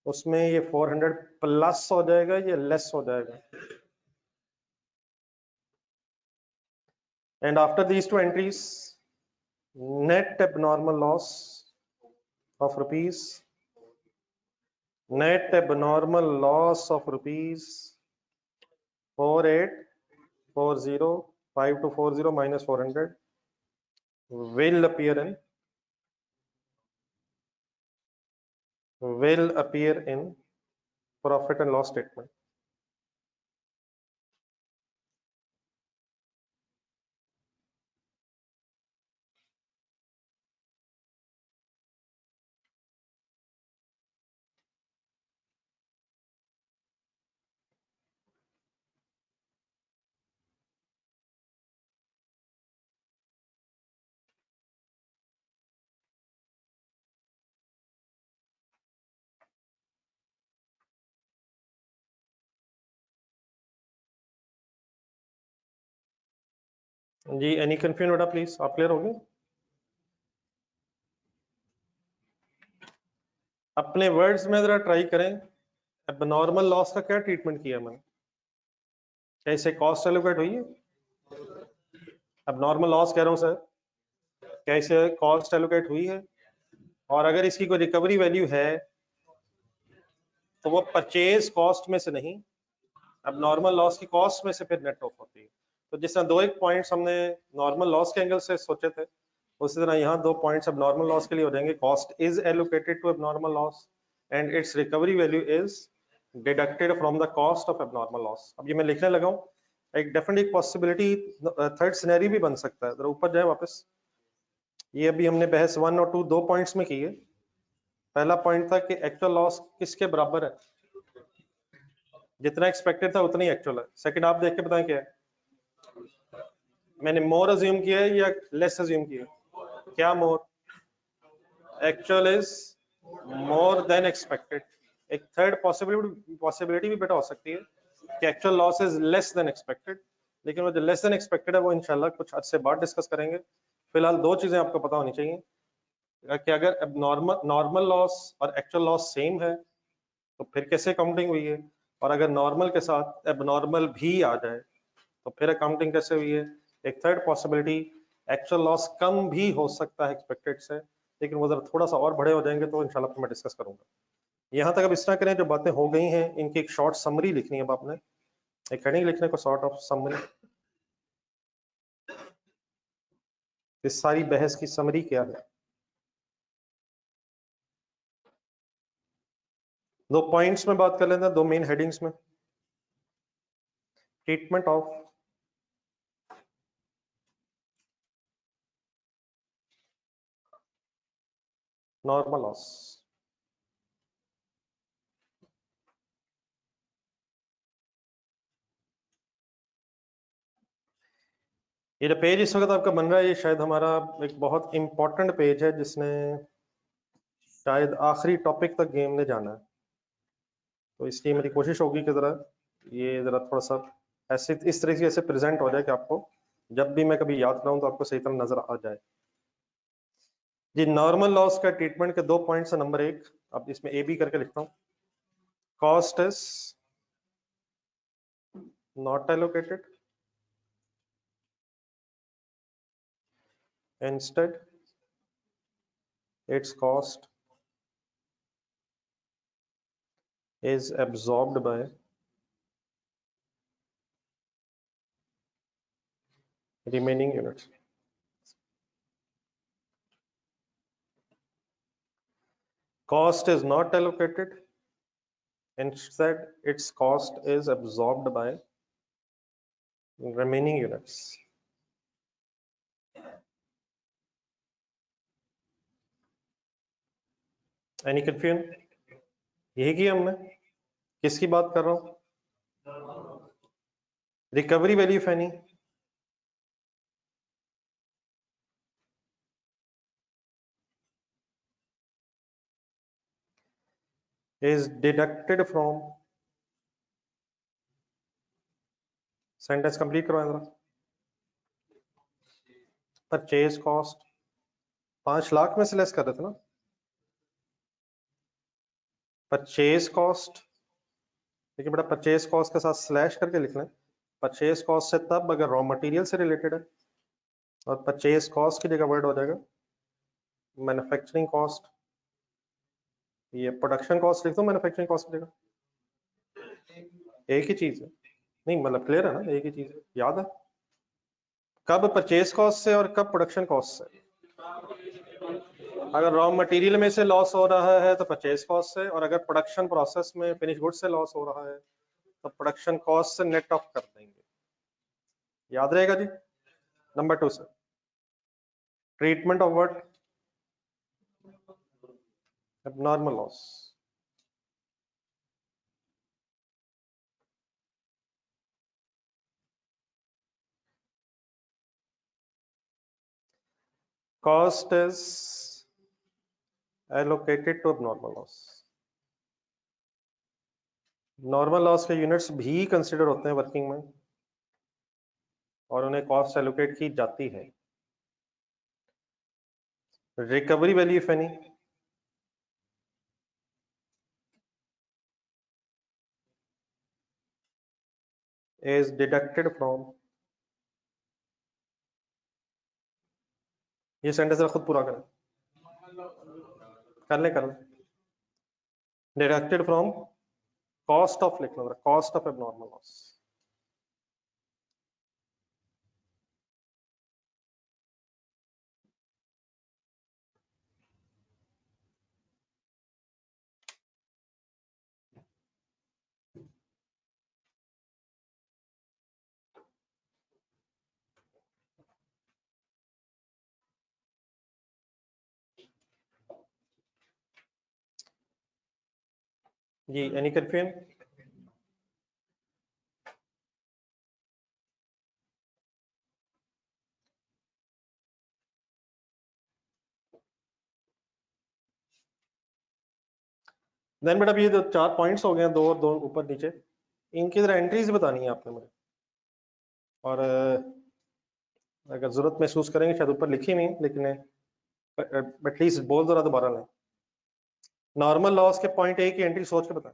उसमें ये 400 प्लस हो जाएगा, ये लेस हो जाएगा। And after these two entries net abnormal loss of rupees, net abnormal loss of rupees 4840 minus 400 will appear in profit and loss statement. जी एनी कंफ्यूजन बेटा प्लीज, आप क्लियर हो गए? अपने वर्ड्स में जरा ट्राई करें, एबनॉर्मल लॉस का क्या ट्रीटमेंट किया मैंने? क्या इसे कॉस्ट एलोकेट हुई है? एबनॉर्मल लॉस कह रहा हूं सर, क्या इसे कॉस्ट एलोकेट हुई है? और अगर इसकी कोई रिकवरी वैल्यू है तो वो परचेज कॉस्ट में से नहीं, एबनॉर्मल लॉस की कॉस्ट में से फिर नेट ऑफ होती है। तो जिस तरह दो एक पॉइंट्स हमने नॉर्मल लॉस के एंगल से सोचे थे, उसी तरह यहाँ दो पॉइंट्स अब नॉर्मल लॉस के लिए हो जाएंगे। Cost is allocated to abnormal loss and its recovery value is deducted from the cost of abnormal loss. अब ये मैं लिखने लगा हूँ, एक डेफिनेट पॉसिबिलिटी थर्ड सिनेरियो भी बन सकता है। जरा ऊपर जाए वापस, ये अभी हमने बहस 1 और 2 दो पॉइंट्स में की है। पहला पॉइंट था कि एक्चुअल लॉस किसके बराबर है, जितना एक्सपेक्टेड था उतना ही एक्चुअल है। सेकंड आप देख के बताएं क्या है, मैंने मोर अज्यूम किया है या लेस अज्यूम किया? क्या more? Actual is more than expected. एक थर्ड पॉसिबिलिटी भी बेटा हो सकती है कि actual loss is less than expected, लेकिन वो जो लेस देन एक्सपेक्टेड है वो इंशाल्लाह कुछ अर्से बाद डिस्कस करेंगे। फिलहाल दो चीजें आपको पता होनी चाहिए कि अगर नॉर्मल लॉस और एक्चुअल लॉस सेम है तो फिर कैसे अकाउंटिंग हुई है, और अगर नॉर्मल के साथ एबनॉर्मल भी आ जाए तो फिर अकाउंटिंग कैसे हुई है। एक थर्ड पॉसिबिलिटी, एक्चुअल लॉस कम भी हो सकता है एक्सपेक्टेड से, लेकिन वो जरा थोड़ा सा और बड़े हो जाएंगे तो इंशाल्लाह मैं डिस्कस करूंगा। यहाँ तक अब इस तरह करें, जो बातें हो गई हैं इनकी एक शॉर्ट समरी लिखनी है। अब आपने एक हेडिंग लिखने को, सॉर्ट ऑफ समरी, इस सारी बहस की समरी क्या है। दो पॉइंट्स में बात कर लेते हैं, दो मेन हेडिंग्स में। Treatment of normal loss. ये जो पेज इस वक्त आपका बन रहा है, ये शायद हमारा एक बहुत इंपॉर्टेंट पेज है जिसने शायद आखिरी टॉपिक तक गेम ने जाना है। तो इसलिए मेरी कोशिश होगी कि ये जरा थोड़ा सा ऐसे इस तरीके से प्रेजेंट हो जाए कि आपको जब भी मैं कभी याद कराऊं तो आपको सही तरह नजर आ जाए। जी नॉर्मल लॉस का ट्रीटमेंट के दो पॉइंट्स है। नंबर एक, अब इसमें ए बी करके लिखता हूं, cost is not allocated, instead its cost is absorbed by remaining units. Cost is not allocated, instead its cost is absorbed by remaining units. Any confusion? यही किया हमने। किसकी बात कर रहा हूं? Recovery value of any is deducted from, sentence complete करवाएं जरा, परचेज कॉस्ट 5 लाख में से लेस कर रहे थे ना। परचेज कॉस्ट, देखिए बेटा परचेज कॉस्ट के साथ स्लैश करके लिख लें। परचेज कॉस्ट से तब अगर रॉ मटेरियल से रिलेटेड है, और परचेज कॉस्ट की जगह वर्ड हो जाएगा मैन्युफैक्चरिंग कॉस्ट। ये प्रोडक्शन कॉस्ट लिख दो मैन्युफैक्चरिंग कॉस्ट की जगह, एक ही चीज है। नहीं मतलब क्लियर है ना, एक ही चीज है, याद है कब परचेज कॉस्ट से और कब प्रोडक्शन कॉस्ट से। अगर रॉ मटेरियल में से लॉस हो रहा है तो परचेज कॉस्ट से, और अगर प्रोडक्शन प्रोसेस में फिनिश गुड से लॉस हो रहा है तो प्रोडक्शन कॉस्ट से नेट ऑफ कर देंगे। याद रहेगा जी। Number 2 sir, treatment of what, abnormal loss. Cost is allocated to abnormal loss। Normal loss के यूनिट्स भी कंसिडर होते हैं वर्किंग में और उन्हें कॉस्ट एलोकेट की जाती है। Recovery value if any is deducted from, ये सेंटेंस जरा खुद पूरा करें, कर ले डिडक्टेड फ्रॉम कॉस्ट ऑफ, लिखना जरा कॉस्ट ऑफ एबनॉर्मल लॉस। जी एनी कंफ्यूजन? देन बेटा ये जो 4 पॉइंट्स हो गए हैं, दो और दो ऊपर नीचे, इनकी जरा एंट्रीज बतानी है आपने मुझे, और अगर जरूरत महसूस करेंगे शायद ऊपर लिखी नहीं लेकिन एटलीस्ट बोल जरा दोबारा लें। नॉर्मल लॉस के पॉइंट ए की एंट्री सोच के बताएं।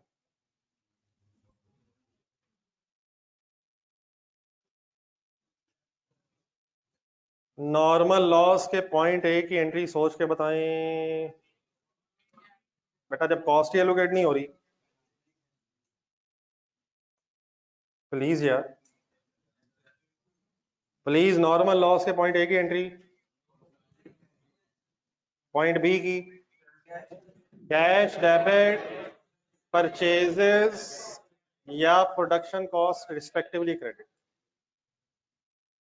नॉर्मल लॉस के पॉइंट ए की एंट्री सोच के बताएं बेटा, जब कॉस्ट ही एलोकेट नहीं हो रही। प्लीज यार प्लीज, नॉर्मल लॉस के पॉइंट ए की एंट्री, पॉइंट बी की कैश डेबिट परचेजेस या प्रोडक्शन कॉस्ट रिस्पेक्टिवली क्रेडिट।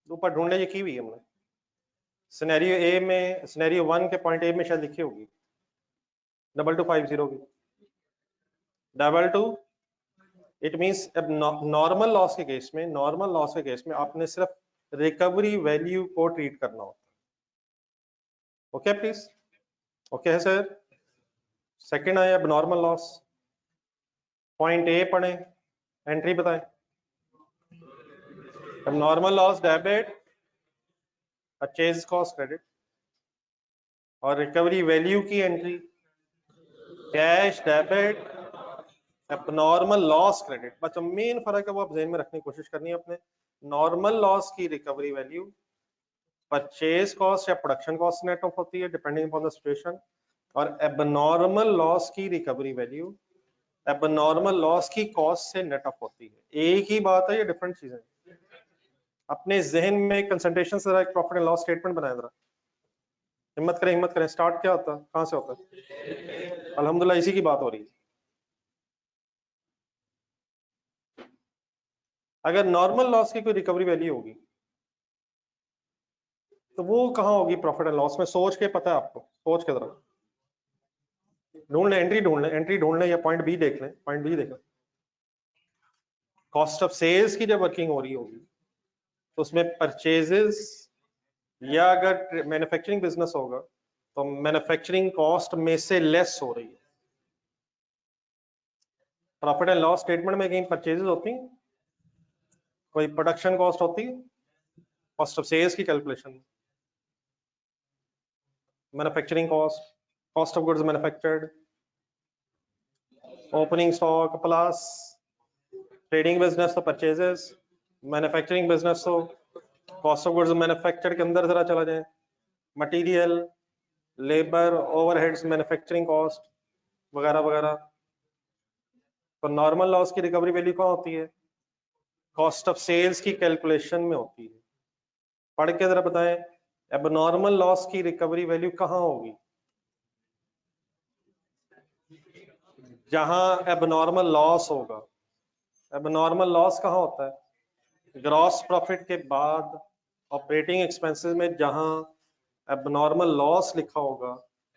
ऊपर ढूंढने ये की हुई हमने सिनेरियो ए में, सिनेरियो 1 के पॉइंट ए में शायद लिखी होगी 2250 की 22। इट मींस अब नॉर्मल लॉस के केस में, नॉर्मल लॉस के केस में आपने सिर्फ रिकवरी वैल्यू को ट्रीट करना होता है। ओके प्लीज, ओके है सर। सेकंड आया अब नॉर्मल लॉस, पॉइंट ए पढ़े, एंट्री बताएं। अब normal loss debit purchase cost credit, और रिकवरी वैल्यू की entry cash debit abnormal loss credit. बस मेन फर्क है वो आप ध्यान में रखने की कोशिश करनी है अपने। नॉर्मल लॉस की रिकवरी वैल्यू परचेज कॉस्ट या प्रोडक्शन कॉस्ट नेट ऑफ होती है डिपेंडिंग अपॉन द सिचुएशन, और एबनॉर्मल लॉस की रिकवरी वैल्यू एबनॉर्मल लॉस की कॉस्ट से नेट ऑफ होती है। एक ही बात है, ये डिफरेंट चीजें। अपने जहन में कंसंट्रेशन से एक प्रॉफिट एंड लॉस स्टेटमेंट बनाए जरा, हिम्मत करें हिम्मत करें। स्टार्ट क्या होता है, कहां से होता है? अल्हम्दुलिल्लाह इसी की बात हो रही है। अगर नॉर्मल लॉस की कोई रिकवरी वैल्यू होगी तो वो कहां होगी प्रॉफिट एंड लॉस में? सोच के पता है आपको, सोच के जरा ढूंढ लें, एंट्री ढूंढ लें, एंट्री ढूंढ लें, या पॉइंट बी देख लें, पॉइंट बी देख लें। कॉस्ट ऑफ सेल्स की जब वर्किंग हो रही होगी तो उसमें परचेजेस, या अगर मैन्युफैक्चरिंग बिजनेस होगा तो मैन्युफैक्चरिंग कॉस्ट में से लेस हो रही है। प्रॉफिट एंड लॉस स्टेटमेंट में कहीं परचेजेस होती हैं, कोई प्रोडक्शन कॉस्ट होती है कॉस्ट ऑफ सेल्स की कैलकुलेशन में? Manufacturing cost, cost of goods manufactured, opening stock plus trading business तो परचेजेस, मैन्युफैक्चरिंग बिजनेस तो कॉस्ट ऑफ गुड्स मैन्युफैक्चर के अंदर जरा चला जाए, material, labour, overheads, manufacturing cost वगैरह वगैरह। तो नॉर्मल लॉस की रिकवरी वैल्यू कहाँ होती है? कॉस्ट ऑफ सेल्स की कैलकुलेशन में होती है। पढ़ के जरा बताएं, एबनॉर्मल लॉस की रिकवरी वैल्यू कहाँ होगी? जहां एबनॉर्मल लॉस होगा। एबनॉर्मल लॉस कहाँ होता है? ग्रॉस प्रॉफिट के बाद ऑपरेटिंग एक्सपेंसेस में जहां एबनॉर्मल लॉस लिखा होगा,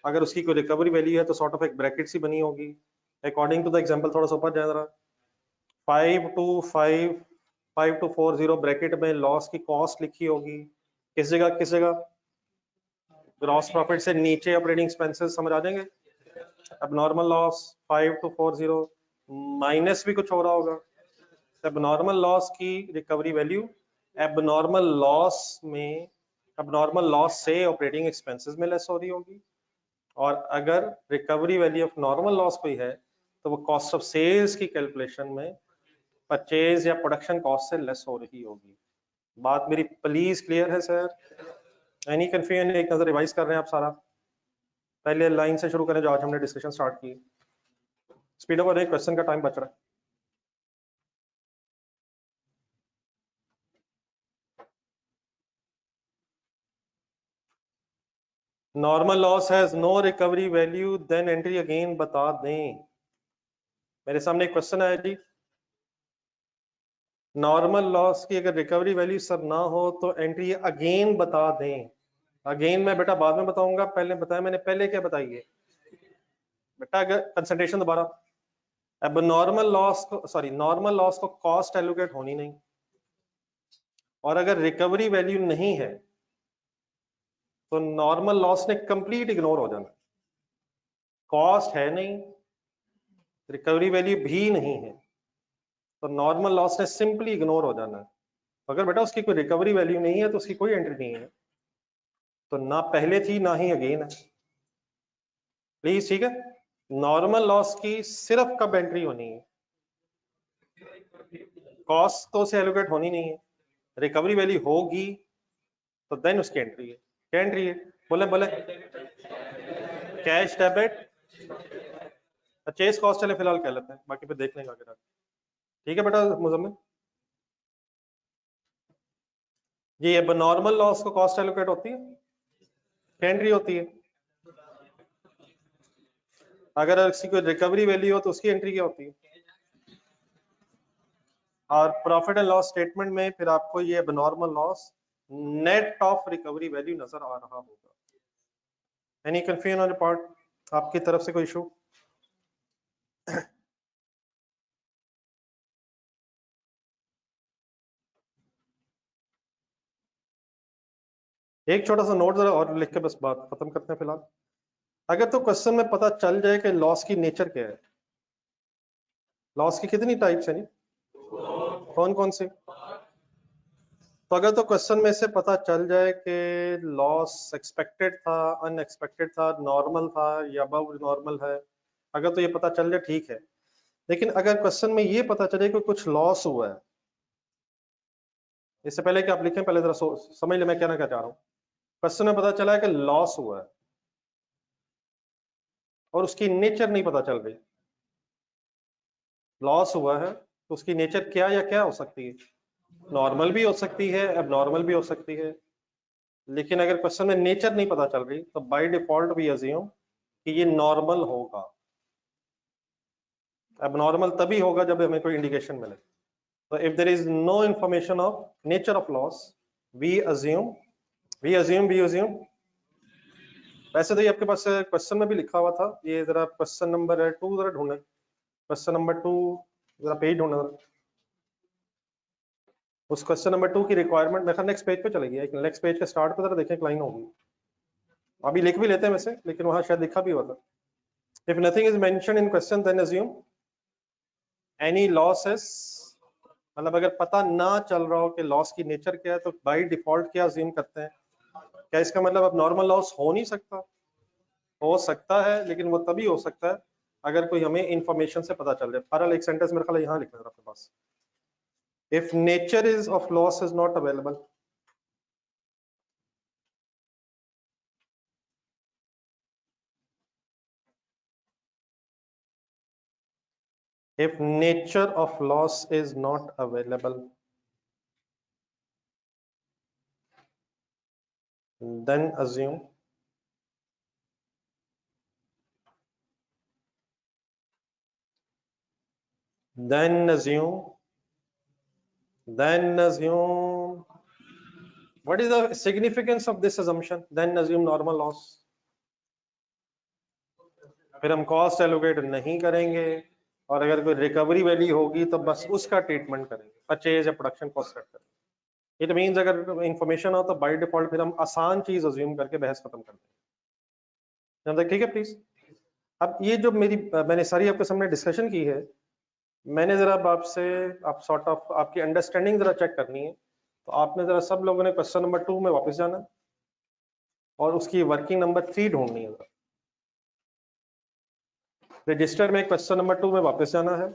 अगर उसकी कोई रिकवरी वैल्यू है तो सॉर्ट ऑफ एक ब्रैकेट सी बनी होगी। अकॉर्डिंग टू द एग्जांपल थोड़ा सा ऊपर जाए जरा, 5240 ब्रैकेट में लॉस की कॉस्ट लिखी होगी। किस जगह? ग्रॉस प्रॉफिट से नीचे ऑपरेटिंग एक्सपेंसेस, समझ आ जाएंगे। एबनॉर्मल लॉस 5240 माइनस भी कुछ हो रहा होगा। एबनॉर्मल लॉस की रिकवरी वैल्यू एबनॉर्मल लॉस में, एबनॉर्मल लॉस से ऑपरेटिंग एक्सपेंसेस में लेस हो रही होगी। और अगर recovery value of normal loss कोई है तो वो कॉस्ट ऑफ सेल्स की कैलकुलेशन में परचेज या प्रोडक्शन कॉस्ट से लेस हो रही होगी। बात मेरी प्लीज क्लियर है सर? Any confusion? एक नजर रिवाइज कर रहे हैं आप सारा, पहले लाइन से शुरू करें जो आज हमने डिस्कशन स्टार्ट की। स्पीड अप, एक क्वेश्चन का टाइम बच रहा है। Normal loss has no recovery value then entry again, बता दें। मेरे सामने एक क्वेश्चन आया जी, नॉर्मल लॉस की अगर रिकवरी वैल्यू सर ना हो तो एंट्री अगेन बता दें। अगेन मैं बेटा बाद में बताऊंगा, पहले बताया मैंने, पहले क्या बताइए बेटा? अगर कंसंट्रेशन दोबारा, अब नॉर्मल लॉस को, सॉरी, नॉर्मल लॉस को कॉस्ट एलोकेट होनी नहीं, और अगर रिकवरी वैल्यू नहीं है तो नॉर्मल लॉस ने कंप्लीट इग्नोर हो जाना। कॉस्ट है नहीं, रिकवरी वैल्यू भी नहीं है, तो नॉर्मल लॉस ने सिंपली इग्नोर हो जाना है। अगर बेटा उसकी कोई रिकवरी वैल्यू नहीं है तो उसकी कोई एंट्री नहीं है, तो ना पहले थी ना ही अगेन है। प्लीज, ठीक है? नॉर्मल लॉस की सिर्फ कब एंट्री होनी है? कॉस्ट तो से एलोकेट होनी नहीं है, रिकवरी वैल्यू होगी तो देन उसकी एंट्री है। क्या एंट्री है? बोले बोले, कैश डेबिट, परचेज कॉस्ट चले फिलहाल कह लेते हैं, बाकी पे देख लेंगे आगे। ठीक है बेटा मुजम्मिल जी, अब नॉर्मल लॉस को कॉस्ट एलोकेट होती है, क्या एंट्री होती है? अगर किसी को रिकवरी वैल्यू हो तो उसकी एंट्री क्या होती है? और प्रॉफिट एंड लॉस स्टेटमेंट में फिर आपको ये abnormal loss net of recovery value नजर आ रहा होगा। Any confusion on the part, आपकी तरफ से कोई इशू? एक छोटा सा नोट जरा और लिख के बस बात खत्म करते हैं फिलहाल। अगर तो क्वेश्चन में पता चल जाए कि लॉस की नेचर क्या है, लॉस की कितनी टाइप्स है नहीं, कौन कौन से, तो अगर तो क्वेश्चन में से पता चल जाए कि लॉस एक्सपेक्टेड था, अनएक्सपेक्टेड था, नॉर्मल था या अबव नॉर्मल है, अगर तो ये पता चल जाए ठीक है। लेकिन अगर क्वेश्चन में ये पता चले कि कुछ लॉस हुआ है, इससे पहले कि आप लिखें पहले जरा समझ ले मैं क्या चाह रहा हूँ। क्वेश्चन में पता चला है कि लॉस हुआ है और उसकी नेचर नहीं पता चल रही। लॉस हुआ है तो उसकी नेचर क्या या क्या हो सकती है? नॉर्मल भी हो सकती है, एबनॉर्मल भी हो सकती है। लेकिन अगर क्वेश्चन में नेचर नहीं पता चल रही तो बाय डिफॉल्ट भी अज्यूम कि ये नॉर्मल होगा। एबनॉर्मल तभी होगा जब हमें कोई इंडिकेशन मिले। तो if there is no information of nature of loss, we assume, वैसे तो ये आपके पास क्वेश्चन में भी लिखा हुआ था, ये जरा क्वेश्चन नंबर 2 जरा ढूंढे, क्वेश्चन नंबर 2 जरा पेज ढूंढना। उस क्वेश्चन नंबर 2 की रिक्वायरमेंट मेरे ख्याल नेक्स्ट पेज पे चलेगी, नेक्स्ट पेज के स्टार्ट पे जरा देखें, एक लाइन होगी, अभी लिख भी लेते हैं वैसे, लेकिन वहां शायद लिखा भी हुआ था। If nothing is mentioned in question then assume any losses, मतलब अगर पता ना चल रहा हो कि लॉस की नेचर क्या है तो बाय डिफॉल्ट क्या अज्यूम करते हैं? क्या इसका मतलब अब नॉर्मल लॉस हो नहीं सकता? हो सकता है, लेकिन वो तभी हो सकता है अगर कोई हमें इंफॉर्मेशन से पता चल जाए। फॉर एक सेंटेंस मेरे ख्याल यहाँ लिखना है आपके पास, if nature is of loss is not available, if nature of loss is not available, then assume what is the significance of this assumption? Then assume normal loss. फिर हम कॉस्ट एलोकेट नहीं करेंगे और अगर कोई रिकवरी वैल्यू होगी तो बस उसका ट्रीटमेंट करेंगे, परचेज या प्रोडक्शन कॉस्ट सेट करेंगे। इट मींस अगर इंफॉर्मेशन हो तो बाय डिफॉल्ट फिर हम आसान चीज अज्यूम करके बहस खत्म कर देंगे। ठीक है प्लीज। अब ये जो मैंने सारी आपके सामने डिस्कशन की है, मैंने जरा आपसे आप सॉर्ट ऑफ आपकी अंडरस्टैंडिंग जरा चेक करनी है, तो आपने जरा सब लोगों ने क्वेश्चन नंबर 2 में वापस जाना और उसकी वर्किंग नंबर 3 ढूंढनी है। रजिस्टर में क्वेश्चन नंबर 2 में वापस जाना है,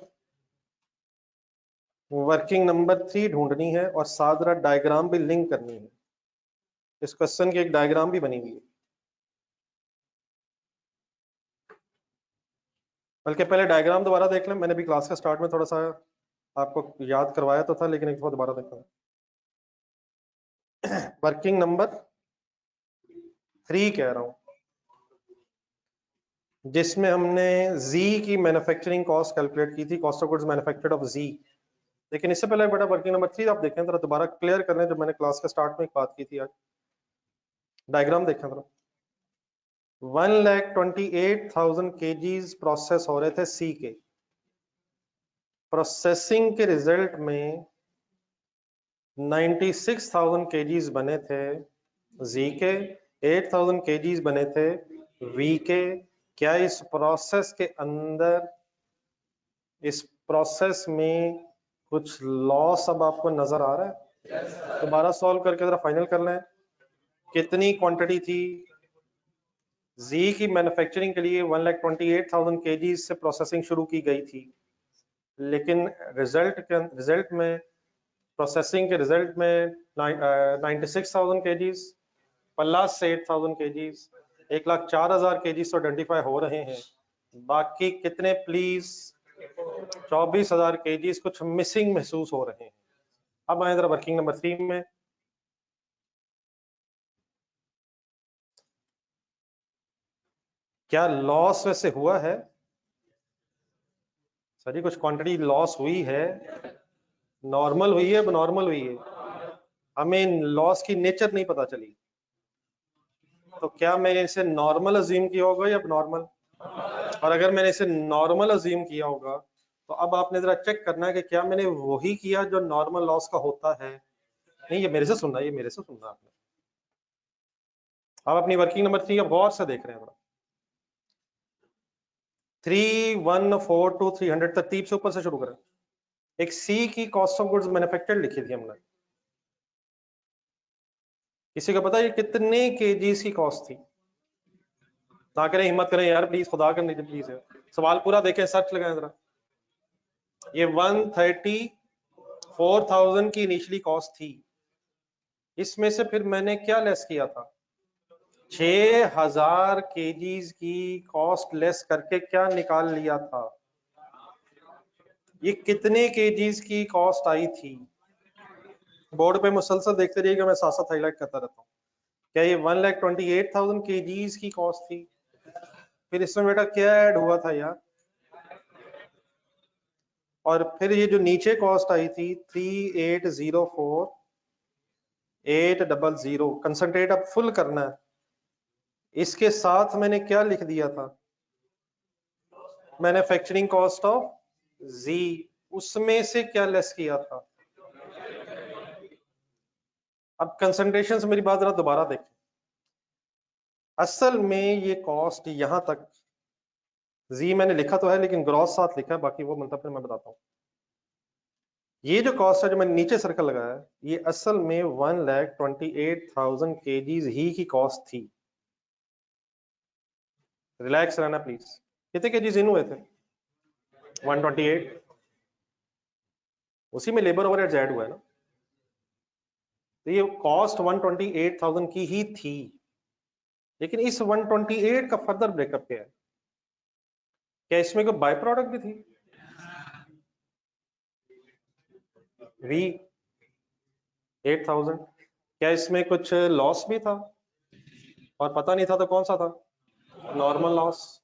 वर्किंग नंबर 3 ढूंढनी है और साथ जरा डायग्राम भी लिंक करनी है। इस क्वेश्चन की एक डायग्राम भी बनी हुई है, बल्कि पहले डायग्राम दोबारा देख लें। मैंने भी क्लास के स्टार्ट में थोड़ा सा आपको याद करवाया तो था, लेकिन एक बार दोबारा देखा। वर्किंग नंबर 3 कह रहा हूं, जिसमें हमने Z की मैन्युफैक्चरिंग कॉस्ट कैलकुलेट की थी, cost of goods manufactured of Z। लेकिन इससे पहले बेटा वर्किंग नंबर 3 आप देखें जरा, दोबारा क्लियर करने, जब मैंने क्लास के स्टार्ट में एक बात की थी, आज डायग्राम देखें जरा। 1,28,000 केजीज प्रोसेस हो रहे थे C के, प्रोसेसिंग के रिजल्ट में 96,000 केजीज बने थे Z के, 8,000 केजीज बने थे V के। क्या इस प्रोसेस के अंदर, इस प्रोसेस में कुछ लॉस अब आपको नजर आ रहा है? दोबारा सॉल्व करके जरा फाइनल कर लें। कितनी क्वांटिटी थी Z की मैन्युफैक्चरिंग के लिए? 1,28,000 केजी से प्रोसेसिंग शुरू की गई थी, लेकिन रिजल्ट में, प्रोसेसिंग के रिजल्ट में 96,000 केजीज प्लस 8,000 केजीज, 1,04,000 केजीज तो आइडेंटिफाई हो रहे हैं। बाकी कितने प्लीज? 24,000 केजीज कुछ मिसिंग महसूस हो रहे हैं। अब आए जरा वर्किंग नंबर 3 में। क्या लॉस वैसे हुआ है? सर कुछ क्वांटिटी लॉस हुई है, नॉर्मल हुई है, नॉर्मल हुई है। हमें लॉस की नेचर नहीं पता चली, तो क्या मैंने इसे नॉर्मल अज्यूम किया होगा या नॉर्मल? और अगर मैंने इसे नॉर्मल अज्यूम किया होगा तो अब आपने जरा चेक करना है कि क्या मैंने वही किया जो नॉर्मल लॉस का होता है। नहीं, ये मेरे से सुनना, ये मेरे से सुनना आपने। अब अपनी वर्किंग नंबर 3 अब गौर से देख रहे हैं थोड़ा। 314 to 300 तरतीब से ऊपर से शुरू करें। एक सी की कॉस्ट ऑफ गुड्स मैन्युफैक्चर्ड लिखी थी हमने। किसी को पता है कितने केजीज की कॉस्ट थी? ना करें, हिम्मत करें यार प्लीज, खुदा कर लीजिए प्लीज। सवाल पूरा देखें, सर्च लगाएं जरा। ये 134,000 की इनिशियली कॉस्ट थी, इसमें से फिर मैंने क्या लेस किया था? 6,000 केजीज की कॉस्ट लेस करके क्या निकाल लिया था? ये कितने केजीज की कॉस्ट आई थी? बोर्ड पे मुसलसल देखते रहिएगा, मैं साथ साथ हाईलाइट करता रहता हूँ। क्या ये 1,28,000 केजीज की कॉस्ट थी? फिर इसमें बेटा क्या ऐड हुआ था यार? और फिर ये जो नीचे कॉस्ट आई थी 3,804,800, कंसंट्रेट अब फुल करना है। इसके साथ मैंने क्या लिख दिया था? मैन्युफैक्चरिंग कॉस्ट ऑफ Z, उसमें से क्या लेस किया था? अब कंसंट्रेशन से मेरी बात जरा दोबारा देखें। असल में ये कॉस्ट यहां तक Z मैंने लिखा तो है, लेकिन ग्रॉस साथ लिखा है, बाकी वो मतलब मैं बताता हूँ। ये जो कॉस्ट है जो मैंने नीचे सर्कल लगाया है, ये असल में 1,28,000 केजीज ही की कॉस्ट थी। रिलैक्स रहना प्लीज। कितने केजीज इन हुए थे? 128। उसी में लेबर ओवरहेड्स ऐड हुआ है ना, तो ये कॉस्ट 128,000 की ही थी। लेकिन इस 128 का फर्दर ब्रेकअप क्या है? क्या इसमें कोई बाय प्रोडक्ट भी थी? वी 8000। क्या इसमें कुछ लॉस भी था और पता नहीं था तो कौन सा था? Normal loss.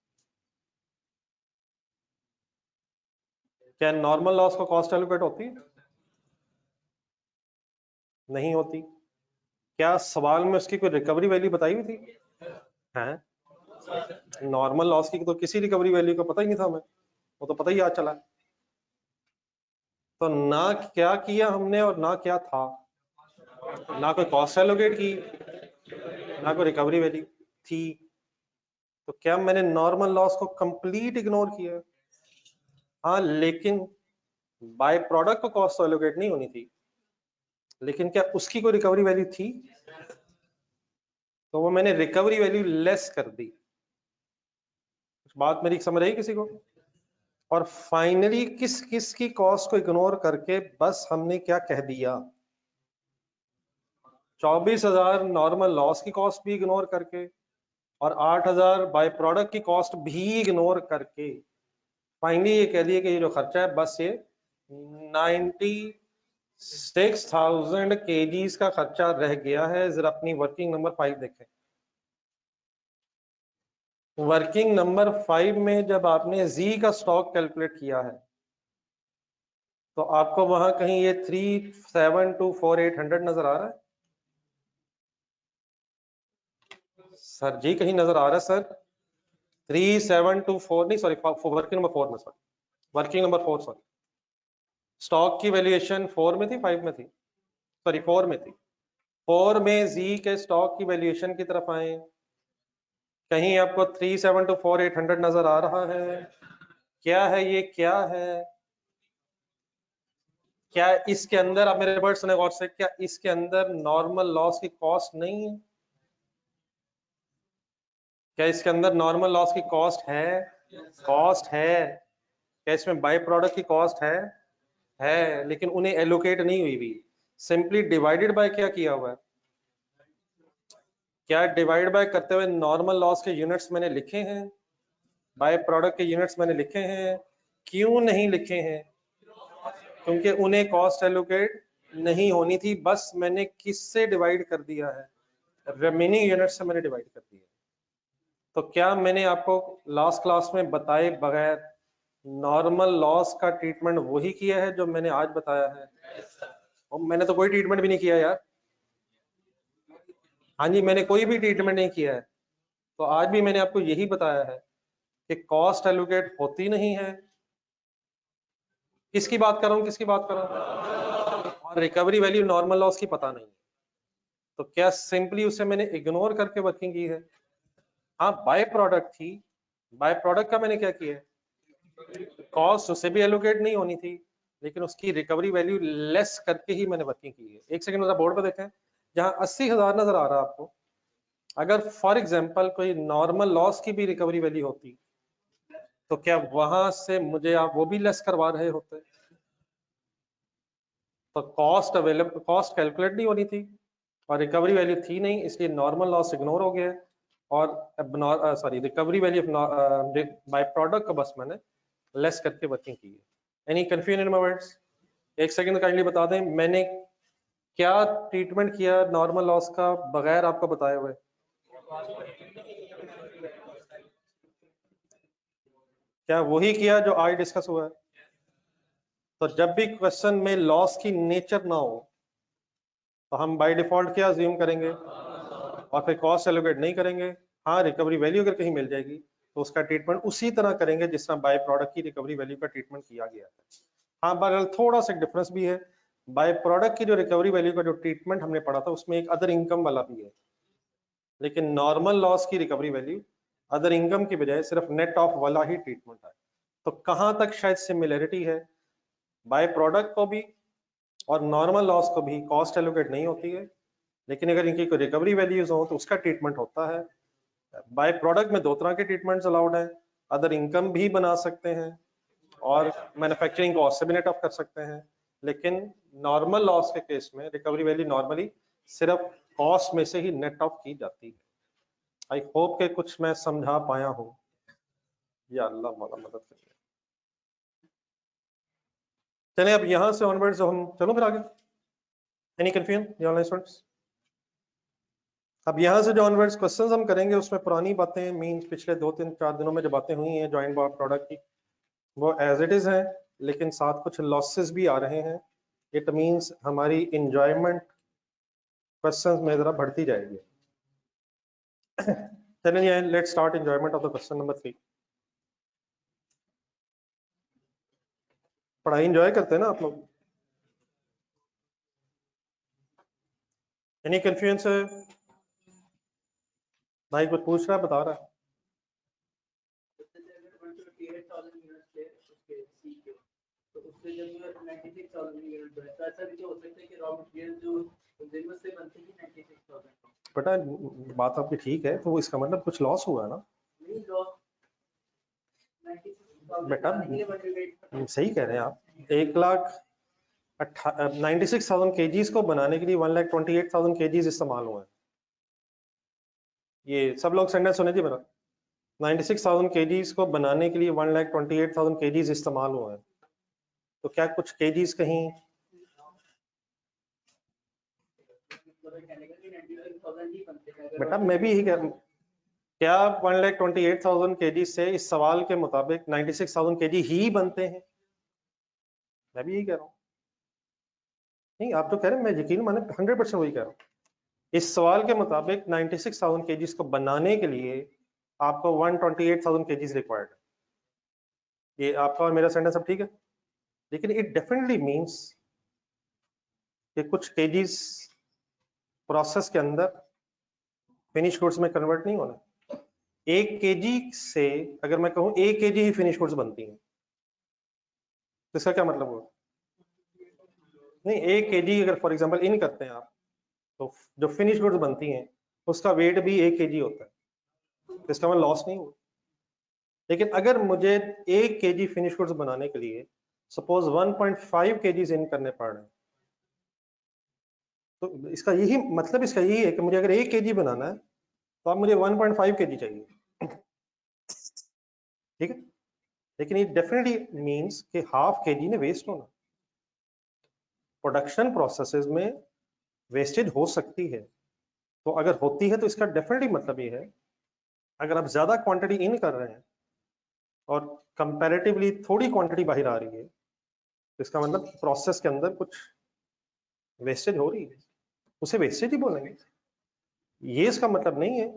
क्या नॉर्मल लॉस को कॉस्ट एलोकेट होती है? नहीं होती। क्या सवाल में उसकी कोई रिकवरी वैल्यू बताई हुई थी? है नॉर्मल लॉस की तो किसी रिकवरी वैल्यू का पता ही नहीं था हमें, वो तो पता ही आज चला। तो ना क्या किया हमने और ना क्या था, ना कोई कॉस्ट एलोकेट की ना कोई रिकवरी वैल्यू थी। तो क्या मैंने नॉर्मल लॉस को कंप्लीट इग्नोर किया? हाँ, लेकिन बाय प्रोडक्ट को कॉस्ट एलोकेट नहीं होनी थी, लेकिन क्या उसकी कोई रिकवरी वैल्यू थी? तो वो मैंने रिकवरी वैल्यू लेस कर दी। बात मेरी समझ रही किसी को? और फाइनली किस किस की कॉस्ट को इग्नोर करके बस हमने क्या कह दिया, 24,000 नॉर्मल लॉस की कॉस्ट भी इग्नोर करके और 8,000 बाय प्रोडक्ट की कॉस्ट भी इग्नोर करके फाइनली ये कह दिया कि ये जो खर्चा है बस ये 96,000 kgs का खर्चा रह गया है। जरा अपनी वर्किंग नंबर 5 देखें। वर्किंग नंबर 5 में जब आपने जी का स्टॉक कैलकुलेट किया है तो आपको वहां कहीं ये 3724800 नजर आ रहा है? सर जी कहीं नजर आ रहा है सर? 3724 नहीं, सॉरी, वर्किंग नंबर 4 में, sorry, working number 4, sorry. Stock की वैल्यूएशन 4 में थी, 5 में थी? सॉरी, 4 में थी। 4 में जी के स्टॉक की वैल्यूएशन की तरफ आए, कहीं आपको 3724800 नजर आ रहा है? क्या है ये, क्या है? क्या इसके अंदर, आप मेरे वर्ड सुने गौर से, क्या इसके अंदर नॉर्मल लॉस की कॉस्ट नहीं है? क्या इसके अंदर नॉर्मल लॉस की कॉस्ट है? कॉस्ट है। क्या इसमें बाय प्रोडक्ट की कॉस्ट है, लेकिन उन्हें एलोकेट नहीं हुई भी, सिंपली डिवाइडेड बाय क्या किया हुआ है? क्या डिवाइड बाय करते हुए नॉर्मल लॉस के यूनिट्स मैंने लिखे हैं, बाय प्रोडक्ट के यूनिट्स मैंने लिखे हैं? क्यों नहीं लिखे हैं? क्योंकि उन्हें कॉस्ट एलोकेट नहीं होनी थी, बस मैंने किससे डिवाइड कर दिया है? रिमेनिंग यूनिट से मैंने डिवाइड कर दिया। तो क्या मैंने आपको लास्ट क्लास में बताए बगैर नॉर्मल लॉस का ट्रीटमेंट वही किया है जो मैंने आज बताया है? और मैंने तो कोई ट्रीटमेंट भी नहीं किया यार। हाँ जी, मैंने कोई भी ट्रीटमेंट नहीं किया है। तो आज भी मैंने आपको यही बताया है कि कॉस्ट एलोकेट होती नहीं है। किसकी बात कर रहा हूँ, किसकी बात कर रहा हूँ? और रिकवरी वैल्यू नॉर्मल लॉस की पता नहीं। तो क्या सिंपली उसे मैंने इग्नोर करके वर्किंग की है? हाँ, बाय प्रोडक्ट थी, बाय प्रोडक्ट का मैंने क्या किया है? कॉस्ट उसे भी एलोकेट नहीं होनी थी, लेकिन उसकी रिकवरी वैल्यू लेस करके ही मैंने वर्किंग की है। एक सेकंड जरा बोर्ड पे देखें, जहां 80,000 नजर आ रहा है आपको, अगर फॉर एग्जांपल कोई नॉर्मल लॉस की भी रिकवरी वैल्यू होती तो क्या वहां से मुझे आप वो भी लेस करवा रहे होते? तो कॉस्ट अवेलेबल, कॉस्ट कैलकुलेट नहीं होनी थी और रिकवरी वैल्यू थी नहीं, इसलिए नॉर्मल लॉस इग्नोर हो गया और sorry, recovery value by product का बस मैंने लेस करके वर्किंग की है। Any confusion in my words? एक सेकंड काइंडली बता दें मैंने क्या ट्रीटमेंट किया नॉर्मल लॉस का बगैर आपको बताए हुए? क्या वही किया जो आज डिस्कस हुआ है? तो जब भी क्वेश्चन में लॉस की नेचर ना हो तो हम बाय डिफॉल्ट क्या अज्यूम करेंगे और फिर कॉस्ट एलोकेट नहीं करेंगे। हाँ, रिकवरी वैल्यू अगर कहीं मिल जाएगी तो उसका ट्रीटमेंट उसी तरह करेंगे जिस तरह बाय प्रोडक्ट की रिकवरी वैल्यू का ट्रीटमेंट किया गया है। हाँ, बहरहाल थोड़ा सा डिफरेंस भी है। बाय प्रोडक्ट की जो रिकवरी वैल्यू का जो ट्रीटमेंट हमने पढ़ा था उसमें एक अदर इनकम वाला भी है, लेकिन नॉर्मल लॉस की रिकवरी वैल्यू अदर इनकम की बजाय सिर्फ नेट ऑफ वाला ही ट्रीटमेंट है। तो कहां तक शायद सिमिलरिटी है, बाय प्रोडक्ट को भी और नॉर्मल लॉस को भी कॉस्ट एलोकेट नहीं होती है, लेकिन अगर इनकी कोई रिकवरी वैल्यूज हो तो उसका ट्रीटमेंट होता है। बाय प्रोडक्ट में दो तरह के ट्रीटमेंट्स अलाउड है, अदर इनकम भी बना सकते हैं और मैन्युफैक्चरिंग कॉस्ट से भी नेट ऑफ कर सकते हैं, लेकिन नॉर्मल लॉस के केस में रिकवरी वैल्यू नॉर्मली सिर्फ कॉस्ट में से ही नेट ऑफ की जाती है। आई होप के कुछ मैं समझा पाया हूँ, या अल्लाह मौला मदद करिए। चलें अब यहाँ से ऑनवर्ड्स हम चलो फिर आगे। Any confusion online students? अब यहाँ से जो ऑनवर्ड्स क्वेश्चंस हम करेंगे उसमें पुरानी बातें मीन्स पिछले 2-3-4 दिनों में जो बातें हुई हैं जॉइंट प्रोडक्ट की वो एज इट इज है, लेकिन साथ कुछ लॉसेस भी आ रहे हैं। इट मीन्स हमारी इंजॉयमेंट क्वेश्चंस में जरा बढ़ती जाएगी। चलिए let's start enjoyment of the question number 3। पढ़ाई इंजॉय करते हैं ना आप लोग? Any confusion? भाई कुछ पूछ रहा है, बता रहा है? बेटा बात आपकी ठीक है, तो इसका मतलब कुछ लॉस हुआ है ना बेटा? सही कह रहे हैं आप। 1,96,000 केजीज को बनाने के लिए 1,28,000 केजीज इस्तेमाल हुए हैं। ये सब लोग सेंटेंस सुने जी मेरा। 96,000 केजीज को बनाने के लिए 1,28,000 केजीज इस्तेमाल हुए हैं। तो क्या कुछ केजीज कहीं बेटा मैं भी यही कह रहा हूँ, क्या 1,28,000 केजी से इस सवाल के मुताबिक 96,000 केजी ही बनते हैं? मैं भी यही कह रहा हूँ। नहीं आप तो कह रहे हैं, मैं यकीन माने 100% वही कह रहा हूँ। इस सवाल के मुताबिक 96,000 केजीज को बनाने के लिए आपको 128,000 केजीज रिक्वायर्ड है। ये आपका और मेरा सेंटेंस सब ठीक है, लेकिन इट डेफिनेटली मींस कि कुछ केजीज प्रोसेस के अंदर फिनिश गुड्स में कन्वर्ट नहीं होना। 1 केजी से अगर मैं कहूँ 1 केजी ही फिनिश गुड्स बनती हैं, तो इसका क्या मतलब हुआ? नहीं 1 केजी अगर फॉर एग्जांपल इन करते हैं आप, तो जो फिनिश गुड्स बनती हैं उसका वेट भी 1 केजी होता है, तो इसका मतलब लॉस नहीं हुआ। लेकिन अगर मुझे 1 केजी फिनिश गुड्स बनाने के लिए सपोज 1.5 केजीज इन करने पड़ रहे हैं, तो इसका यही मतलब इसका यही है कि मुझे अगर 1 केजी बनाना है तो अब मुझे 1.5 केजी चाहिए, ठीक है? लेकिन ये डेफिनेटली मींस कि हाफ केजी ने वेस्ट होना। प्रोडक्शन प्रोसेसेस में वेस्टेज हो सकती है, तो अगर होती है तो इसका डेफिनेटली मतलब ये है अगर आप ज्यादा क्वांटिटी इन कर रहे हैं और कंपैरेटिवली थोड़ी क्वांटिटी बाहर आ रही है, तो इसका मतलब प्रोसेस के अंदर कुछ वेस्टेज हो रही है, उसे वेस्टेज ही बोलेंगे। ये इसका मतलब नहीं है।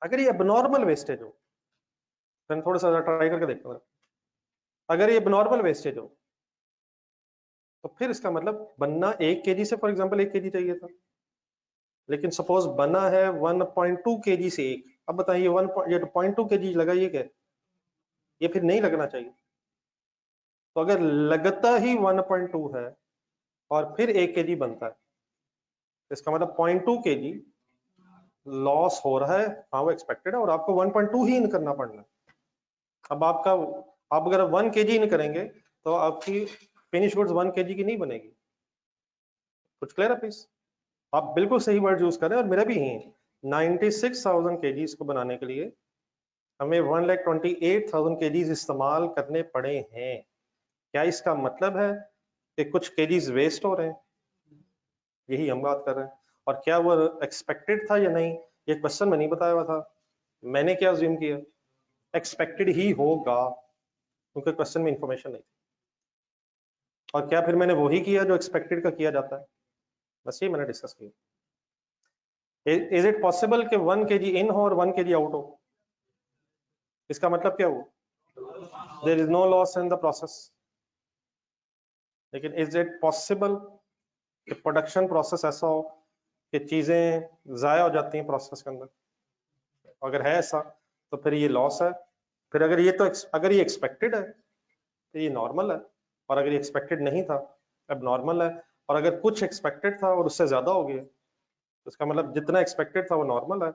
अगर ये एबनॉर्मल वेस्टेज हो, मैं थोड़ा सा ट्राई करके देखता हूँ, अगर ये एबनॉर्मल वेस्टेज हो तो फिर इसका मतलब बनना 1 केजी से फॉर एग्जांपल 1 केजी चाहिए था, लेकिन सपोज बना है 1.2 केजी से 1। अब बताइए 0.2 केजी लगा, ये क्या? ये फिर नहीं लगना चाहिए। तो अगर लगता ही 1.2 है और फिर 1 केजी बनता है, तो इसका मतलब 0.2 केजी लॉस हो रहा है। हाँ वो एक्सपेक्टेड है, और आपको 1.2 ही इन करना पड़ना है। अब आप अगर 1 केजी इन करेंगे तो आपकी फिनिश गुड्स 1 केजी की नहीं बनेगी। कुछ क्लियर है प्लीज? आप बिल्कुल सही वर्ड यूज कर रहे हैं और मेरा भी यही है। 96,000 केजीज को बनाने के लिए हमें 1,28,000 केजीज इस्तेमाल करने पड़े हैं। क्या इसका मतलब है कि कुछ केजीज वेस्ट हो रहे हैं? यही हम बात कर रहे हैं। और क्या वो एक्सपेक्टेड था या नहीं, ये क्वेश्चन में नहीं बताया हुआ था। मैंने क्या अज्यूम किया? एक्सपेक्टेड ही होगा, क्योंकि क्वेश्चन में इंफॉर्मेशन नहीं थी। और क्या फिर मैंने वही किया जो एक्सपेक्टेड का किया जाता है? बस ये मैंने डिस्कस किया। इज इट पॉसिबल कि 1 केजी इन हो और 1 केजी आउट हो? इसका मतलब क्या हुआ? There is no loss in the process. लेकिन इज इट पॉसिबल कि प्रोडक्शन प्रोसेस ऐसा हो कि चीजें जाया हो जाती हैं प्रोसेस के अंदर? अगर है ऐसा तो फिर ये लॉस है। फिर अगर ये एक्सपेक्टेड है तो ये नॉर्मल है, और अगर ये एक्सपेक्टेड नहीं था अब नॉर्मल है। और अगर कुछ एक्सपेक्टेड था और उससे ज्यादा हो गया तो इसका मतलब जितना एक्सपेक्टेड था वो नॉर्मल है,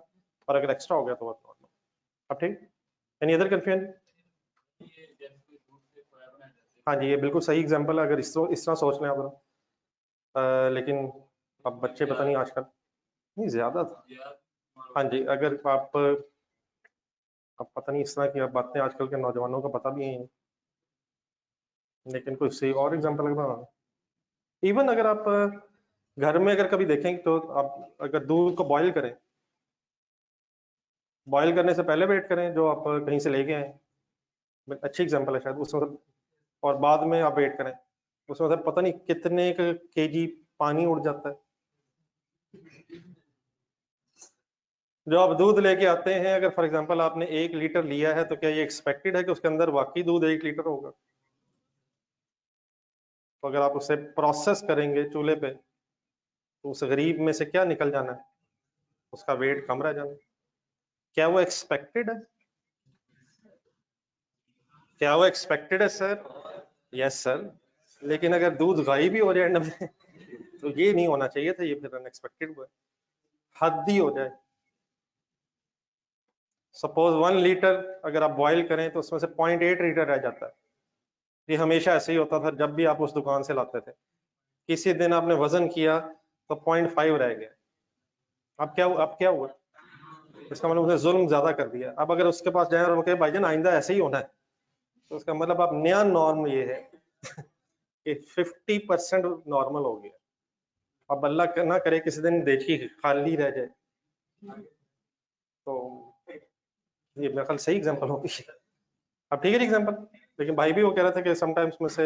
और अगर एक्स्ट्रा हो गया तो वो नॉर्मल। अब ठीक? Any other confusion? हाँ जी ये बिल्कुल सही एग्जांपल है अगर इस तरह सोच लें आप लोग। लेकिन अब बच्चे पता नहीं आजकल नहीं ज्यादा था। हाँ जी अगर आप अब पता नहीं इस तरह की बातें आजकल के नौजवानों को पता भी नहीं है। लेकिन कोई सही और एग्जांपल लगा, इवन अगर आप घर में अगर कभी देखें तो आप अगर दूध को बॉईल करें, बॉईल करने से पहले वेट करें जो आप कहीं से लेके आए, अच्छी एग्जांपल है शायद उसमें, और बाद में आप वेट करें, उसमें मतलब पता नहीं कितने केजी पानी उड़ जाता है। जो आप दूध लेके आते हैं, अगर फॉर एग्जांपल आपने 1 लीटर लिया है, तो क्या ये एक्सपेक्टेड है कि उसके अंदर वाकई दूध 1 लीटर होगा? तो अगर आप उसे प्रोसेस करेंगे चूल्हे पे, तो उस गरीब में से क्या निकल जाना है? उसका वेट कम रह जाना है। क्या वो एक्सपेक्टेड है? क्या वो एक्सपेक्टेड है सर? Yes sir. लेकिन अगर दूध गायब ही हो जाए एंड में, तो ये नहीं होना चाहिए था, ये फिर अनएक्सपेक्टेड हुआ, हद ही हो जाए। सपोज 1 लीटर अगर आप बॉईल करें तो उसमें से 0.8 लीटर रह जाता है। ये हमेशा ऐसे ही होता था जब भी आप उस दुकान से लाते थे। किसी दिन आपने वजन किया तो 0.5 रह गया। अब क्या हुआ? इसका मतलब उसने जुल्म ज्यादा कर दिया। अब अगर उसके पास जाए और हम कहे भाईजान आइंदा ऐसे ही होना है, तो उसका मतलब आप नया नॉर्म ये है कि 50% नॉर्मल हो गया। अब अल्लाह ना करे किसी दिन देखिए खाली रह जाए, तो ये मेरे ख्याल सही एग्जांपल होगी। अब ठीक है एग्जांपल, लेकिन भाई भी वो कह रहा था कि समटाइम्स में से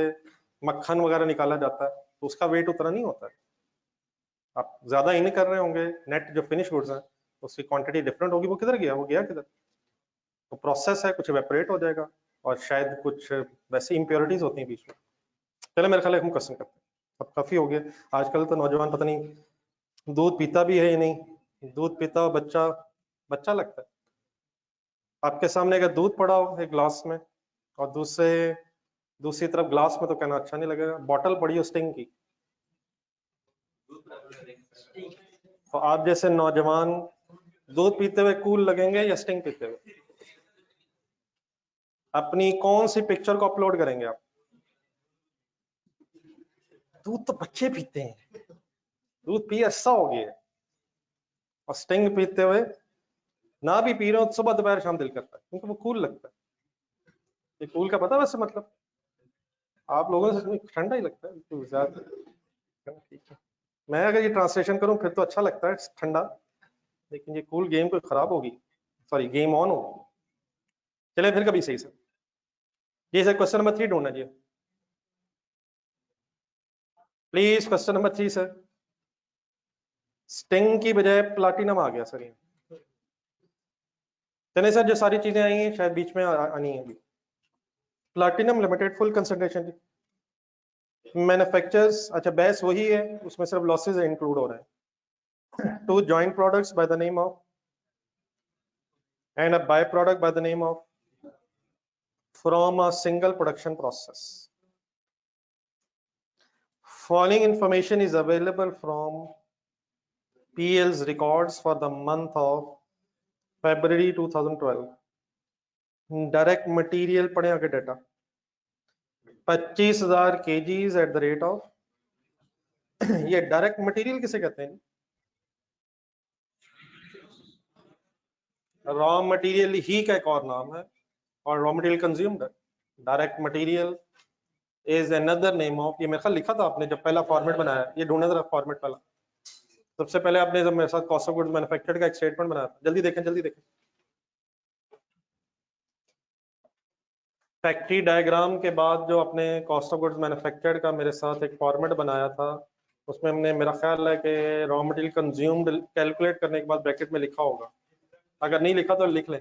मक्खन वगैरह निकाला जाता है, तो उसका वेट उतना नहीं होता है। आप ज्यादा इन कर रहे होंगे, नेट जो फिनिश गुड्स है उसकी क्वांटिटी डिफरेंट होगी, वो किधर गया? वो गया किधर? तो प्रोसेस है, कुछ इवेपोरेट हो जाएगा, और शायद कुछ वैसी इम्प्योरिटीज होती हैं बीच में। चलो मेरे ख्याल है हम क्वेश्चन करते हैं, अब काफी हो गया। आजकल तो नौजवान पता नहीं दूध पीता भी है या नहीं, दूध पीता हो बच्चा बच्चा लगता है। आपके सामने अगर दूध पड़ा हो एक ग्लास में, और दूसरी तरफ ग्लास में, तो कहना अच्छा नहीं लगेगा। बॉटल पड़ी हो स्टिंग की, तो आप जैसे नौजवान दूध पीते हुए कूल लगेंगे या स्टिंग पीते हुए? अपनी कौन सी पिक्चर को अपलोड करेंगे आप? दूध तो बच्चे पीते हैं, दूध पी ऐसा हो गया है, और स्टिंग पीते हुए ना भी पी रहे हो तो सुबह दोपहर शाम दिल करता है, क्योंकि वो कूल लगता है। ये कूल का पता वैसे मतलब आप लोगों से ठंडा ही लगता है तो ज्यादा, ठीक है। मैं अगर ये ट्रांसलेशन करूं फिर तो अच्छा लगता है ठंडा, लेकिन ये कूल गेम को खराब होगी, सॉरी गेम ऑन होगी। चले फिर कभी सही से, ये सर क्वेश्चन नंबर 3 ढूंढना जी प्लीज। क्वेश्चन नंबर 3 सर, स्टिंग की बजाय प्लाटिनम आ गया सर ये। चले सर जो सारी चीजें आई हैं शायद बीच में आनी है। Platinum Limited full concentration manufactures, अच्छा बहस वही है, उसमें सिर्फ लॉसेज इंक्लूड हो रहे हैं। Two joint products by the name of and a byproduct by the name of from a single production process. Following information is available from PL's records for the month of February 2012. Direct material पढ़े आगे data 25,000 kgs eight the rate of, ये direct material किसे कहते हैं? Raw material ही का एक और नाम है, और रॉ मटेरियल कंज्यूम्ड है। Direct material is another name of, ये मेरे ख्याल लिखा था आपने जब पहला फॉर्मेट बनाया, ये ढूंढना जरा फॉर्मेट पहला। सबसे पहले आपने जब मेरे साथ कॉस्ट ऑफ गुड्स मैन्युफैक्चर्ड का एक स्टेटमेंट बनाया था, जल्दी देखें जल्दी देखें। फैक्ट्री डायग्राम के बाद जो अपने कॉस्ट ऑफ गुड्स मैन्युफैक्चर्ड का मेरे साथ एक फॉर्मेट बनाया था, उसमें हमने मेरा ख्याल है कि रॉ मटेरियल कंज्यूम्ड कैलकुलेट करने के बाद ब्रैकेट में लिखा होगा, अगर नहीं लिखा तो लिख लें,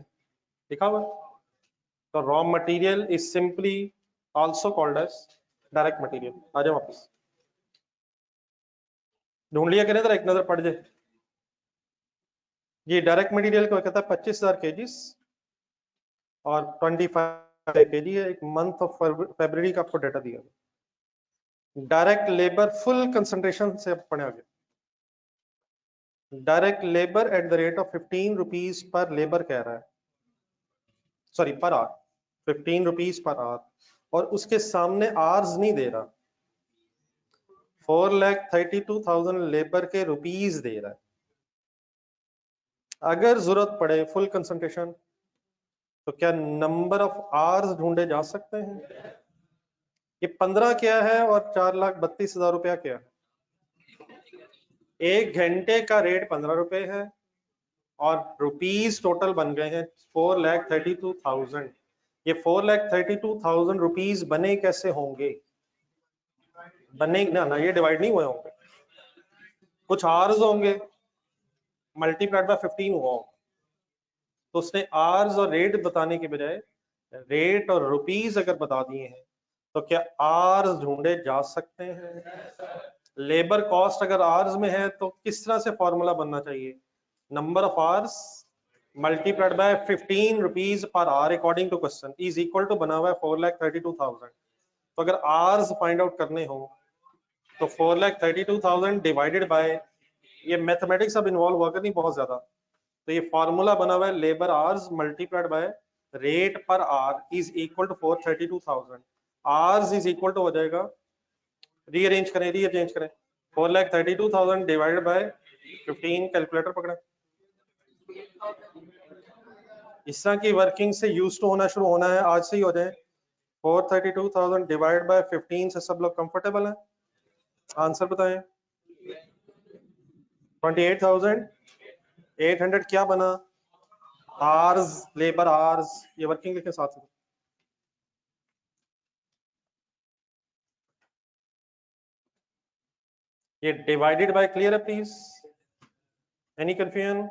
लिखा हुआ। तो raw material is simply also called as direct material. आ जाओ वापस, ढूंढ लिया करें जरा, एक नजर पड़ जाए। ये डायरेक्ट मटेरियल को कहता है 25,000 केजीज और 25 केजी है। एक मंथ ऑफ फरवरी का आपको डाटा दिया गया। डायरेक्ट लेबर फुल कंसंट्रेशन से पढ़े आगे। Direct labour eight the rate of 15 rupees पर लेबर कह रहा है, sorry per hour, 15 rupees per our, और उसके सामने आवर्स नहीं दे रहा, 4,32,000 लेबर के रुपीज दे रहा है। अगर जरूरत पड़े फुल कंसंट्रेशन, तो क्या नंबर ऑफ आवर्स ढूंढे जा सकते हैं? ये 15 क्या है और 4,32,000 रुपया क्या है? 1 घंटे का रेट 15 रुपए है और रुपीस टोटल बन गए हैं 4,32,000। ये 4,32,000 रुपीस बने कैसे होंगे? बने ना, ये डिवाइड नहीं हुए होंगे, कुछ आवर्स होंगे मल्टीप्लाइड बाय 15 हुआ होगा। तो उसने आवर्स और रेट बताने के बजाय रेट और रुपीस अगर बता दिए हैं, तो क्या आवर्स ढूंढे जा सकते हैं? लेबर कॉस्ट अगर आवर्स में है तो किस तरह से फॉर्मूला बनना चाहिए? Number of hours multiplied by 15 rupees per hour according to question is equal to बना हुआ है 4,32,000। तो अगर आवर्स फाइंड आउट करने हो तो 4,32,000 डिवाइडेड बाय, ये मैथमेटिक्स अब इन्वॉल्व होगा नहीं बहुत ज्यादा, तो ये फॉर्मूला बना हुआ है labour hours multiplied by rate per hour is equal to 4,32,000। Hours is equal to हो जाएगा, रीअरेंज करें 4,32,000 डिवाइडेड बाय 15, कैलकुलेटर पकड़े। इस तरह की वर्किंग से यूज टू होना शुरू होना है, आज से ही हो जाए। 4,32,000 डिवाइड बाय 15 से सब लोग कंफर्टेबल हैं? आंसर बताएं। 28,800 क्या बना? आवर्स, लेबर आवर्स, ये वर्किंग लिखे साथ में। ये डिवाइडेड बाय क्लियर है प्लीज? Any confusion?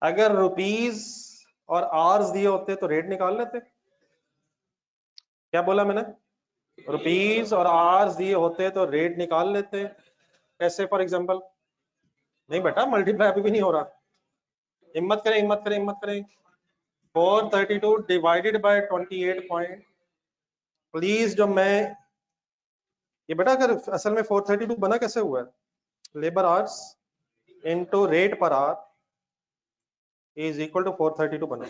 अगर रुपीस और आवर्स दिए होते तो रेट निकाल लेते। क्या बोला मैंने? रुपीस और आवर्स दिए होते तो रेट निकाल लेते। कैसे? For example? नहीं बेटा, मल्टीप्लाई अभी भी नहीं हो रहा। हिम्मत करें। 432 डिवाइडेड बाय 28 पॉइंट, प्लीज। जो मैं ये बेटा, अगर असल में 432 बना कैसे हुआ है? Labour hours into rate per hour is equal to 432 बना।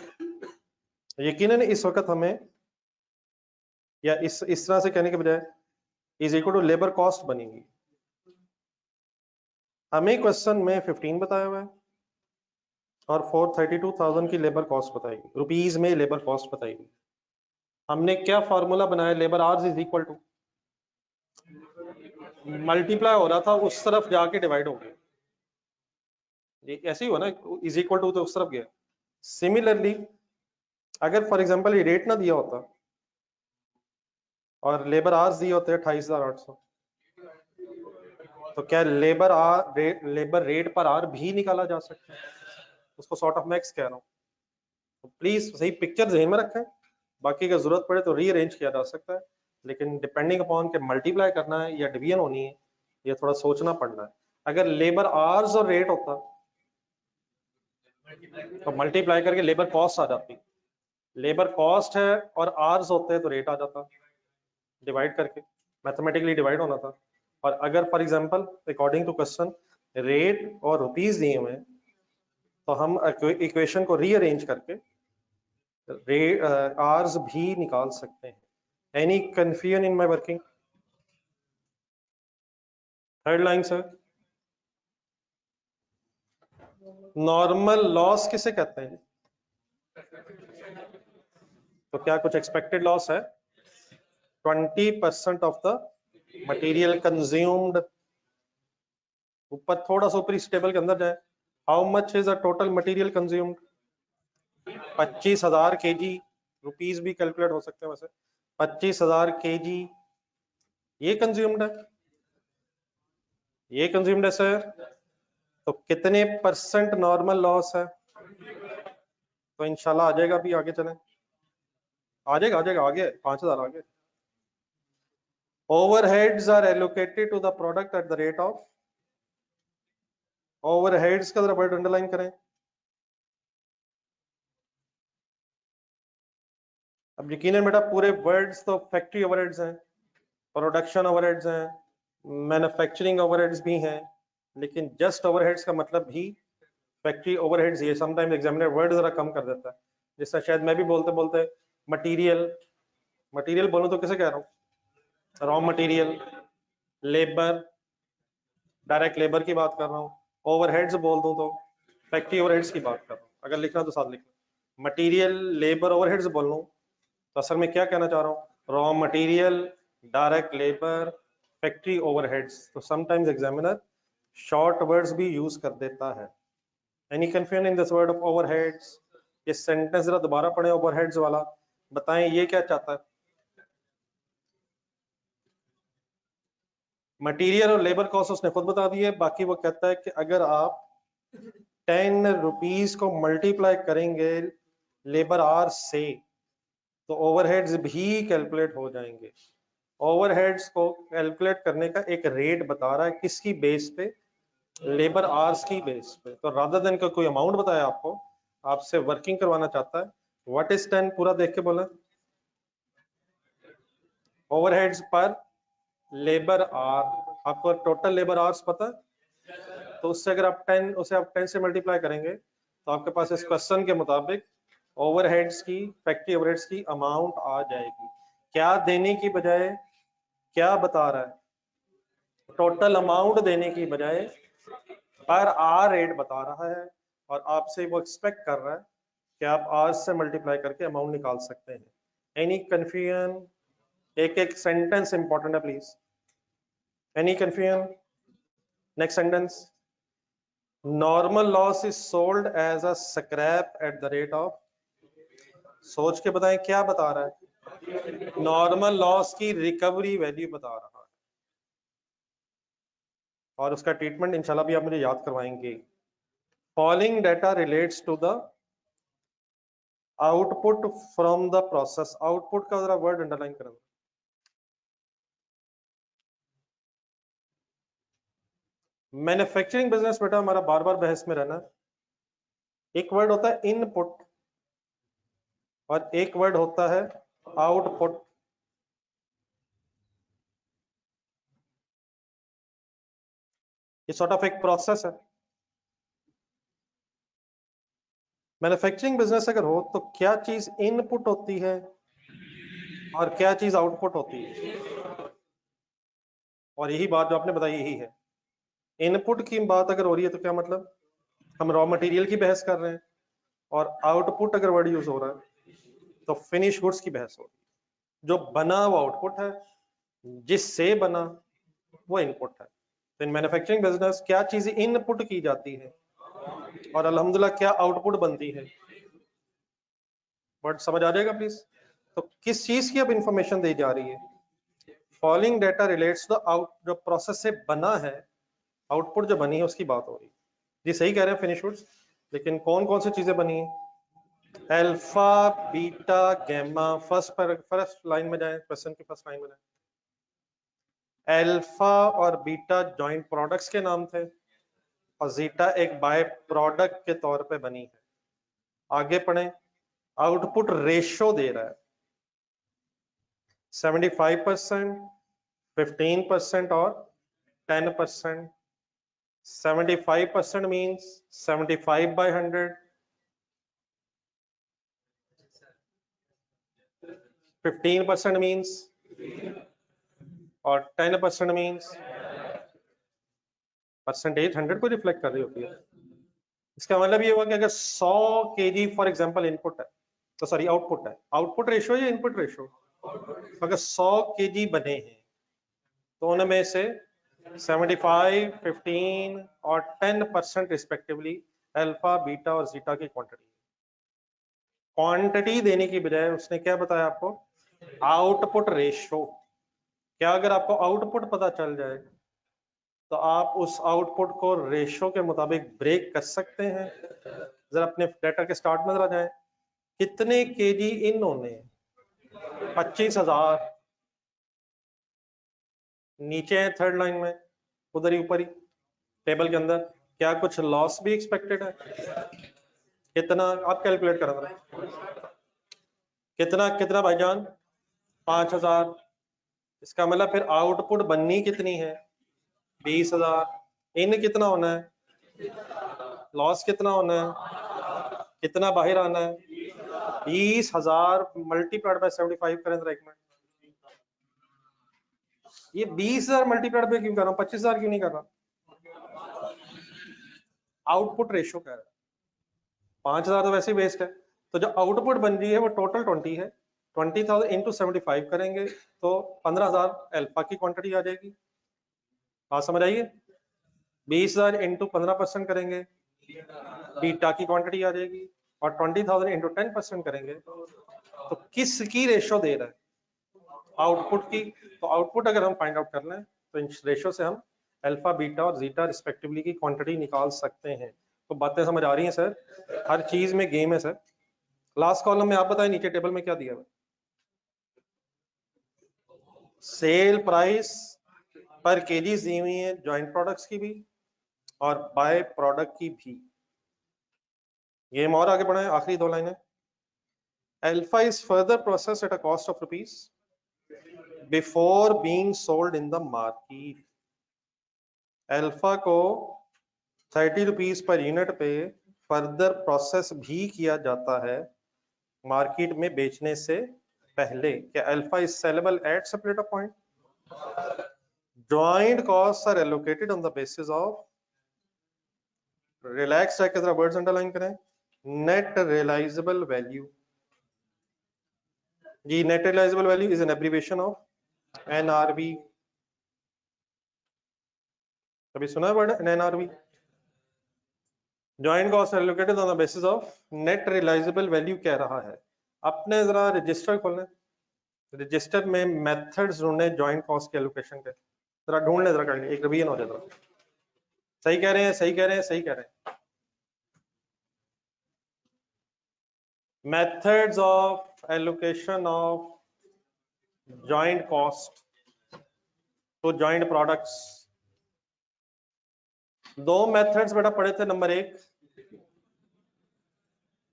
यकीनन इस वक्त हमें, या इस तरह से कहने के बजाय is equal to labour cost बनेगी। हमें क्वेश्चन में 15 बताया हुआ है और 432,000 की लेबर कॉस्ट बताएगी, रुपीस में लेबर कॉस्ट बताएगी। हमने क्या फॉर्मूला बनाया? Labour hours is equal to, multiply हो रहा था उस तरफ जाके डिवाइड हो गया, ये ऐसे ही हुआ ना, इज इक्वल टू तो उस तरफ गया। सिमिलरली अगर फॉर एग्जांपल ये रेट ना दिया होता और लेबर आवर्स दिए होते 28,800, तो क्या लेबर रेट पर आवर भी निकाला जा सकता है? उसको सॉर्ट ऑफ मैक्स कह रहा हूँ। तो प्लीज सही पिक्चर ध्यान में रखें, बाकी अगर जरूरत पड़े तो रीअरेंज किया जा सकता है, लेकिन डिपेंडिंग अपॉन के मल्टीप्लाई करना है या डिवीजन होनी है, ये थोड़ा सोचना पड़ना है। अगर लेबर आवर्स और रेट होता तो मल्टीप्लाई करके लेबर कॉस्ट आ जाती, लेबर कॉस्ट है और आवर्स होते तो रेट आ जाता, डिवाइड करके मैथमेटिकली डिवाइड होना था। और अगर for example according to question rate और रुपीस दिए हुए तो हम इक्वेशन को रीअरेंज करके आवर्स भी निकाल सकते हैं। Any confusion in my working? Third line sir, normal loss किसे कहते हैं? तो क्या कुछ एक्सपेक्टेड लॉस है? 20% ऑफ द मटेरियल कंज्यूम्ड। ऊपर थोड़ा सा ऊपर इस टेबल के अंदर जाए, how much is the total material consumed? 25,000 kg, rupees भी कैलकुलेट हो सकते हैं वैसे। 25,000 kg ये कंज्यूम्ड है, ये कंज्यूम्ड है सर। तो कितने परसेंट नॉर्मल लॉस है? तो इंशाल्लाह आ जाएगा, भी आगे चलें, आ जाएगा आगे 5,000 आगे। Overheads are allocated to the product at the rate of, overheads का जरा वर्ड अंडरलाइन करें। अब यकीनन बेटा पूरे वर्ड्स तो फैक्ट्री ओवरहेड्स हैं, प्रोडक्शन ओवरहेड्स हैं, मैन्युफैक्चरिंग ओवरहेड्स भी हैं, लेकिन जस्ट ओवरहेड्स का मतलब भी फैक्ट्री ओवरहेड्स ये समटाइम्स एग्जामिनर वर्ड जरा कम कर देता है। जिससे शायद मैं भी बोलते बोलते मटेरियल बोलूं तो किसे कह रहा हूँ? Raw material, labour, direct labour की बात कर रहा हूँ। ओवरहेड्स बोल दूं तो फैक्ट्री ओवरहेड्स की बात कर रहा हूँ। अगर लिखना तो साथ लिखना, मटेरियल लेबर ओवरहेड्स बोल लूं तो असल में क्या कहना चाह रहा हूँ? Raw material, direct labour, factory overheads. तो समटाइम्स एग्जामिनर शॉर्ट वर्ड्स भी यूज कर देता है। Any confusion in this word of overheads? ये सेंटेंस जरा दोबारा पढ़े ओवरहेड्स वाला, बताएं ये क्या चाहता है। मटेरियल और लेबर कॉस्ट उसने खुद बता दी है। बाकी वो कहता है कि अगर आप 10 रुपीज को मल्टीप्लाई करेंगे लेबर आवर से तो ओवरहेड्स भी कैलकुलेट हो जाएंगे। ओवरहेड्स को कैलकुलेट करने का एक रेट बता रहा है, किसकी बेस पे? लेबर आवर्स की बेस पे। तो रादर देन का कोई अमाउंट बताया आपको, आपसे वर्किंग करवाना चाहता है। What is 10? पूरा देख के बोला। ओवरहेड्स पर लेबर आवर, आपको टोटल लेबर आवर्स पता है, तो उससे अगर आप 10 उसे आप 10 से मल्टीप्लाई करेंगे तो आपके पास इस क्वेश्चन के मुताबिक ओवरहेड्स की, फैक्ट्री ओवरहेड्स की अमाउंट आ जाएगी। क्या देने की बजाय क्या बता रहा है? टोटल अमाउंट देने की बजाय पर आर रेट बता रहा है, और आपसे वो एक्सपेक्ट कर रहा है कि आप आर से मल्टीप्लाई करके अमाउंट निकाल सकते हैं। Any confusion? एक एक सेंटेंस इंपॉर्टेंट है please. Any confusion? Next sentence, normal loss is sold as a scrap at the rate of, सोच के बताएं क्या बता रहा है? नॉर्मल लॉस की रिकवरी वैल्यू बता रहा है, और उसका ट्रीटमेंट इंशाल्लाह भी आप मुझे याद करवाएंगे। Following data relates to the output from the process. Output का जरा वर्ड अंडरलाइन करें। मैन्युफैक्चरिंग बिजनेस बेटा हमारा बार बार बहस में रहना। एक वर्ड होता है इनपुट और एक वर्ड होता है आउटपुट। ये सॉर्ट ऑफ एक प्रोसेस है। मैन्युफैक्चरिंग बिजनेस अगर हो तो क्या चीज इनपुट होती है और क्या चीज आउटपुट होती है? और यही बात जो आपने बताई यही है। इनपुट की बात अगर हो रही है तो क्या मतलब, हम रॉ मटेरियल की बहस कर रहे हैं, और आउटपुट अगर वर्ड यूज हो रहा है तो फिनिश गुड्स की बहस हो रही है। जो बना वो आउटपुट है, जिससे बना वो इनपुट है। तो इन मैन्युफैक्चरिंग बिजनेस क्या चीज इनपुट की जाती है और अल्हम्दुलिल्लाह क्या आउटपुट बनती है? वर्ड समझ आ जाएगा प्लीज। तो किस चीज की अब इंफॉर्मेशन दी जा रही है? Following data relates the out, जो प्रोसेस से बना है, आउटपुट जो बनी है उसकी बात हो रही है। जी सही कह रहे हैं फिनिश गुड्स, लेकिन कौन कौन सी चीजें बनी है? Alpha, beta, gamma. First line में जाएं, क्वेश्चन की फर्स्ट लाइन में जाएं। अल्फा और बीटा जॉइंट प्रोडक्ट्स के नाम थे और जीटा एक बाय प्रोडक्ट के तौर पे बनी है। आगे पढ़ें। आउटपुट रेशो दे रहा है 75%, 15% और 10%। 75% मीन्स 75/100, 15% मीन्स, और 10% मीन्स। परसेंटेज 100 को रिफ्लेक्ट कर रही होती है। इसका मतलब ये हुआ कि अगर 100 kg फॉर एग्जांपल इनपुट है, तो सॉरी आउटपुट है, आउटपुट रेशो या इनपुट रेशो? अगर 100 kg बने हैं तो उनमें से 75, 15 और 10% रिस्पेक्टिवली अल्फा, बीटा और जीटा की क्वांटिटी। क्वांटिटी देने की बजाय उसने क्या बताया आपको? Output ratio. क्या अगर आपको आउटपुट पता चल जाए तो आप उस आउटपुट को रेशो के मुताबिक ब्रेक कर सकते हैं? जरा अपने डेटा के स्टार्ट में जरा जाएं। कितने केजी इन्होंने? 25,000। नीचे है थर्ड लाइन में, उधर ही ऊपर ही टेबल के अंदर। क्या कुछ लॉस भी एक्सपेक्टेड है? कितना आप कैलकुलेट करें? कितना कितना भाईजान? 5,000। इसका मतलब फिर आउटपुट बननी कितनी है? 20,000। इन कितना होना है? लॉस कितना होना है? कितना बाहर आना है? 20,000 मल्टीप्लाइड बाय 75 करें एक मिनट। ये 20,000 मल्टीप्लाइड बाय क्यों कर रहा हूँ, 25,000 क्यों नहीं कर रहा? आउटपुट रेशो कह रहा है। 5,000 तो वैसे ही वेस्ट है। तो जो आउटपुट बन रही है वो टोटल 20 है, 20,000 इंटू 75 करेंगे तो 15,000 अल्फा की क्वांटिटी आ जाएगी। बात समझ आइए। 20,000 इंटू 15% करेंगे बीटा की क्वांटिटी आ जाएगी, और 20,000 इंटू 10% करेंगे तो किसकी रेशो दे रहा है? आउटपुट की। तो आउटपुट अगर हम फाइंड आउट कर लें तो इन रेशो से हम अल्फा बीटा और जीटा रिस्पेक्टिवली की क्वांटिटी निकाल सकते हैं। तो बातें समझ आ रही हैं सर? हर चीज में गेम है सर। लास्ट कॉलम में आप बताएं नीचे टेबल में क्या दिया है? सेल प्राइस पर केजी दी हुई है जॉइंट प्रोडक्ट्स की भी और बाय प्रोडक्ट की भी। गेम और आगे बढ़ाएं, आखिरी 2 लाइनें। Alpha is further process at a cost of rupees before being sold in the market. Alpha को 30 रुपीज पर यूनिट पे फर्दर प्रोसेस भी किया जाता है मार्केट में बेचने से पहले। क्या alpha is saleable at separate point? Joint cost are allocated on the basis of, relax रख के जरा वर्ड्स अंडरलाइन करें, नेट रियलाइजेबल वैल्यू। जी, net realisable value is an abbreviation of NRV. कभी सुना है word NRV? Joint cost allocated on the basis of net realisable value कह रहा है। अपने जरा रजिस्टर खोलें, रजिस्टर में मेथड्स ढूंढने जॉइंट कॉस्ट के एलोकेशन के, जरा ढूंढ ले, जरा कर ले, एक रिवीजन हो जाए जरा। सही कह रहे हैं, सही कह रहे हैं, सही कह रहे हैं। Methods of allocation of joint cost तो जॉइंट प्रोडक्ट्स। 2 मेथड्स बेटा पढ़े थे, नंबर 1,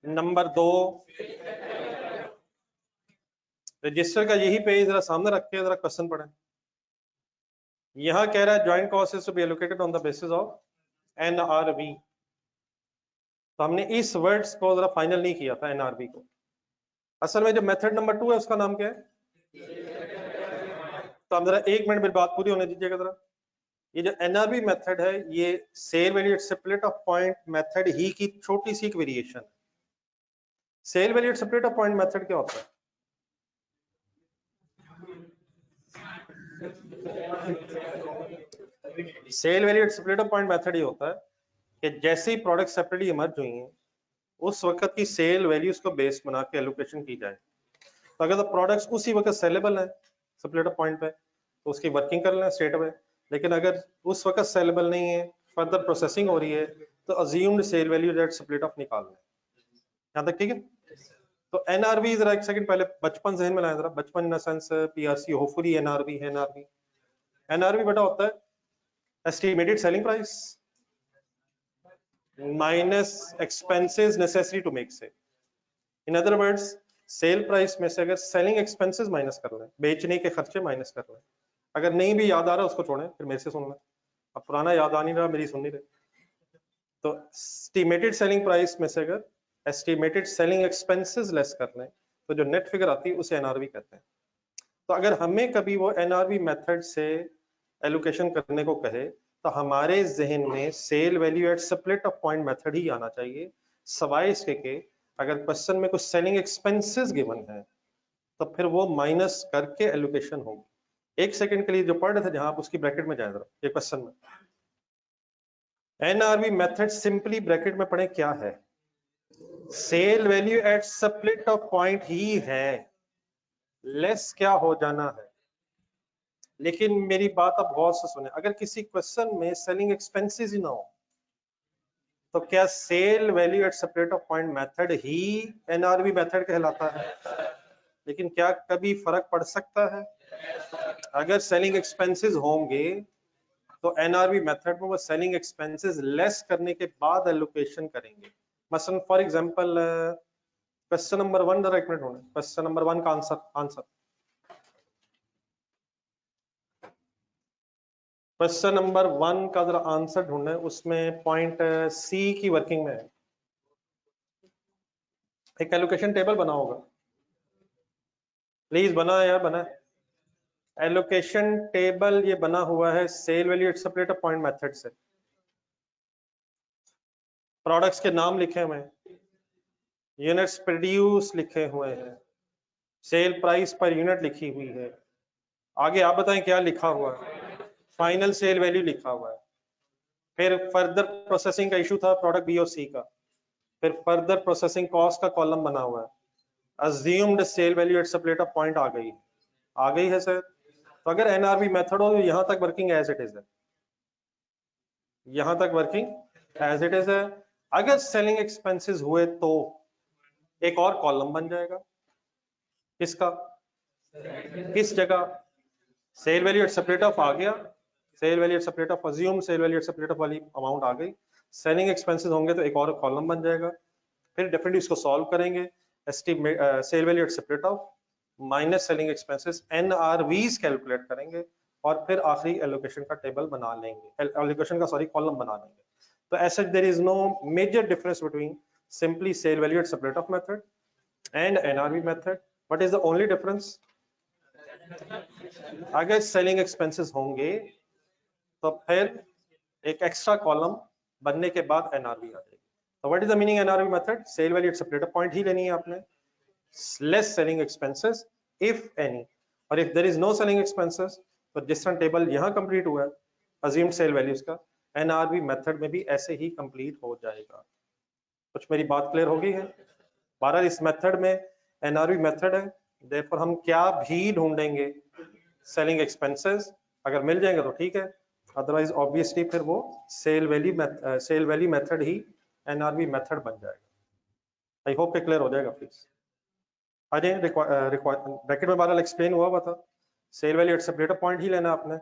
नंबर 2। रजिस्टर का यही पेज जरा सामने रख के जरा क्वेश्चन पढ़ें। यहां कह रहा है joint cost is to be allocated on the basis of NRV. तो हमने इस वर्ड्स को जरा फाइनल नहीं किया था एनआरवी को। असल में जो मेथड नंबर 2 है उसका नाम क्या है? तो हम जरा 1 मिनट में बात पूरी होने दीजिएगा जरा। ये जो एनआरवी मेथड है ये sale value at split off point method ही की छोटी सी एक variation. Sale value at split off point method क्या होता है? Sale value at split off point method ये होता है कि जैसे ही प्रोडक्ट सेपरेटली इमर्ज हुई हैं उस वक्त की सेल वैल्यूज को बेस बना के एलोकेशन की जाए। तो अगर तो प्रोडक्ट्स उसी वक्त सेलेबल है स्प्लिट ऑफ पॉइंट पे तो उसकी वर्किंग कर लें स्ट्रेट अवे। लेकिन अगर उस वक्त सेलेबल नहीं है, फर्दर प्रोसेसिंग हो रही है, तो assumed sale value at split off निकाल लें। यहाँ तक ठीक है? तो एनआरवी जरा एक सेकंड पहले बचपन जहन में लाएं जरा। बचपन in sense PRC hopefully NRV है। एनआरवी बेटा होता है estimated selling price minus expenses necessary to make sale. In other words sale price में से अगर सेलिंग एक्सपेंसेस माइनस कर लें, बेचने के खर्चे माइनस कर लें। अगर नहीं भी याद आ रहा उसको छोड़ें, फिर मेरे से सुन लें। अब पुराना याद आ नहीं रहा, मेरी सुन नहीं रहे। तो एस्टिमेटेड सेलिंग प्राइस में से अगर एस्टिमेटेड सेलिंग एक्सपेंसेस लेस कर लें तो जो नेट फिगर आती है उसे एनआरवी कहते हैं। तो अगर हमें कभी वो एनआरवी मेथड से एलोकेशन करने को कहे तो हमारे जहन में sale value at split off point method ही आना चाहिए, सवाए इसके के अगर क्वेश्चन में कुछ सेलिंग एक्सपेंसेस गिवन है तो फिर वो माइनस करके एलोकेशन होगी। 1 सेकंड के लिए जो पढ़ रहे थे जहां आप उसकी ब्रैकेट में जाए जरा ये क्वेश्चन में। एनआरवी मेथड सिंपली ब्रैकेट में पढ़े क्या है? Sale value at split off point ही है, लेस क्या हो जाना है। लेकिन मेरी बात अब गौर से सुने, अगर किसी क्वेश्चन में सेलिंग एक्सपेंसेस ही ना हो तो क्या sale value at separate of point method ही एनआरवी मेथड कहलाता है? लेकिन क्या कभी फर्क पड़ सकता है? अगर सेलिंग एक्सपेंसेस होंगे तो एनआरवी मेथड में वो सेलिंग एक्सपेंसेस लेस करने के बाद एलोकेशन करेंगे। मसलन फॉर एग्जांपल क्वेश्चन नंबर 1 जरा एक मिनट होना, क्वेश्चन नंबर 1 का आंसर क्वेश्चन नंबर 1 का जरा आंसर ढूंढना है। उसमें पॉइंट सी की वर्किंग में है, एक एलोकेशन टेबल बना होगा, प्लीज बना है यार, बना है। एलोकेशन टेबल ये बना हुआ है sale value at separate of point method से। प्रोडक्ट्स के नाम लिखे हुए हैं, यूनिट्स प्रोड्यूस लिखे हुए हैं, सेल प्राइस पर यूनिट लिखी हुई है, आगे आप बताएं क्या लिखा हुआ है, फाइनल सेल वैल्यू लिखा हुआ है, फिर फर्दर प्रोसेसिंग का इशू था प्रोडक्ट बी और सी का, फिर फर्दर प्रोसेसिंग कॉस्ट का कॉलम बना हुआ है, assumed sale value at separate point आ गई है सर। तो अगर एनआरबी मेथड हो तो यहां तक वर्किंग एज इट इज है, यहां तक वर्किंग एज इट इज है। अगर सेलिंग एक्सपेंसेस हुए तो एक और कॉलम बन जाएगा, किसका, किस जगह, sale value at separate off आ गया, sale value at separate off assume sale value at separate off वाली अमाउंट आ गई, सेलिंग एक्सपेंसेस होंगे तो एक और कॉलम बन जाएगा, फिर डेफिनेटली इसको सॉल्व करेंगे, estimate sale value at separate off minus selling expenses NRVs calculate करेंगे, और फिर आखिरी एलोकेशन का टेबल बना लेंगे, एलोकेशन का सॉरी कॉलम बना लेंगे। तो ऐसे there is no major difference between simply sale value at separate of method and NRV method. What is the only difference, अगर सेलिंग एक्सपेंसेस होंगे तो फिर एक एक्स्ट्रा कॉलम बनने के बाद एनआरवी आ जाएगी। तो what is the meaning NRV method, sale value at separate point ही लेनी है आपने, less selling expenses if any, और if there is no selling expenses तो जिस तरह टेबल यहां कंप्लीट हुआ है अज्यूम्ड सेल वैल्यूज का, एनआरवी मेथड में भी ऐसे ही कंप्लीट हो जाएगा। कुछ मेरी बात क्लियर हो गई है? बहरहाल इस मेथड में एनआरवी मेथड है, देयरफॉर हम क्या भी ढूंढेंगे सेलिंग एक्सपेंसेस, अगर मिल जाएंगे तो ठीक है, अदरवाइज ऑब्वियसली फिर वो सेल वैल्यू मेथड ही एनआरवी मेथड बन जाएगा। आई होप कि क्लियर हो जाएगा प्लीज। अरे ब्रैकेट में बहरहाल एक्सप्लेन हुआ था, sale value at separate point ही लेना आपने,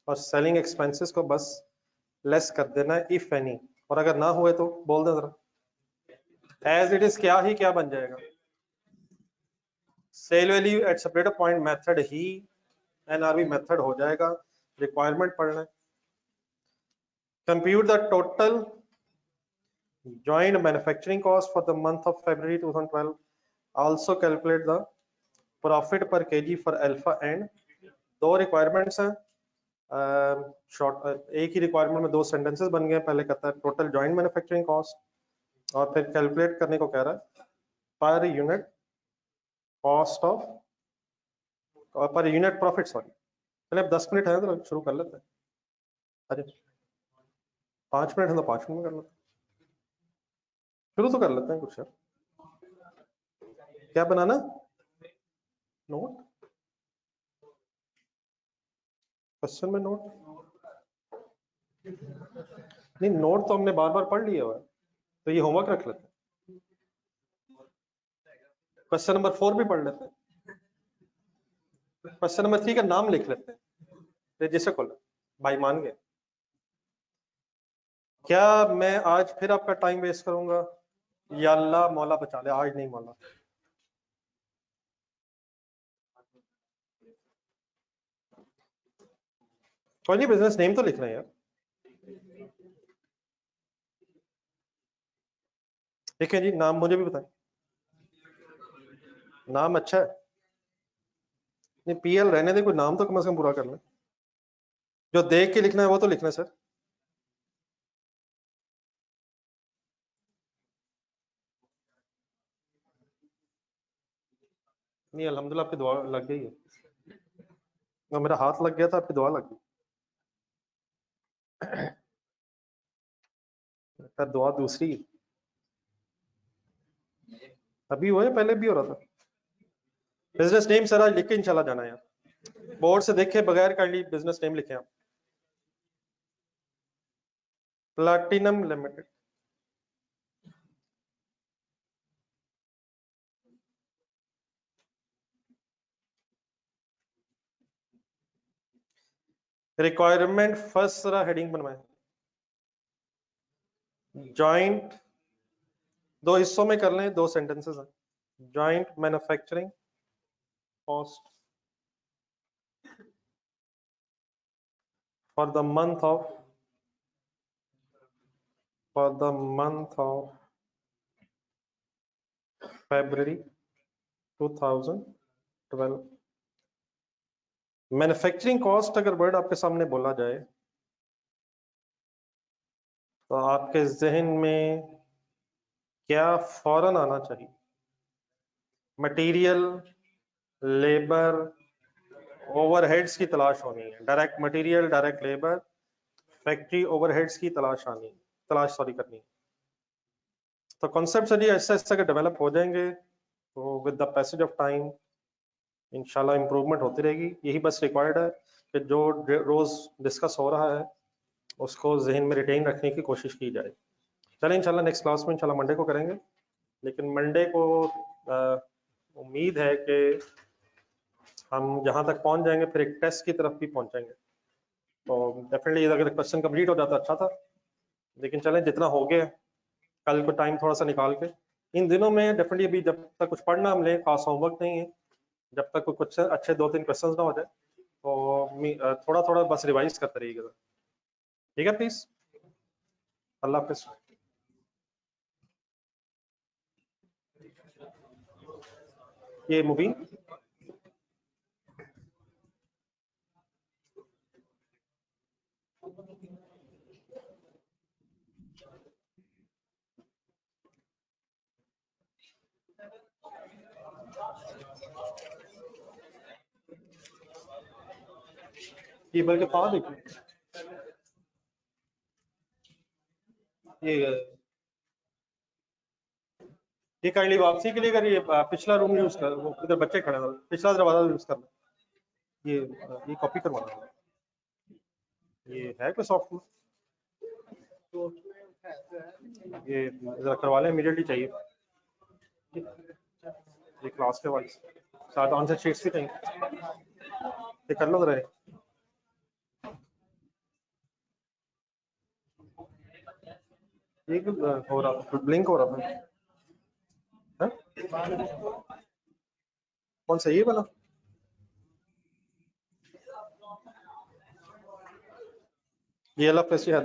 और सेलिंग एक्सपेंसेस को बस लेस कर देना है इफ एनी, और अगर ना हुए तो बोल दे जरा, एज इट इज क्या ही क्या बन जाएगा, sale value at separate point method ही एनआरवी मेथड हो जाएगा। रिक्वायरमेंट पढ़ना है, compute the total joint manufacturing cost for the month of February 2012, also calculate the profit per kg for alpha and, दो रिक्वायरमेंट्स हैं, शॉर्ट एक ही requirement में दो सेंटेंसेस बन गए, पहले कहता है टोटल जॉइंट मैन्युफैक्चरिंग कॉस्ट और फिर कैलकुलेट करने को कह रहा है per unit cost of, per unit profit sorry. पहले अब 10 मिनट है तो शुरू कर लेते हैं, अरे 5 मिनट है तो 5 मिनट में कर लेते हैं, शुरू तो कर लेते हैं कुछ यार। क्या बनाना, नोट, क्वेश्चन में नोट नहीं, नोट तो हमने बार बार पढ़ लिया हुआ है, तो ये होमवर्क रख लेते हैं, क्वेश्चन नंबर 4 भी पढ़ लेते हैं, क्वेश्चन नंबर 3 का नाम लिख लेते हैं, रजिस्टर खोला, भाई मान गए। क्या मैं आज फिर आपका टाइम वेस्ट करूंगा, या अल्लाह मौला बचा ले, आज नहीं मौला। कोई नहीं, बिजनेस नेम तो लिखना है यार, ठीक है जी, नाम मुझे भी बताएं, नाम अच्छा है, नहीं पीएल रहने दे, कोई नाम तो कम से कम पूरा कर ले, जो देख के लिखना है वो तो लिखना है सर। नहीं अल्हम्दुलिल्लाह आपकी दुआ लग गई है, और मेरा हाथ लग गया था, आपकी दुआ लग गई, दुआ दूसरी अभी हुआ है, पहले भी हो रहा था। बिजनेस नेम सर आज लिख के इंशाल्लाह जाना है, बोर्ड से देखे बगैर काइंडली बिजनेस नेम लिखे आप, प्लैटिनम लिमिटेड। रिक्वायरमेंट फर्स्ट जरा हेडिंग बनवाएं, जॉइंट, दो हिस्सों में कर लें, दो सेंटेंसेस हैं, joint manufacturing cost for the month of, for the month of February 2012। Manufacturing cost अगर वर्ड आपके सामने बोला जाए तो आपके जहन में क्या फौरन आना चाहिए, मटेरियल, लेबर ओवरहेड्स की तलाश होनी है, direct material, direct labour, factory overheads की तलाश करनी है। तो कॉन्सेप्ट चलिए ऐसे ऐसे अगर डेवलप हो जाएंगे तो with the passage of time इंशाल्लाह इम्प्रूवमेंट होती रहेगी। यही बस रिक्वायर्ड है कि जो रोज डिस्कस हो रहा है उसको जहन में रिटेन रखने की कोशिश की जाए। चलें इंशाल्लाह नेक्स्ट क्लास में इंशाल्लाह मंडे को करेंगे, लेकिन मंडे को उम्मीद है कि हम जहां तक पहुंच जाएंगे फिर एक टेस्ट की तरफ भी पहुंचेंगे। तो डेफिनेटली अगर क्वेश्चन कंप्लीट हो जाता अच्छा था, लेकिन चलें जितना हो गया कल को टाइम थोड़ा सा निकाल के इन दिनों में डेफिनेटली अभी जब तक कुछ पढ़ना हम लें, खास होमवर्क नहीं है, जब तक कुछ अच्छे 2-3 क्वेश्चंस ना हो जाए तो थोड़ा थोड़ा बस रिवाइज करते रहिएगा। ठीक है प्लीज, अल्लाह हाफिज। ये मुबीन ये बल्कि पास ये काइंडली वापसी के लिए अगर ये पिछला रूम यूज कर, वो इधर बच्चे खड़े हैं, पिछला दरवाजा यूज करना। ये कॉपी करवाना है। ये है कोई सॉफ्टवेयर ये जरा करवा लें, इमीडिएटली चाहिए। ये क्लास के वाले साथ आंसर शीट्स भी चाहिए, ये कर लो जरा। ये हो रहा था, ब्लिंक हो रहा था। हाँ? कौन सा ये वाला? ये अल्लाह पैसे है